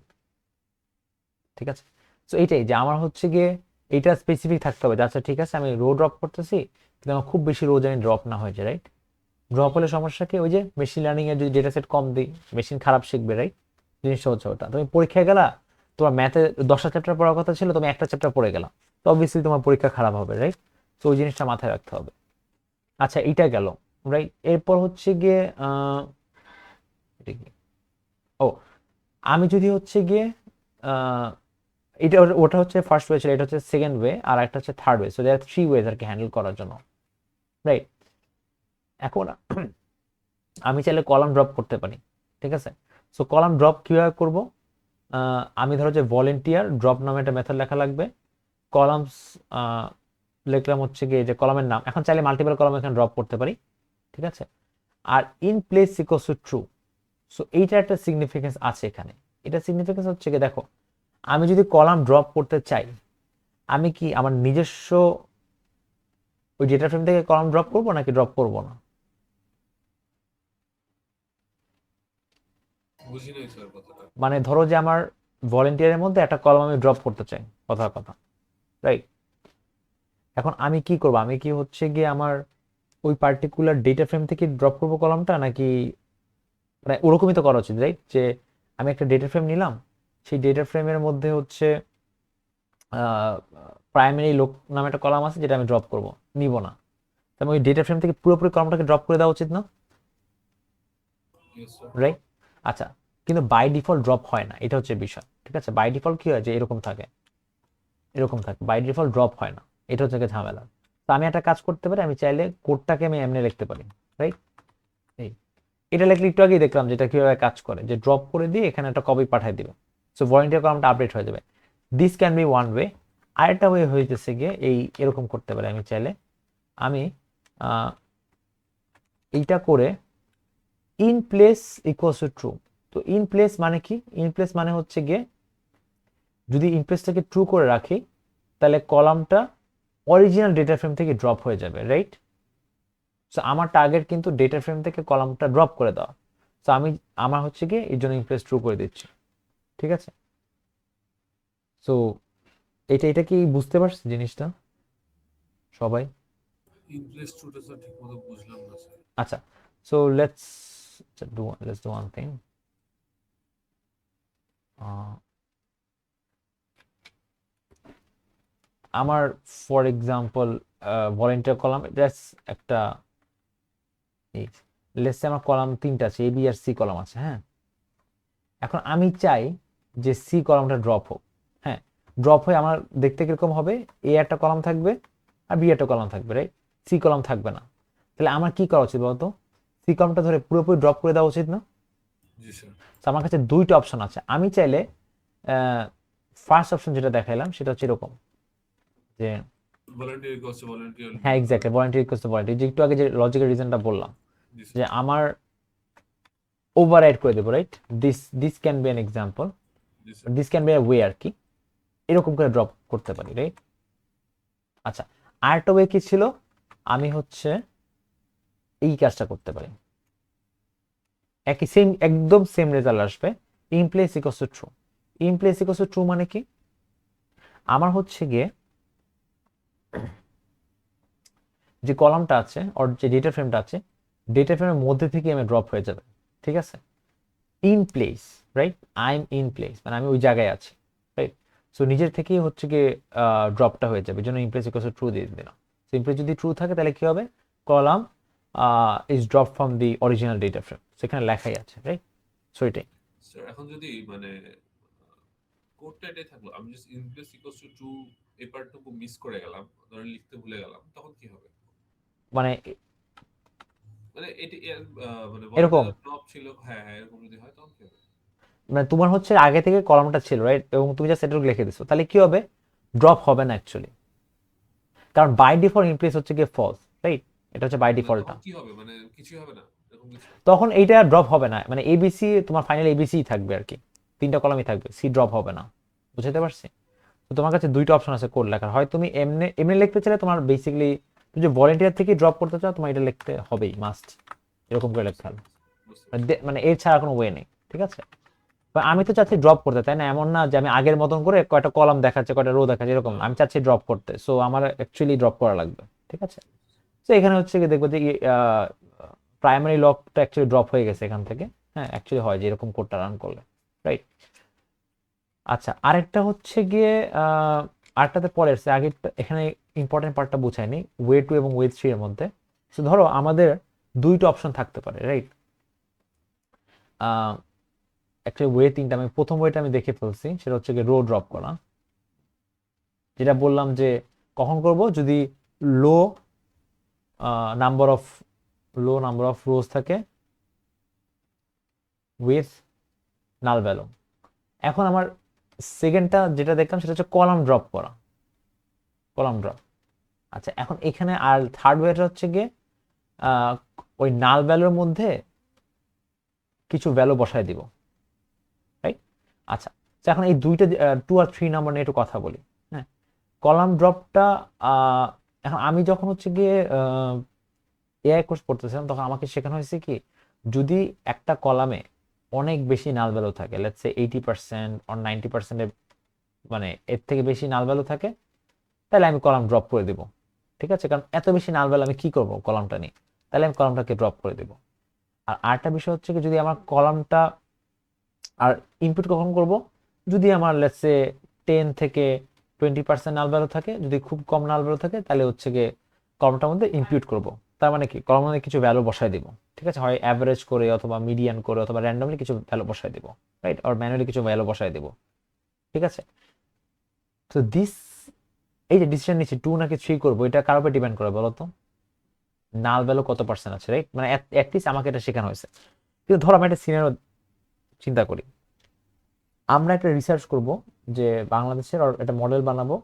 ঠিক আছে, সো এইটাই যে আমার হচ্ছে গিয়ে এটা স্পেসিফিক থাকতে হবে। আচ্ছা ঠিক আছে আমি রো ড্রপ করতেছি কিন্তু আমার খুব বেশি রো জানি ড্রপ না হয়ে যায়, রাইট? ড্রপ হলে সমস্যা কি? ওই যে মেশিন লার্নিং এর যদি ডেটা সেট কম দিই মেশিন খারাপ শিখবে, রাইট? জিনিসটা হচ্ছে ওটা। তুমি পরীক্ষায় গেলা, তোমার ম্যাথে 10টা চ্যাপ্টার পড়ার কথা ছিল, তুমি একটা চ্যাপ্টার পড়ে গেলা, তো অবভিয়াসলি তোমার পরীক্ষা খারাপ হবে, রাইট? তো ওই জিনিসটা মাথায় রাখতে হবে। আচ্ছা এইটা গেল, রাইট? এরপর হচ্ছে গিয়ে ও আমি যদি হচ্ছে গিয়ে এটা ওটা হচ্ছে ফার্স্ট ওয়ে ছিল, এটা হচ্ছে সেকেন্ড ওয়ে, আর একটা হচ্ছে third way. So there 3 ways আর কি হ্যান্ডেল করার জন্য, রাইট? এখন আমি চাইলে কলাম ড্রপ করতে পারি, ঠিক আছে? সো কলাম ড্রপ কিভাবে করব? আমি ধরো যে ভলেন্টিয়ার ড্রপ নামে একটা মেথড লেখা লাগবে, কলামস লিখলাম হচ্ছে গিয়ে যে কলামের নাম। এখন চাইলে মাল্টিপল কলাম এখানে ড্রপ করতে পারি, ঠিক আছে? আর in place equals to true. So এইটা একটা সিগনিফিকেন্স আছে এখানে। এটা সিগনিফিকেন্স হচ্ছে গিয়ে দেখো আমি যদি কলাম ড্রপ করতে চাই আমি কি আমার নিজস্ব ওই ডেটা ফ্রেম থেকে কলাম ড্রপ করব নাকি ড্রপ করব না? বুঝি নাই স্যার কথাটা। মানে ধরো যে আমার ভলেন্টিয়ারের মধ্যে একটা কলাম আমি ড্রপ করতে চাই, কথা, রাইট? এখন আমি কি করব? আমি কি হচ্ছে গিয়ে আমার ওই পার্টিকুলার ডেটা ফ্রেম থেকে ড্রপ করব কলামটা, নাকি মানে ওরকমই তো করা উচিত, রাইট? যে আমি একটা ডেটা ফ্রেম নিলাম, সেই ডেটা ফ্রেমের মধ্যে হচ্ছে প্রাইমারি লোক নামে একটা কলাম আছে যেটা আমি ড্রপ করব, নিব না। তাহলে ওই ডেটা ফ্রেম থেকে পুরোপুরি কলামটাকে ড্রপ করে দেওয়া উচিত না, Yes, sir. রাইট? আচ্ছা কিন্তু বাই ডিফল্ট ড্রপ হয় না, এটা হচ্ছে বিষয়, ঠিক আছে? বাই ডিফল্ট কি হয় যে এরকম থাকে, বাই ডিফল্ট ড্রপ হয় না, এটা হচ্ছে ঝামেলা। তো আমি একটা কাজ করতে পারি, আমি চাইলে কোডটাকে আমি এমনি লিখতে পারি, রাইট? এটা লিখলে একটু আগেই দেখলাম যেটা কিভাবে কাজ করে, যে ড্রপ করে দিয়ে এখানে একটা কপি পাঠিয়ে দিবে, সো ভলেন্টিয়ার কলামটা আপডেট হয়ে যাবে। This can B one way. আরেকটা ওয়ে হইতেছে গিয়ে এরকম করতে পারি, আমি চাইলে আমি এইটা করে in place equals to true. তো ইন প্লেস মানে কি? ইন প্লেস মানে হচ্ছে গিয়ে যদি ইন প্লেসটাকে ট্রু করে রাখি তাহলে কলামটা অরিজিনাল ডেটা ফ্রেম থেকে ড্রপ হয়ে যাবে, রাইট? সো আমার টার্গেট কিন্তু ডেটা ফ্রেম থেকে কলামটা ড্রপ করে দেওয়া। সো আমার হচ্ছে গিয়ে এর জন্য ইন প্লেস ট্রু করে দিচ্ছি, ঠিক আছে? সো এটা কি বুঝতে পারছি জিনিসটা সবাই? ইমপ্রেস টুটা স্যার ঠিকমতো বুঝলাম না স্যার। আচ্ছা so let's do one thing. আমার for example volunteer column just একটা লেটস সে আমার কলাম 3টা আছে, এ বি আর সি কলাম আছে, হ্যাঁ? এখন আমি চাই যে সি কলামটা ড্রপ হোক, হ্যাঁ? ড্রপ হয়ে আমার দেখতে কিরকম হবে? এ একটা কলাম থাকবে আর বি একটা কলাম থাকবে, রাইট? সি কলাম থাকবে না। তাহলে আমার কি করা উচিত বলতো? সি কলামটা ধরে পুরোপুরি ড্রপ করে দেওয়া উচিত না? জি স্যার। তো আমার কাছে দুইটা অপশন আছে। আমি চাইলে ফার্স্ট অপশন যেটা দেখাইলাম সেটা হচ্ছে এরকম যে ভলান্টিয়ার ইকুয়ালস টু ভলান্টিয়ার। হ্যাঁ exactly, volunteer equals to volunteer, যে একটু আগে যে লজিক্যাল রিজনটা বললাম জি স্যার। যে আমার ওভাররাইড করে দেবো, right? This can be an example, জি sir. This can be a way আর কি, এরকম করে ড্রপ করতে পারি, রাইট? আচ্ছা আরেকটা ওয়ে কি ছিল? আমি হচ্ছে এই কাজটা করতে পারি, একই সেম একদম সেম রেজাল্ট আসবে। In place equals to true. In place equals to true মানে কি, আমার হচ্ছে গিয়ে যে কলামটা আছে আর যে ডেটা ফ্রেমটা আছে, ডেটা ফ্রেমের মধ্যে থেকে আমি ড্রপ হয়ে যাবে, ঠিক আছে। In place, right, I am in place মানে আমি ওই জায়গায় আছি, রাইট। সো নিজের থেকেই হচ্ছে গিয়ে ড্রপটা হয়ে যাবে, এই জন্য in place equals to true দিয়ে দিলাম। সো ইন প্লেস যদি ট্রু থাকে তাহলে কি হবে, column is drop from the original data frame, সেখানে লেখাই আছে, রাইট। সো এটাই। স্যার এখন যদি মানে কোডটা এটাই থাকলো, আমি just in place equals to true এই পার্টটুকু মিস করে গেলাম, ধরেন লিখতে ভুলে গেলাম, তখন কি হবে? মানে মানে এটি মানে এরকম ড্রপ ছিল, হ্যাঁ হ্যাঁ, এরকম যদি হয় তখন কি হবে? মানে তোমার হচ্ছে আগে থেকে কলামটা ছিল, রাইট, এবং তুমি জাস্ট এটুকু লিখে দিছো, তাহলে কি হবে, ড্রপ হবে না অ্যাকচুয়ালি, কারণ বাই ডিফল্ট ইন প্লেস হচ্ছে গিয়ে ফলস, রাইট। এটা হচ্ছে বাই মানে ডিফল্টটা। তখন কি হবে, মানে কিছুই হবে না এরকম কিছু? তখন এইটা ড্রপ হবে না, মানে এবিসি তোমার ফাইনাল এবিসি থাকবে আর কি, 3টা কলামই থাকবে, সি ড্রপ হবে না, বুঝতে পারছি। তো তোমার কাছে 2টা অপশন আছে কোড লেখার, হয় তুমি এমনি এমনি লিখতে চাইলে তোমার বেসিক্যালি তুমি যে ভলেন্টিয়ার থেকে ড্রপ করতে চাও তোমার এটা লিখতে হবেই, মাস্ট এরকম করে লিখতে হবে, বুঝতে পারছি। মানে এর ছাড়া কোনো ওয়ে নেই, ঠিক আছে। বা আমি তো চাচ্ছি ড্রপ করতে, তাই না, এমন না যে আমি আগের মতন করে কয়টা কলাম দেখাচ্ছে কয়টা রো দেখাচ্ছে এরকম না। আমি চাচ্ছি ড্রপ করতে, সো আমার অ্যাকচুয়ালি ড্রপ করা লাগবে, ঠিক আছে। তো এখানে হচ্ছে কি দেখবো যে প্রাইমারি লকটা অ্যাকচুয়ালি ড্রপ হয়ে গেছে এখান থেকে, হ্যাঁ অ্যাকচুয়ালি হয় যে এরকম কোডটা রান করলে, রাইট। আচ্ছা, আরেকটা হচ্ছে গিয়ে আরেকটাতে পরে আসছে, আগে এখানে ইম্পর্টেন্ট পার্টটা বুঝায়নি, ওয়ে 2 এবং ওয়ে 3 এর মধ্যে। তো ধরো আমাদের 2টা অপশন থাকতে পারে, রাইট। অ্যাকচুয়ালি ওয়ে 3টা, আমি প্রথম ওয়েটা আমি দেখে ফেলছি, সেটা হচ্ছে গিয়ে রো ড্রপ করা, যেটা বললাম যে কখন করব, যদি লো নাম্বার অফ রোজ থাকে উইথ নাল ভ্যালু। এখন আমার সেকেন্ডটা যেটা দেখলাম সেটা হচ্ছে কলাম ড্রপ করা, কলাম ড্রপ। আচ্ছা, এখন এখানে আর থার্ড ওয়েটা হচ্ছে গিয়ে ওই নাল ভ্যালুর মধ্যে কিছু ভ্যালু বসায় দিব, রাইট। আচ্ছা, তো এখন এই দুইটা 2 আর 3 নাম্বার নিয়ে একটু কথা বলি, হ্যাঁ। কলাম ড্রপটা এখন আমি যখন হচ্ছে গিয়ে এআই কোর্স পড়তেছিলাম তখন আমাকে শেখানো হয়েছে কি, যদি একটা কলামে অনেক বেশি নাল ভ্যালু থাকে, লেটস সে 80% অর 90%, মানে এর থেকে বেশি নাল ভ্যালু থাকে, তাহলে আমি কলাম ড্রপ করে দিব, ঠিক আছে। কারণ এত বেশি নাল ভ্যালু আমি কি করব কলামটা নিয়ে, তাহলে আমি কলামটাকে ড্রপ করে দিব। আর আরেকটা বিষয় হচ্ছে কি, যদি আমার কলামটা আর ইনপুট কখন করব, যদি আমার লেটস সে 10 থেকে 20% নাল ভ্যালু থাকে, যদি খুব কম নাল ভ্যালু থাকে তাহলে হচ্ছে গিয়ে কলামটার মধ্যে ইনপুট করব। তার মানে কি, কলামের মধ্যে কিছু ভ্যালু বসায় দিব, ঠিক আছে, হয় অ্যাভারেজ করে অথবা মিডিয়ান করে অথবা র্যান্ডমলি কিছু ভ্যালু বসায় দিব, রাইট, আর ম্যানুয়ালি কিছু ভ্যালু বসায় দিব, ঠিক আছে। তো এই যে ডিসিশন নিচ্ছি 2 নাকি 3 করবো, এটা কার উপর ডিপেন্ড করে বলো তো, নাল ভ্যালু কত পার্সেন্ট আছে, রাইট। মানে অ্যাটলিস্ট আমাকে এটা শেখানো হয়েছে। কিন্তু ধরো আমি একটা সিনারিও চিন্তা করি, আমরা একটা রিসার্চ করব যে বাংলাদেশের একটা মডেল বানাবো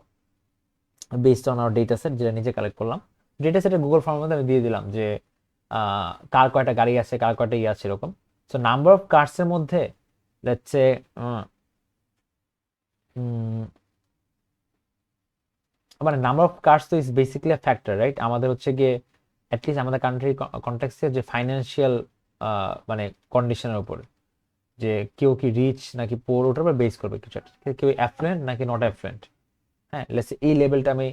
based on our data set, যেটা নিজে কালেক্ট করলাম। ডেটা সেটে গুগল ফর্মের মধ্যে আমি দিয়ে দিলাম যে কার কয়টা গাড়ি আছে, কার কয়টা ইয়ে আছে এরকম। সো নাম্বার অফ কার্সের মধ্যে লেটস সে মানে নাম্বার অফ কার্স তো is basically a factor, right. আমাদের হচ্ছে গিয়ে অ্যাটলিস্ট আমাদের কান্ট্রি কনটেক্সটে যে ফাইন্যান্সিয়াল মানে কন্ডিশনের উপর, যে কেউ কি রিচ নাকি পোর, ওটার উপর বেস করবে কিছু একটা, কেউ অ্যাফ্লুয়েন্ট নাকি নট অ্যাফ্লুয়েন্ট, হ্যাঁ লেটস সে এই লেভেলটা আমি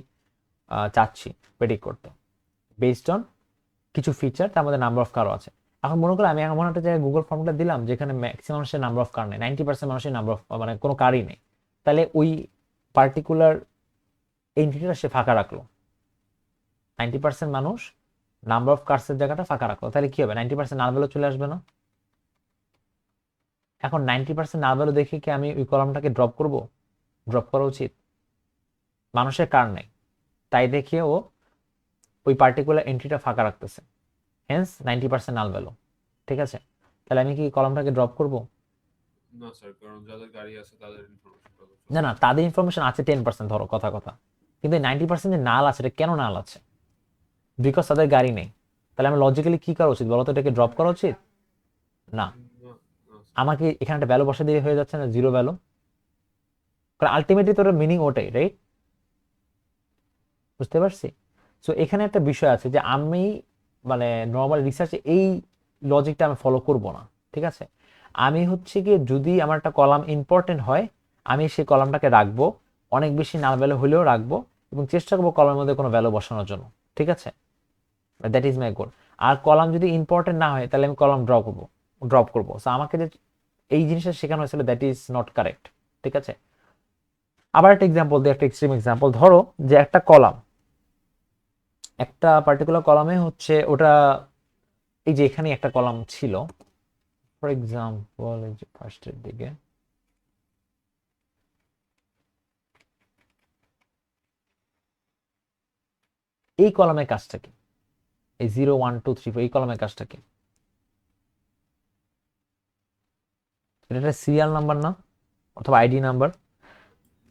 চাচ্ছি প্রেডিক্ট করতে বেসড অন কিছু ফিচার, তার মধ্যে নাম্বার অফ কারও আছে। এখন মনে করো আমি এমন একটা জায়গায় গুগল ফর্মটা দিলাম যেখানে ম্যাক্সিমাম মানুষের নাম্বার অফ কার নেই, 90% মানুষের নাম্বার অফ মানে কোনো কারই নেই, তাহলে ওই পার্টিকুলার এন্টিটিটা সে ফাঁকা রাখলো, 90% মানুষ নাম্বার অফ কার্সের জায়গাটা ফাঁকা রাখলো, তাহলে কি হবে, 90% নাল ভ্যালু চলে আসবে না। এখন 90% নাল ভ্যালু দেখে কি আমি ওই কলামটাকে ড্রপ করব? ড্রপ করা উচিত, মানুষের কার নেই তাই দেখে ও ওই পার্টিকুলার এন্ট্রিটা ফাঁকা রাখতেছে, হেন্স 90% নাল ভ্যালু, ঠিক আছে। তাহলে আমি কি কলামটাকে ড্রপ করব? না স্যার, কারণ যাদের গাড়ি আছে তাদের ইনফরমেশন না না, তাদের ইনফরমেশন আছে 10%, ধরো কথা, কিন্তু 90% যে নাল আছে, এটা কেন নাল আছে? বিকজ তাদের গাড়ি নেই। তাহলে আমি লজিক্যালি কি করা উচিত বলো তো, এটাকে ড্রপ করা উচিত না? আমাকে এখানে একটা ভ্যালু বসে দিয়ে হয়ে যাচ্ছে না, 0 ভ্যালু, কারণ আলটিমেটলি তোর মিনিং ওটাই, রাইট, বুঝতে পারছি। সো এখানে একটা বিষয় আছে যে আমি মানে নর্মাল রিসার্চে এই লজিকটা আমি ফলো করব না, ঠিক আছে? আমি হচ্ছে গিয়ে যদি আমার একটা কলাম ইম্পর্টেন্ট হয় আমি সেই কলামটাকে রাখবো, অনেক বেশি নাল ভ্যালু হলেও রাখবো এবং চেষ্টা করবো কলামের মধ্যে কোনো ভ্যালু বসানোর জন্য, ঠিক আছে? That is my goal. আর কলাম যদি ইম্পর্টেন্ট না হয় তাহলে আমি কলাম ড্রপ করবো। সো আমাকে যে এই জিনিসটা শেখানো হয়েছিল দ্যাট ইজ নট কারেক্ট, ঠিক আছে? আবার একটা এক্সাম্পল দিই, একটা এক্সট্রিম এক্সাম্পল। ধরো যে একটা কলাম, একটা পার্টিকুলার কলামে হচ্ছে ওটা, এই যে এখানে একটা কলাম ছিল ফর এক্সাম্পল, এই যে ফার্স্টের দিকে এই কলামের কাজটা কি, এই 0 1 2 3 4 এই কলামের কাজটা কি? এটা একটা সিরিয়াল নাম্বার না, অথবা আইডি নাম্বার।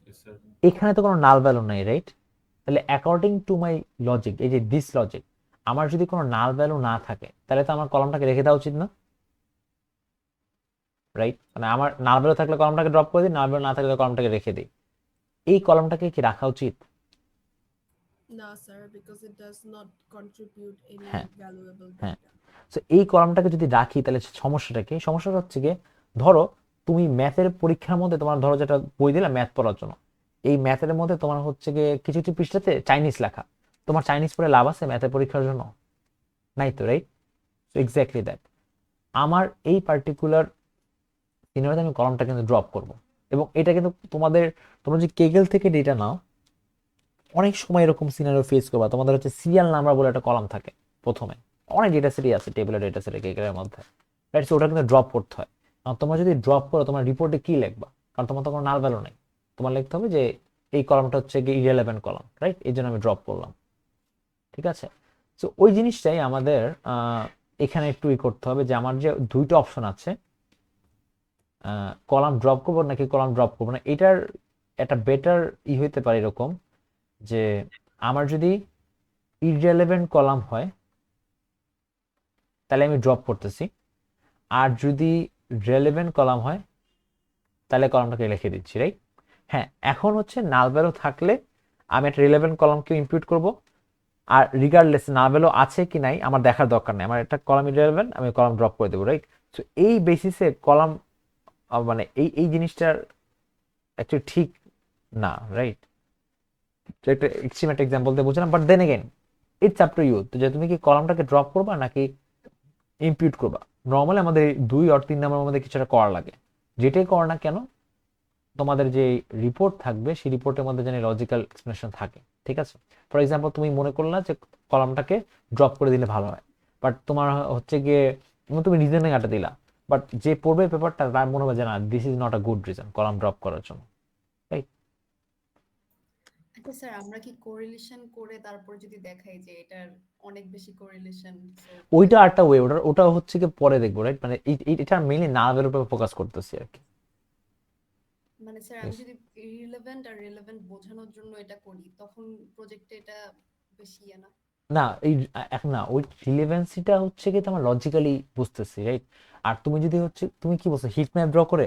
Yes, sir. এখানে তো কোনো নাল ভ্যালু নাই, রাইট? তাহলে অ্যাকর্ডিং টু মাই লজিক, এই যে দিস লজিক, আমার যদি কোনো নাল ভ্যালু না থাকে তাহলে তো আমার কলামটাকে রেখে দেওয়া উচিত না, রাইট? মানে আমার নাল ভ্যালু থাকলে কলামটাকে ড্রপ করে দিই, নাল ভ্যালু না থাকলে কলামটাকে রেখে দিই। এই কলামটাকে কি রাখা উচিত? No, sir, because it does not contribute any হ্যাঁ, valuable হ্যাঁ। data. তো এই কলামটাকে যদি রাখি তাহলে সমস্যাটা কি? সমস্যাটা হচ্ছে গিয়ে ধরো তুমি ম্যাথের পরীক্ষার মধ্যে তোমার ধরো যেটা বই দিলা ম্যাথ পড়ার জন্য, এই ম্যাথের মধ্যে তোমার হচ্ছে গিয়ে কিছু কিছু পৃষ্ঠাতে চাইনিজ লেখা, তোমার চাইনিজ পড়ে লাভ আছে ম্যাথের পরীক্ষার জন্য? নাই তো, রাইট? সো এক্স্যাক্টলি দ্যাট, আমার এই পার্টিকুলার সিনারিওতে আমি কলামটা কিন্তু ড্রপ করব। এবং এটা কিন্তু তোমরা যে কেগেল থেকে ডেটা নাও অনেক সময় এরকম সিনারিও ফেস করবা, তোমাদের হচ্ছে সিরিয়াল নাম্বার বলে একটা কলাম থাকে প্রথমে, অনেক ডেটা সেটই আছে টেবিলের ডেটা সেটে কেগেলের মধ্যে, রাইট? ওটা কিন্তু ড্রপ করতে হয়। আর তোমরা যদি ড্রপ করো তোমার রিপোর্টে কি লিখবা? কারণ তোমার তো কোনো নাল ভ্যালু নেই, তোমার লিখতে হবে যে এই কলামটা হচ্ছে কি ইররিলেভেন্ট কলাম, রাইট? এই জন্য আমি ড্রপ করলাম, ঠিক আছে? সো ওই জিনিসটাই আমাদের এখানে একটু করতে হবে, যে আমার যে দুইটা অপশন আছে, কলাম ড্রপ করবো নাকি কলাম ড্রপ করবো না, এটার একটা বেটার হইতে পারে এরকম যে আমার যদি ইররিলেভেন্ট কলাম হয় তাহলে আমি ড্রপ করতেছি, আর যদি রেলেভেন্ট কলাম হয় তাহলে কলামটাকে লিখে দিচ্ছি, রাইট? হ্যাঁ, এখন হচ্ছে নাল ভ্যালু থাকলে আমি একটা রিলেভেন্ট কলামকে ইম্পিউট করব, আর রিগার্ডলেস নাল ভ্যালু আছে কি নাই আমার দেখার দরকার নেই, আমার একটা কলাম ইররিলেভেন্ট আমি কলাম ড্রপ করে দেবো, রাইট? সো এই বেসিসে কলাম মানে এই জিনিসটার অ্যাকচুয়ালি ঠিক না, রাইট? একটা এক্সট্রিম একটা এক্সাম্পল দিয়ে বুঝলাম, but then again it's up to you, তো যে তুমি কি কলামটাকে ড্রপ করবা নাকি ইম্পিউট করবা। নর্মালি আমাদের 2 আর 3 নাম্বারের মধ্যে কিছু একটা করা লাগে, যেটাই করো না কেন তোমাদের যে রিপোর্ট থাকবে সেই রিপোর্টের মধ্যে যেন লজিক্যাল এক্সপ্লেনেশন থাকে, ঠিক আছে? ফর এক্সাম্পল তুমি মনে করলা যে কলামটাকে ড্রপ করে দিলে ভালো হয়, বাট তোমার হচ্ছে গিয়ে তুমি রিজনিং আটা দিলা, বাট যে পড়বে পেপারটা তার মনে হবে যে না this is not a good reason column drop করার জন্য, রাইট? আচ্ছা স্যার, আমরা কি কোরিলেশন করে তারপর যদি দেখাই যে এটার অনেক বেশি কোরিলেশন, ওইটা আরেকটা ওয়ে, ওটা হচ্ছে কি পরে দেখবো, রাইট? মানে এটা মেইনলি নালের উপর ফোকাস করতেছি আর কি। মানে স্যার আমি যদি ইররিলেভেন্ট আর রিলেভেন্ট বোঝানোর জন্য এটা করি তখন প্রজেক্টে এটা বেশি না? না এখন না, ওই রিলেভেন্সিটা হচ্ছে কি তোমার লজিক্যালি বুঝতেছি, রাইট? আর তুমি যদি হচ্ছে তুমি কি বলছো হিট ম্যাপ ড্র করে,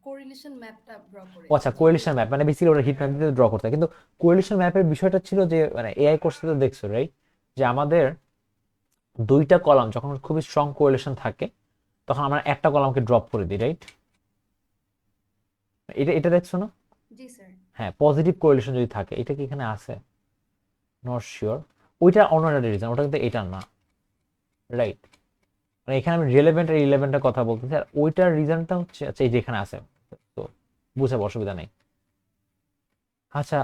কোরিলেশন ম্যাপটা ড্র করে। ও আচ্ছা কোরিলেশন ম্যাপ মানে বেসিক্যালি ওটা হিট ম্যাপ দিয়ে ড্র করতে হয়, কিন্তু কোরিলেশন ম্যাপের বিষয়টা ছিল যে মানে এআই কোর্সে তো দেখছো, রাইট? যে আমাদের দুইটা কলাম যখন খুবই স্ট্রং কোরিলেশন থাকে তখন আমরা একটা কলামকে ড্রপ করে দিই, রাইট? এটা দেখছো না? জি স্যার। হ্যাঁ, পজিটিভ কোরিলেশন যদি থাকে, এটা কি এখানে আছে? নট শিওর, ওইটা অন্য একটা রিজন, ওটা কিন্তু এটা না, রাইট? মানে এখানে আমি রিলেভেন্ট আর ইররিলেভেন্টের কথা বলতেছি, আর ওইটার রিজনটা হচ্ছে আচ্ছা এই যেখানে আছে, তো বুঝাবো, অসুবিধা নেই। আচ্ছা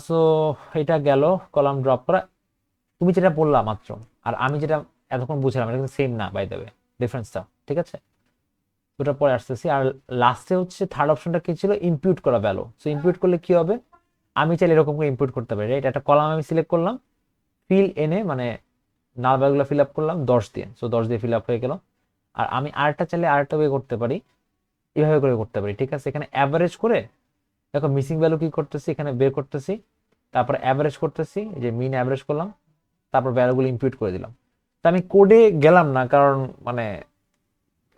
সো এটা গেল কলাম ড্রপ করা, তুমি যেটা বললা মাত্র আর আমি যেটা এতক্ষণ বুঝলাম এটা কিন্তু সেম না, বাই দ্য ওয়ে ডিফারেন্সটা, ঠিক আছে? ওটা পরে আসতেছি। আর লাস্টে হচ্ছে থার্ড অপশনটা কি ছিল, ইম্পিউট করা ভ্যালু। সো ইম্পিউট করলে কি হবে, আমি চাইলে এরকম করে ইম্পিউট করতে পারি, রাইট? একটা কলাম আমি সিলেক্ট করলাম, ফিল এনে মানে নাল ভ্যালুগুলো ফিল আপ করলাম 10 দিয়ে, সো 10 দিয়ে ফিল আপ হয়ে গেল। আর আমি আরেকটা চাইলে আরেকটা ওয়ে করতে পারি, এভাবে করে করতে পারি, ঠিক আছে? এখানে অ্যাভারেজ করে দেখো মিসিং ভ্যালু কি করতেছি, এখানে বের করতেছি, তারপর অ্যাভারেজ করতেছি, যে মিন অ্যাভারেজ করলাম, তারপর ভ্যালুগুলো ইম্পিউট করে দিলাম। তো আমি কোডে গেলাম না, কারণ মানে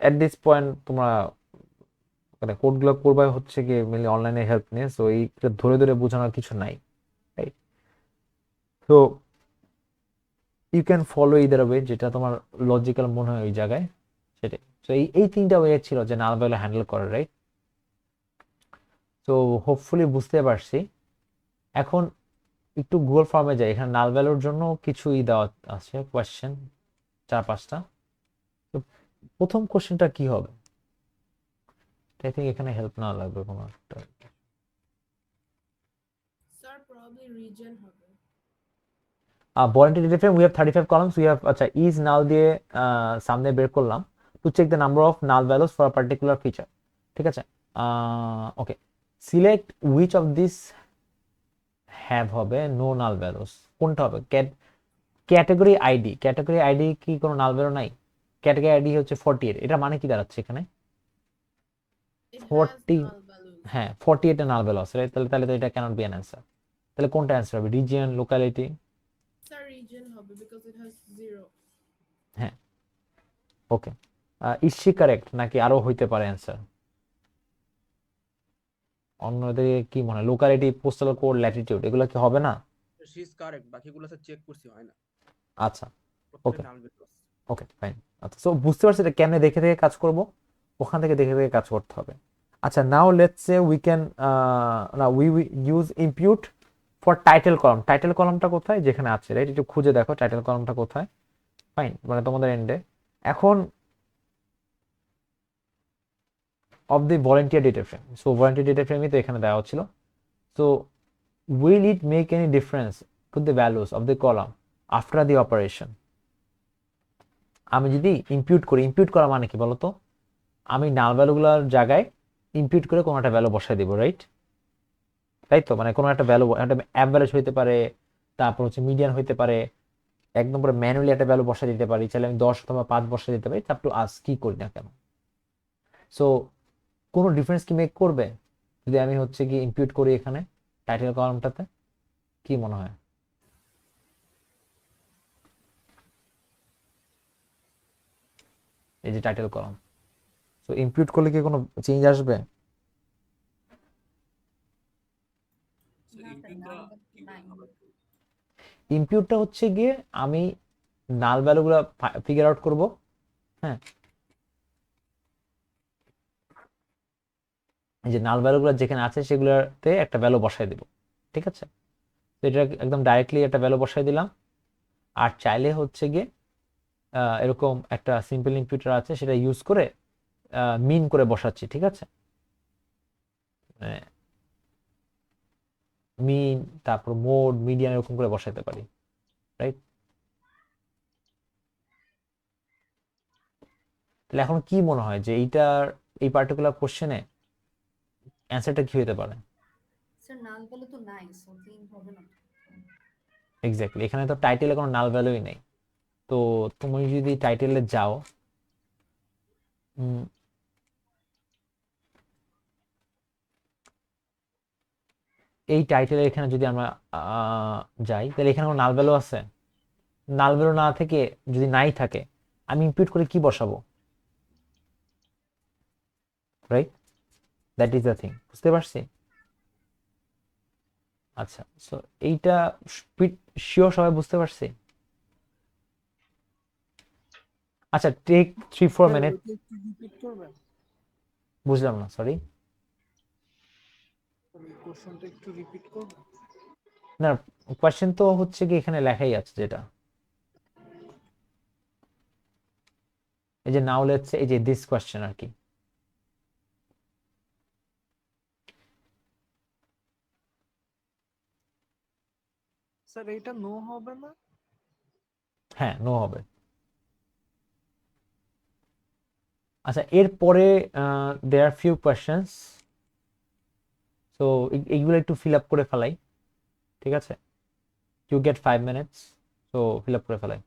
এট দিস পয়েন্ট তোমরা মানে কোডগুলো করবা হচ্ছে কি মেনলি অনলাইনে হেল্প নিয়ে, সো এই ধরে ধরে বোঝানোর কিছু নাই, রাইট? তো you can follow either way, যেটা তোমার লজিক্যাল মনে হয় ওই জায়গায় সেটাই। তো এই তিনটা ওয়ে ছিল যে নাল ভ্যালু হ্যান্ডেল করার, রাইট? তো হোপফুলি বুঝতে পারছি। এখন একটু গুগল ফর্মে যাই, এখানে নাল ভ্যালুর জন্য কিছুই দেওয়া আছে কোয়েশ্চেন 4-5টা। তো প্রথম কোশ্চেনটা কি হবে? আই থিঙ্ক এখানে হেল্প না লাগবে কোনো একটা। Sir, probably region হবে. Voluntary data frame we have 35 columns, we have, আচ্ছা, ইজ নাল দিয়ে সামনে বের করলাম to check the number of null values for particular feature. ঠিক আছে, okay, select which of this have হবে নো নাল ভ্যালুস। কোনটা হবে? ক্যাটাগরি আইডি, ক্যাটাগরি আইডি কি কোনো নাল ভ্যালু নাই? ক্যাটাগরি আইডি হচ্ছে 48, এটা মানে কি দাঁড়াচ্ছে এখানে? It has 40, null values. হ্যাঁ 48 এর নাল ভ্যালু আছে, right? তাহলে তো এটা ক্যানট বি অ্যান অ্যান্সার। তাহলে কোনটা অ্যান্সার হবে? Region, locality? Sir, region হবে because it has 0. হ্যাঁ, ওকে। ইজ শি কারেক্ট নাকি আরো হইতে পারে অ্যান্সার? অন্যদের কি মনে হয়? লোকালিটি, পোস্টাল কোড, ল্যাটিটিউড, এগুলো কি হবে না? শি ইজ কারেক্ট, বাকিগুলো স্যার চেক করছি হয় না, আচ্ছা, প্রত্যেকটা Okay. নাল ভ্যালু আছে। ওকে, ফাইন। আচ্ছা, সো বুঝতে পারছি এটা কেমনে দেখে দেখে কাজ করব, ওখান থেকে দেখে দেখে কাজ করতে হবে। আচ্ছা, now let's say we can না we use impute for title column. Title কলামটা কোথায়? যেখানে আছে, রাইট? একটু খুঁজে দেখো টাইটেল কলামটা কোথায়। ফাইন, মানে তোমাদের এন্ডে। এখন of the volunteer data frame, so volunteer data ফ্রেমই তো এখানে দেওয়া ছিল। So will it make any difference to the values of the column after the operation? আমি যদি ইম্পিউট করি, ইম্পিউট করা মানে কি বলতো? আমি নাল ভ্যালুগুলোর জায়গায় ইম্পিউট করে কোনো একটা ভ্যালু বসাই দিব, রাইট? তাই তো, মানে কোনো একটা ভ্যালু, একটা অ্যাভারেজ হইতে পারে, তারপর হচ্ছে মিডিয়ান হইতে পারে, এক নম্বরে ম্যানুয়ালি একটা ভ্যালু বসাই দিতে পারি, চাইলে আমি 10 অথবা 5 বসাই দিতে পারি, তারপর আজ কি করি না কেন। সো কোনো ডিফারেন্স কি মেক করবে যদি আমি হচ্ছে কি ইম্পিউট করি এখানে টাইটেল কলামটাতে? কি মনে হয়? এই যে টাইটেল কলাম, সো ইম্পিউট করলে কি কোনো চেঞ্জ আসবে? So না স্যার, ইম্পিউট নাল করা ভ্যালু কি নাই। হবে? ইম্পিউটটা হচ্ছে গিয়ে আমি নাল ভ্যালুগুলো ফিগার আউট করব। হ্যাঁ, এই যে নাল ভ্যালুগুলো যেখানে আছে সেগুলোতে একটা ভ্যালু বসাই দেব। ঠিক আছে, তো এটা একদম ডাইরেক্টলি একটা ভ্যালু বসাই দিলাম। আর চাইলে হচ্ছে গিয়ে এরকম একটা সিম্পল ইম্পিউটার আছে, সেটা ইউজ করে মিন করে বসাচ্ছি। ঠিক আছে, মিন, তারপর মোড, মিডিয়ান, এরকম করে বসাইতে পারি, রাইট? তাহলে এখন কি মনে হয় যে এইটার, এই পার্টিকুলার কোশ্চেনে অ্যান্সারটা কি হতে পারে? স্যার নাল ভ্যালু তো নাই, সো চেঞ্জ হবে না। এক্স্যাক্টলি, এখানে তো টাইটেলে কোনো নাল ভ্যালুই নেই। তো তুমি যদি টাইটেলে যাও, এই টাইটেলের এখানে যদি আমরা যাই, তাহলে এখানে কোনো নাল ভ্যালু আছে? নাল ভ্যালু না থেকে, যদি নাই থাকে, আমি ইম্পিউট করে কি বসাবো, right? That is the thing, বুঝতে পারছি? আচ্ছা, সো এইটা শিওর সবাই বুঝতে পারছি? আচ্ছা, টেক 3-4 মিনিট। একটু রিপিট করবেন? বুঝলাম না, সরি। কোশ্চেনটা একটু রিপিট করবেন? না, কোয়েশ্চেন তো হচ্ছে কি এখানে লেখাই আছে, যেটা এই যে নাও লেটস এই যে দিস কোয়েশ্চেন আর কি। স্যার এটা নো হবে না? হ্যাঁ, নো হবে। আচ্ছা, এরপরে দেয়ার ফিউ কোয়েশ্চেন্স, সো এইগুলো একটু ফিল আপ করে ফেলাই। ঠিক আছে, you get 5 minutes, so fill up করে ফেলাই।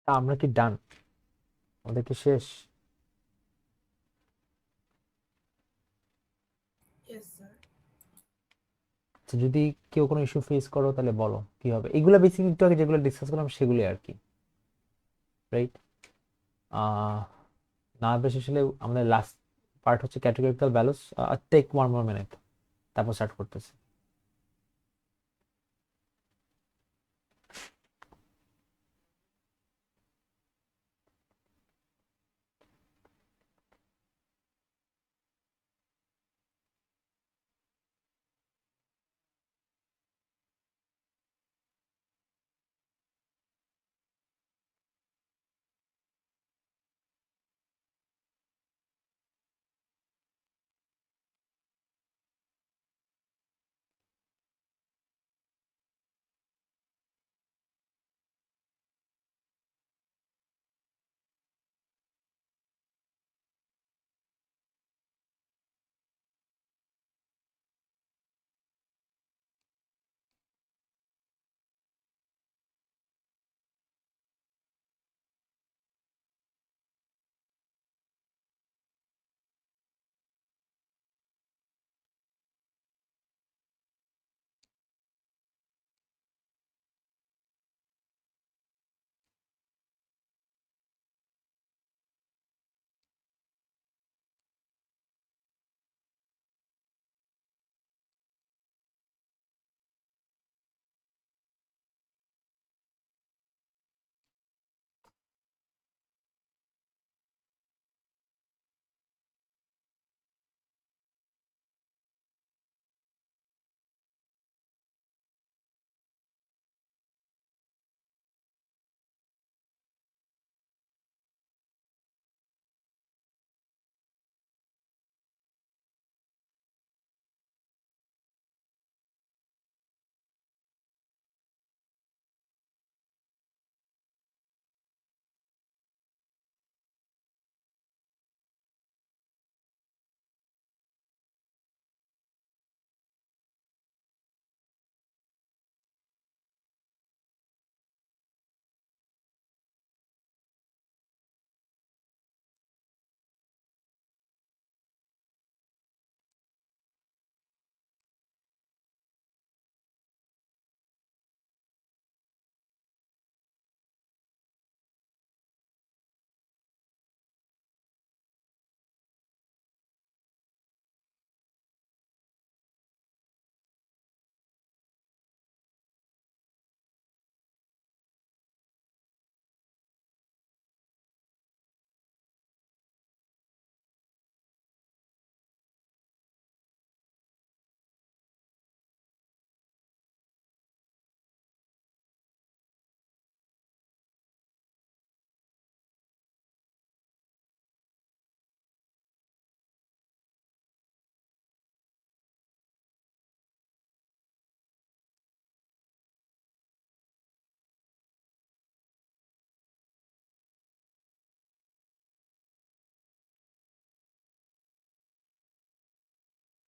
আমরা কি ডান? আমাদের কি শেষ? Yes, sir. আচ্ছা, যদি কেউ কোনো ইস্যু ফেস করো তাহলে বলো কি হবে। এগুলো বেসিক্যালি একটু আগে যেগুলো ডিসকাস করলাম সেগুলো আর কি, রাইট? না বেশি আসলে আমাদের লাস্ট পার্ট হচ্ছে categorical values. Take 1 more minute, তারপর স্টার্ট করতেছি।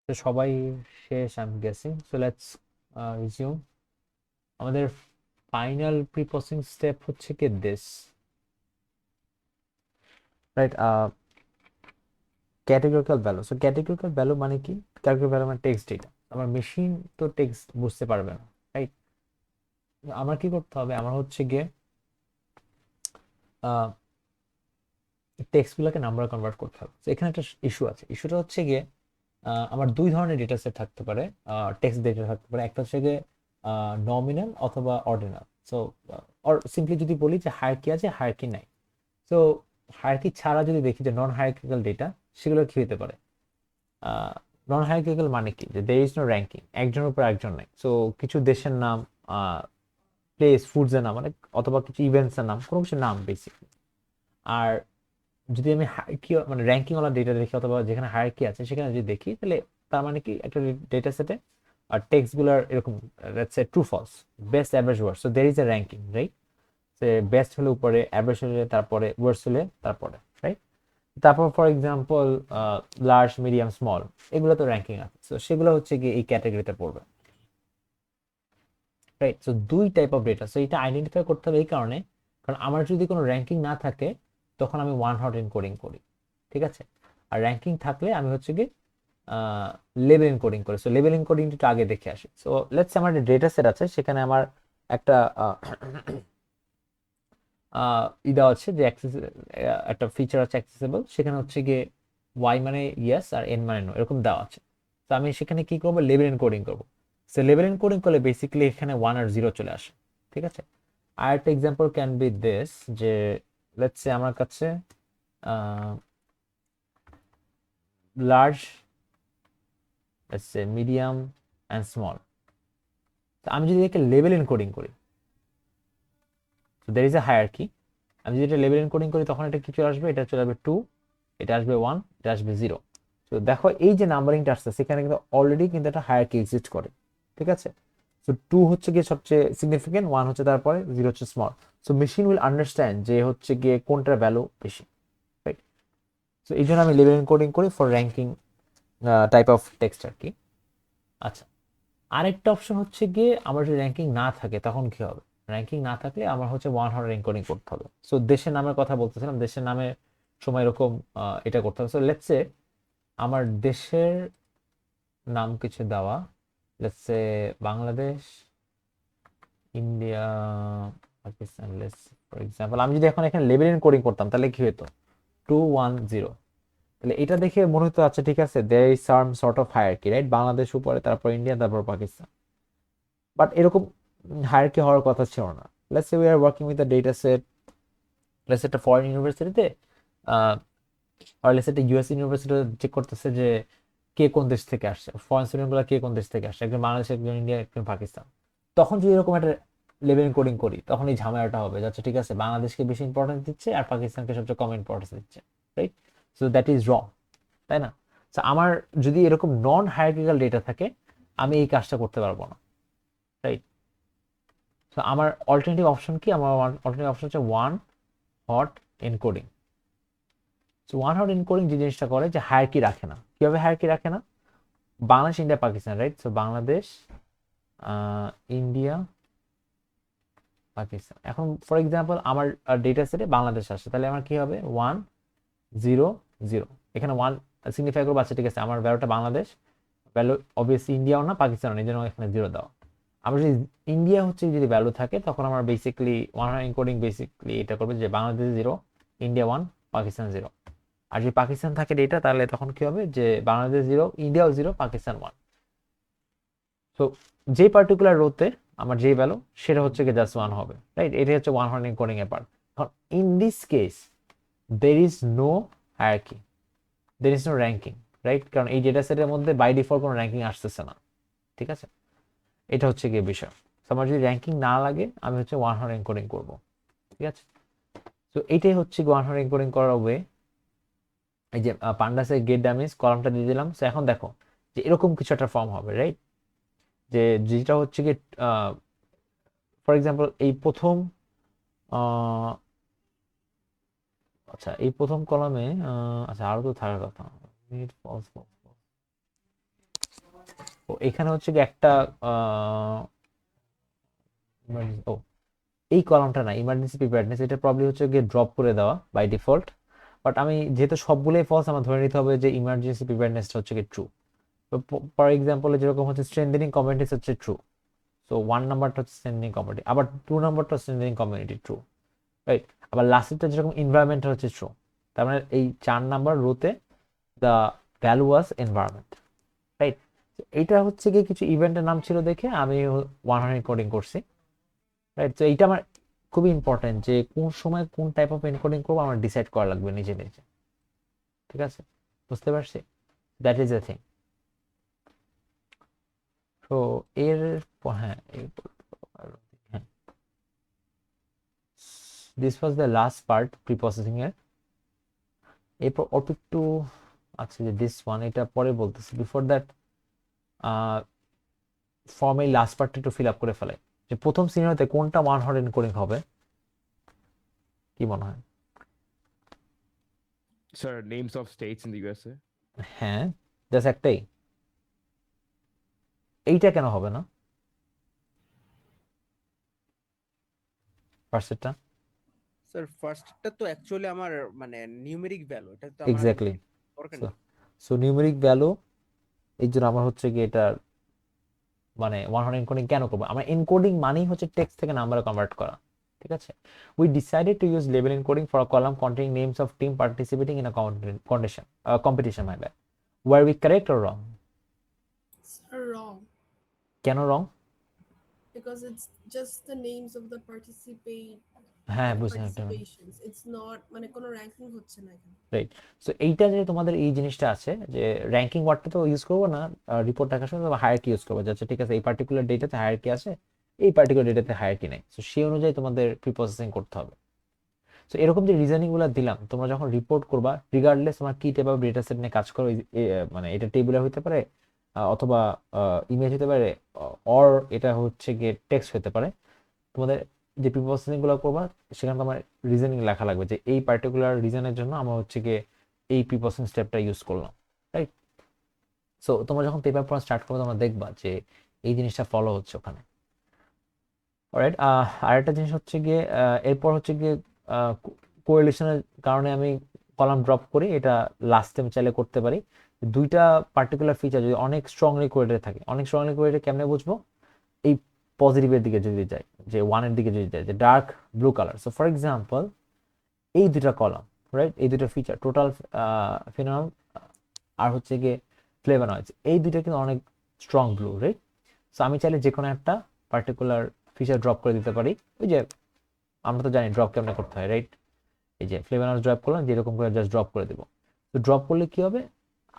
তো সবাই শেষ I am guessing. So let's resume. আমাদের ফাইনাল প্রিপ্রসেসিং স্টেপ হচ্ছে কি this, right? Categorical value. So categorical value মানে কি? ক্যাটেগরিক্যাল ভ্যালু মানে টেক্সট ডেটা। আমার মেশিন তো টেক্সট বুঝতে পারবে না, রাইট? আমার কি করতে হবে? আমার হচ্ছে গিয়ে টেক্সট গুলোকে নাম্বার কনভার্ট করতে হবে। তো এখানে একটা ইস্যু আছে। ইস্যুটা হচ্ছে গিয়ে আমার দুই ধরনের ডেটা সেট থাকতে পারে, টেক্সট ডেটা থাকতে পারে। একটা হচ্ছে গিয়ে নমিনাল অথবা অর্ডিনাল। সো সিম্পলি যদি বলি যে হায়ারকি আছে, হায়ারকি নাই। সো হায়ারকি ছাড়া যদি দেখি যে নন হায়ারকিক্যাল ডেটা, সেগুলো কি হতে পারে? নন হায়ারকিক্যাল মানে কি? যে দের ইজ নো র্যাঙ্কিং, একজনের উপর একজন নাই। সো কিছু দেশের নাম, প্লেস, ফুডস এর নাম, মানে অথবা কিছু ইভেন্টস এর নাম, কোনো কিছু নাম বেসিকলি। আর যদি আমি হায়ারকি মানে র্যাঙ্কিং ওয়ালা ডেটা দেখি অথবা যেখানে হায়ারকি আছে সেখানে যদি দেখি, তাহলে তার মানে কি একটা ডেটা সেটে আর টেক্সট গুলার এরকম let's say true false, best average word. So there is a ranking, right? Say best হলে উপরে, অ্যাভারেজ হলে তারপরে, ওয়ার্ডস হলে তারপরে, রাইট? তারপর for example large, medium, small, এগুলো তো র্যাঙ্কিং আছে। সো সেগুলো হচ্ছে গিয়ে এই ক্যাটাগরিতে পড়বে, রাইট? সো দুই টাইপ অফ ডেটা। সো এটা আইডেন্টিফাই করতে হবে এই কারণে, কারণ আমার যদি কোনো র্যাঙ্কিং না থাকে তখন আমি ওয়ান হট এনকোডিং করি, ঠিক আছে? আর র্যাঙ্কিং থাকলে আমি হচ্ছে কি লেবেল এনকোডিং করি। সো লেবেল এনকোডিংটা একটু আগে দেখে আসি। সো লেটস আমার একটা ডেটা সেট আছে, সেখানে আমার একটা দেওয়া আছে যে একটা ফিচার আছে অ্যাক্সেসেবল, সেখানে হচ্ছে গিয়ে ওয়াই মানে ইয়েস আর এন মানে নো এরকম দেওয়া আছে। তো আমি সেখানে কি করবো, লেবেল এনকোডিং করবো। সো লেবেল এনকোডিং করলে বেসিক্যালি এখানে 1 আর 0 চলে আসে, ঠিক আছে? আর একটা এক্সাম্পল ক্যান বি দিস, যে লেটস সে আমার কাছে large, let's say medium and small. তো আমি যদি একে লেবেল এনকোডিং করি, so there is A hierarchy. আমি যদি এটা লেবেল এনকোডিং করি তখন এটা কি চলে আসবে, এটা চলে আসবে 2, এটা আসবে 1, এটা আসবে 0। তো দেখো এই যে নাম্বারিংটা আসছে সেখানে কিন্তু অলরেডি কিন্তু একটা হায়ারার্কি এক্সিস্ট করে, ঠিক আছে? সো 2 হচ্ছে গিয়ে সবচেয়ে সিগনিফিকেন্ট, 1 হচ্ছে তারপরে, 0 হচ্ছে small. So machine will understand যে হচ্ছে গিয়ে কোনটার ভ্যালু বেশি, রাইট? সো এই জন্য আমি লেবেল এনকোডিং করি for ranking type of text আর কি। আচ্ছা, আরেকটা অপশন হচ্ছে গিয়ে আমার যদি র্যাঙ্কিং না থাকে তখন কি হবে? র্যাঙ্কিং না থাকলে আমার হচ্ছে ওয়ান হট এনকোডিং করতে হবে। সো দেশের নামের কথা বলতেছিলাম, দেশের নামের সময় এরকম এটা করতে হবে। সো লেটস সে আমার দেশের নাম কিছু দেওয়া, let's say Bangladesh, India, Pakistan, let's for example. আমি যদি এখন এখানে লেবেল এনকোডিং করতাম তাহলে কি হতো, 210। তাহলে এটা দেখে মনে হতো আচ্ছা ঠিক আছে, there is some sort of hierarchy, right? Bangladesh উপরে, তারপর ইন্ডিয়া, তারপর পাকিস্তান। বাট এরকম হায়ারার্কি হওয়ার কথা ছিল না। Let's say we are working with a data set, let's say একটা ফরেন ইউনিভার্সিটিতে আর লেটস সে একটা ইউএস ইউনিভার্সিটিতে চেক করতেছে যে কে কোন দেশ থেকে আসছে, ফরেন স্টুডেন্টগুলো কে কোন দেশ থেকে আসছে, একজন বাংলাদেশ, একজন ইন্ডিয়া, একজন পাকিস্তান। তখন যদি এরকম একটা লেভেল কোডিং করি তখন এই ঝামেলাটা হবে, যাচ্ছে ঠিক আছে বাংলাদেশকে বেশি ইম্পর্টেন্স দিচ্ছে আর পাকিস্তানকে সবচেয়ে কম ইম্পর্টেন্স দিচ্ছে, right? So that is wrong, তাই না? সো আমার যদি এরকম নন হায়ারার্কিক্যাল ডেটা থাকে আমি এই কাজটা করতে পারবো না, রাইট? সো আমার অল্টারনেটিভ অপশন কি? আমার অল্টারনেটিভ অপশন হচ্ছে one hot encoding. So one hot encoding যে জিনিসটা করে যে হায়ারার্কি রাখে না। কিভাবে হায়ারার্কি রাখে না? Bangladesh, India, Pakistan, right? So Bangladesh, India, Pakistan. এখন ফর এক্সাম্পল আমার ডেটা সেটে বাংলাদেশ আসছে, তাহলে আমার কি হবে 1 0 0। এখানে 1 সিগনিফাই করবো, আচ্ছা ঠিক আছে আমার ভ্যালুটা বাংলাদেশ, ভ্যালু অবভিয়াসলি ইন্ডিয়াও না পাকিস্তানও না, এই জন্য এখানে 0 দাও। আমার যদি ইন্ডিয়া হচ্ছে যদি ভ্যালু থাকে তখন আমার basically one hot encoding basically এটা করবে যে বাংলাদেশ 0, ইন্ডিয়া 1, পাকিস্তান 0। আর যদি পাকিস্তান থাকে ডেটা তাহলে তখন কি হবে যে বাংলাদেশ 0, ইন্ডিয়াও 0, পাকিস্তান 1। সো যে পার্টিকুলার রোতে আমার যে ভ্যালু সেটা হচ্ছে কি জাস্ট 1 হবে, রাইট? এটা হচ্ছে ওয়ান হট এনকোডিং এর পার্ট। এখন in this case there is no hierarchy, there is no ranking, right? কারণ এই ডেটা সেটের মধ্যে বাই ডিফল্ট কোনো র্যাঙ্কিং আসতেছে না, ঠিক আছে? এটা হচ্ছে গিয়ে বিষয়। তো আমার যদি র্যাঙ্কিং না লাগে আমি হচ্ছে ওয়ান হট এনকোডিং করবো, ঠিক আছে? তো এইটাই হচ্ছে ওয়ান হট এনকোডিং করার ওয়ে। এই যে পান্ডাসের গেট ড্যামেজ কলামটা দিয়ে দিলাম। তো এখন দেখো যে এরকম কিছু একটা ফর্ম হবে, রাইট? যে যেটা হচ্ছে কি ফর এক্সাম্পল এই প্রথম আচ্ছা এই প্রথম কলামে আচ্ছা আরো তো থাকার কথা, ও এখানে হচ্ছে কি একটা ও এই কলামটা না, ইমার্জেন্সি প্রিপেয়ারনেস, এটা প্রবলি হচ্ছে গিয়ে ড্রপ করে দেওয়া বাই ডিফল্ট। বাট আমি যেহেতু সবগুলোই ফলস আমার ধরে নিতে হবে যে ইমার্জেন্সি প্রিপেয়ারনেসটা হচ্ছে কি ট্রু। তো ফর এক্সাম্পল যেরকম হচ্ছে স্ট্রেংথেনিং কমিউনিটিস হচ্ছে ট্রু, সো 1 নাম্বারটা হচ্ছে স্ট্রেংথেনিং কমিউনিটি, আবার 2 নাম্বারটা স্ট্রেংথেনিং কমিউনিটি ট্রু, রাইট? আবার লাস্টেরটা যেরকম এনভায়রনমেন্ট হচ্ছে ট্রু। তার মানে এই 4 নাম্বার রোতে the value was environment, right? এইটা হচ্ছে গিয়ে কিছু ইভেন্টের নাম ছিল দেখে আমি ওয়ান হট এনকোডিং করছি, রাইট? তো এইটা আমার খুবই ইম্পর্টেন্ট যে কোন সময় কোন টাইপ অফ এনকোডিং করবো আমার ডিসাইড করা লাগবে নিজে নিজে, ঠিক আছে? বুঝতে পারছি? That is a thing. তো এর হ্যাঁ হ্যাঁ this was the last part pre processing এর। এরপর অল্প একটু আচ্ছা যে দিস ওয়ান এটা পরে বলতেছি, বিফোর দ্যাট ফর্মের লাস্ট পার্টটা একটু ফিল আপ করে ফেলে যে প্রথম সিনারিওতে কোনটা ওয়ান হট এনকোডিং হবে, কি মনে হয়? Sir, names of states in the USA. হ্যাঁ জাস্ট একটাই, এইটা কেন হবে না ফার্স্টটা? স্যার ফার্স্টটা তো অ্যাকচুয়ালি আমার মানে নিউমেরিক ভ্যালু, এটা তো আমার এক্স্যাক্টলি। দরকার সো নেই। সো নিউমেরিক ভ্যালু, এই জন্য আমার হচ্ছে কি এটা মানে 100 এনকোডিং কেন করবো? আমার এনকোডিং মানেই হচ্ছে টেক্সট থেকে নাম্বারে কনভার্ট করা, ঠিক আছে? We decided to use label encoding for a column containing names of team participating in a competition, my bad. Were we correct or wrong? Sir, wrong. কেন রং? Because it's just the names of the হ্যাঁ বুঝলাম এটা। participations. It's not মানে কোনো ranking হচ্ছে না এখানে। Right. So এইটা যে তোমাদের এই জিনিসটা আছে যে র্যাঙ্কিং ওয়ার্ডটা তো ইউজ করবো না, রিপোর্ট দেখার সময় হায়ারকি ইউজ করবো, যাচ্ছে ঠিক আছে এই পার্টিকুলার ডেটাতে হায়ারকি আছে, এই পার্টিকুলার ডেটাতে হায়ারকি নেই, সো সেই অনুযায়ী তোমাদের প্রিপ্রসেসিং করতে হবে। সো এরকম যে রিজনিং গুলো দিলাম, তোমরা যখন রিপোর্ট করবা রিগার্ডলেস তোমার কি টাইপ অফ ডেটা সেট নিয়ে কাজ করো, মানে এটা টেবুলার হতে পারে অথবা ইমেজ হতে পারে, অর এটা হচ্ছে গিয়ে টেক্সট হতে পারে, তোমাদের যে প্রিপ্রসেসিং গুলো করবা সেখানে তোমার রিজনিং লেখা লাগবে যে এই পার্টিকুলার রিজনের জন্য আমরা হচ্ছে গিয়ে এই প্রিপ্রসেসিং স্টেপটা ইউজ করলাম, রাইট? সো তোমরা যখন পেপার পড়া স্টার্ট করবে তোমরা দেখবা যে এই জিনিসটা ফলো হচ্ছে ওখানে। অলরাইট, আরেকটা জিনিস হচ্ছে গিয়ে এরপর হচ্ছে গিয়ে কোরিলেশনের কারণে আমি কলাম ড্রপ করি, এটা লাস্ট টাইম চাইলে করতে পারি। দুইটা পার্টিকুলার ফিচার যদি অনেক স্ট্রংলি কোরিলেটেড থাকে, অনেক স্ট্রংলি কোরিলেটেড কেমনে বুঝবো? এই পজিটিভের দিকে যদি যায়, যে ওয়ানের দিকে যদি যায়, যে dark blue colour. So for example এই দুটা কলাম, রাইট, এই দুটো ফিচার টোটাল ফিনল আর হচ্ছে গিয়ে ফ্লেভোনয়েডস, এই দুইটা কিন্তু অনেক স্ট্রং ব্লু, রাইট? সো আমি চাইলে যে কোনো একটা পার্টিকুলার ফিচার ড্রপ করে দিতে পারি। ওই যে আমরা তো জানি ড্রপ কেমনে করতে হয়, রাইট? এই যে ফ্লেভোনয়েডস ড্রপ করলাম, যেরকম করে জাস্ট ড্রপ করে দেবো। তো ড্রপ করলে কি হবে?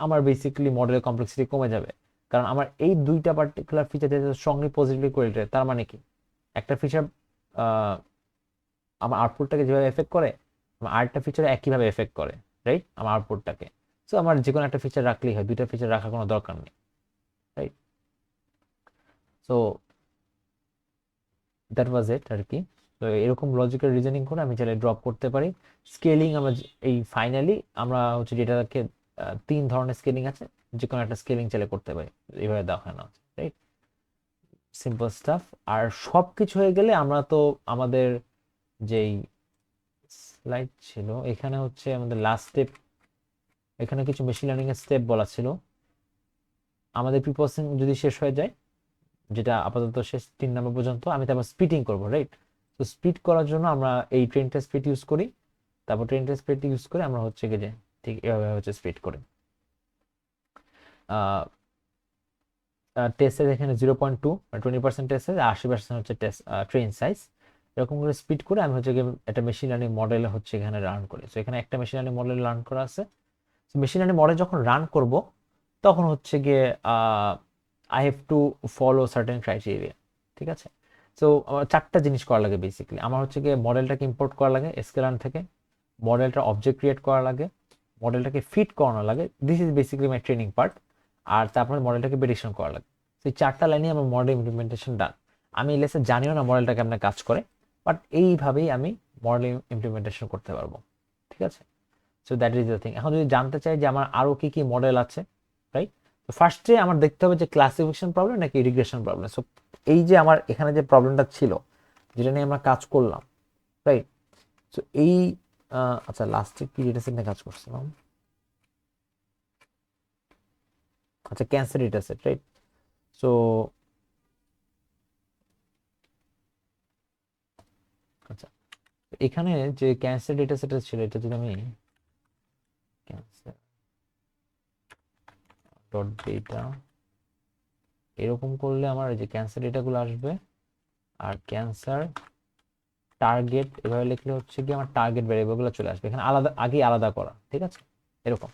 আমার বেসিক্যালি মডেলের কমপ্লেক্সিটি কমে যাবে, কারণ আমার এই দুইটা পার্টিকুলার ফিচার যেটা স্ট্রংলি পজিটিভলি কোরিলেটেড। তার মানে কি একটা ফিচার আমার আউটপুটটাকে যেভাবে এফেক্ট করে, আমার আরেকটা ফিচার একইভাবে এফেক্ট করে, রাইট, আমার আউটপুটটাকে। সো আমার যে কোনো একটা ফিচার রাখলেই হয়, দুইটা ফিচার রাখার কোনো দরকার নেই, রাইট? সো দ্যাট ওয়াজ ইট আর কি। তো এরকম লজিক্যাল রিজনিং করে আমি চাইলে ড্রপ করতে পারি। স্কেলিং আমরা এই ফাইনালি আমরা হচ্ছে যেটাকে 3 ধরনের স্কেলিং আছে, যে কোনো একটা স্কেলিং চাইলে করতে পারি, এইভাবে দেখানো আছে, রাইট? Simple staff. আর সব কিছু হয়ে গেলে আমরা তো আমাদের যেই স্লাইড ছিল এখানে হচ্ছে আমাদের লাস্ট স্টেপ, এখানে কিছু মেশিন লার্নিং এর স্টেপ বলা ছিল। আমাদের প্রিপ্রসেসিং যদি শেষ হয়ে যায়, যেটা আপাতত শেষ 3 নম্বর পর্যন্ত, আমি তারপর স্পিডিং করব, রাইট? তো স্পিড করার জন্য আমরা এই ট্রেন টেস্ট স্পিড ইউজ করি, তারপর ট্রেন টেস্ট স্পিড ইউজ করে আমরা হচ্ছে গিয়ে যে ঠিক এভাবে হচ্ছে স্পিড করি। টেস্টের এখানে 0.2 মানে 20% টেস্ট সাইজ, 80% হচ্ছে টেস্ট ট্রেন সাইজ। এরকম করে স্পিড করে আমি হচ্ছে একটা মেশিন লার্নিং মডেলে হচ্ছে এখানে রান করি। সো এখানে একটা মেশিন লার্নিং মডেল রান করা আছে। সো মেশিন লার্নিং মডেল যখন রান করব তখন হচ্ছে গিয়ে I have to follow certain criteria, ঠিক আছে? সো আমার 4টা জিনিস করা লাগে বেসিক্যালি। আমার হচ্ছে গিয়ে মডেলটাকে ইম্পোর্ট করা লাগে স্কেলার থেকে, মডেলটা অবজেক্ট ক্রিয়েট করা লাগে, মডেলটাকে ফিট করানো লাগে, this is basically my training part, আর তারপরে মডেলটাকে প্রেডিকশন করা লাগে। সেই 4টা লাইনে আমার মডেল ইমপ্লিমেন্টেশন ডান। আমি লেসে জানিও না মডেলটা কেমন কাজ করে, বাট এইভাবেই আমি মডেল ইমপ্লিমেন্টেশন করতে পারবো, ঠিক আছে? So that is the thing. এখন যদি জানতে চাই যে আমার আরো কি কি মডেল আছে, রাইট? তো ফার্স্টে আমার দেখতে হবে যে ক্লাসিফিকেশন প্রবলেম নাকি রিগ্রেশন প্রবলেম। সো এই যে আমার এখানে যে প্রবলেমটা ছিল যেটা নিয়ে আমরা কাজ করলাম, রাইট? সো এই আচ্ছা লাস্টে কি ডেটা সেট নিয়ে কাজ করছিলাম? আচ্ছা cancer data set, right? So আচ্ছা এখানে যে ক্যান্সার ডেটা সেট ছিল, এটা যদি আমি ক্যান্সার ডট ডেটা এরকম করলে আমার এই যে ক্যান্সার ডেটাগুলো আসবে, আর ক্যান্সার টার্গেট এভাবে লিখলে হচ্ছে কি আমার টার্গেট ভ্যারিয়েবলগুলো চলে আসবে। এখানে আলাদা আগে আলাদা করা, ঠিক আছে? এরকম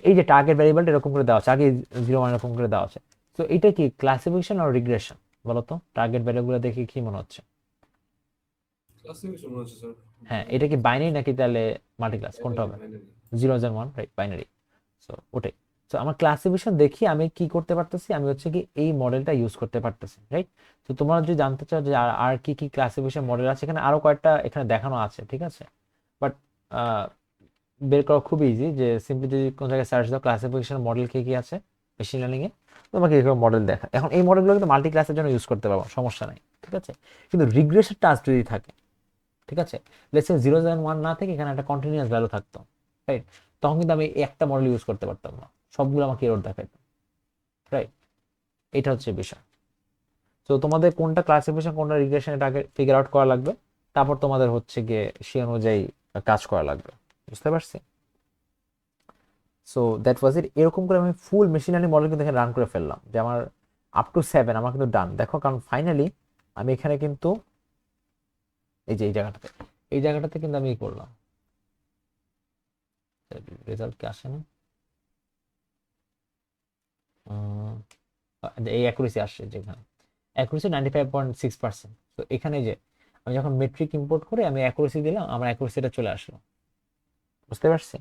এই যে টার্গেট ভ্যারিয়েবলটা এরকম করে দেওয়া আছে, আগে 0 এরকম করে দেওয়া আছে। তো এটা কি ক্লাসিফিকেশন আর রিগ্রেশন বলো তো? টার্গেট ভ্যালুগুলো দেখে কি মনে হচ্ছে? ক্লাসিফিকেশন মনে হচ্ছে স্যার। হ্যাঁ, এটা কি বাইনারি নাকি তাহলে মাল্টি ক্লাস, কোনটা হবে? 0 and 1, রাইট, বাইনারি। সো ওটাই। সো আমার ক্লাসিফিকেশন দেখি আমি কি করতে পারতেছি, আমি হচ্ছে কি এই মডেলটা ইউজ করতে পারতেছি, রাইট? তো তোমরা যদি জানতে চাও যে আর কি কি ক্লাসিফিকেশন মডেল আছে, এখানে আরো কয়েকটা এখানে দেখানো আছে, ঠিক আছে? বাট বের করা খুব ইজি, যে সিম্পলি যদি কোন জায়গায় সার্চ দাও ক্লাসিফিকেশন মডেল কি কি আছে মেশিন লার্নিং এ, তোমাকে এরকম মডেল দেখা। এখন এই মডেলগুলো কিন্তু মাল্টি ক্লাসের জন্য ইউজ করতে পারবো, সমস্যা নাই, ঠিক আছে? কিন্তু রিগ্রেশন টাস্ক যদি থাকে, ঠিক আছে, লেটস সে 0 0 1 না থেকে এখানে একটা কন্টিনিউয়াস ভ্যালু থাকতো, রাইট? তখন কিন্তু আমি এই একটা মডেল ইউজ করতে পারতাম না, সবগুলো আমাকে এরর দেখাইতো, রাইট? এটা হচ্ছে বিষয়। তো তোমাদের কোনটা ক্লাসিফিকেশন কোনটা রিগ্রেশন এটা আগে ফিগার আউট করা লাগবে, তারপর তোমাদের হচ্ছে গিয়ে সে অনুযায়ী কাজ করা লাগবে, বুঝতে পারছি? সো দ্যাট ওয়াজ ইট। এরকম করে আমি ফুল মেশিন লার্নিং মডেল কিন্তু এখানে রান করে ফেললাম, যে আমার আপ টু 7 আমার কিন্তু ডান। দেখো, কারণ ফাইনালি আমি এখানে কিন্তু এই যে এই জায়গাটাতে কিন্তু আমি করলাম, রেজাল্ট কি আসে না, এই অ্যাকুরেসি আসছে, যেখানে অ্যাকুরেসি 95.6%। তো এখানে যে আমি যখন মেট্রিক ইম্পোর্ট করে আমি অ্যাকুরেসি দিলাম, আমার অ্যাকুরেসিটা চলে আসলো, বুঝতে পারছি?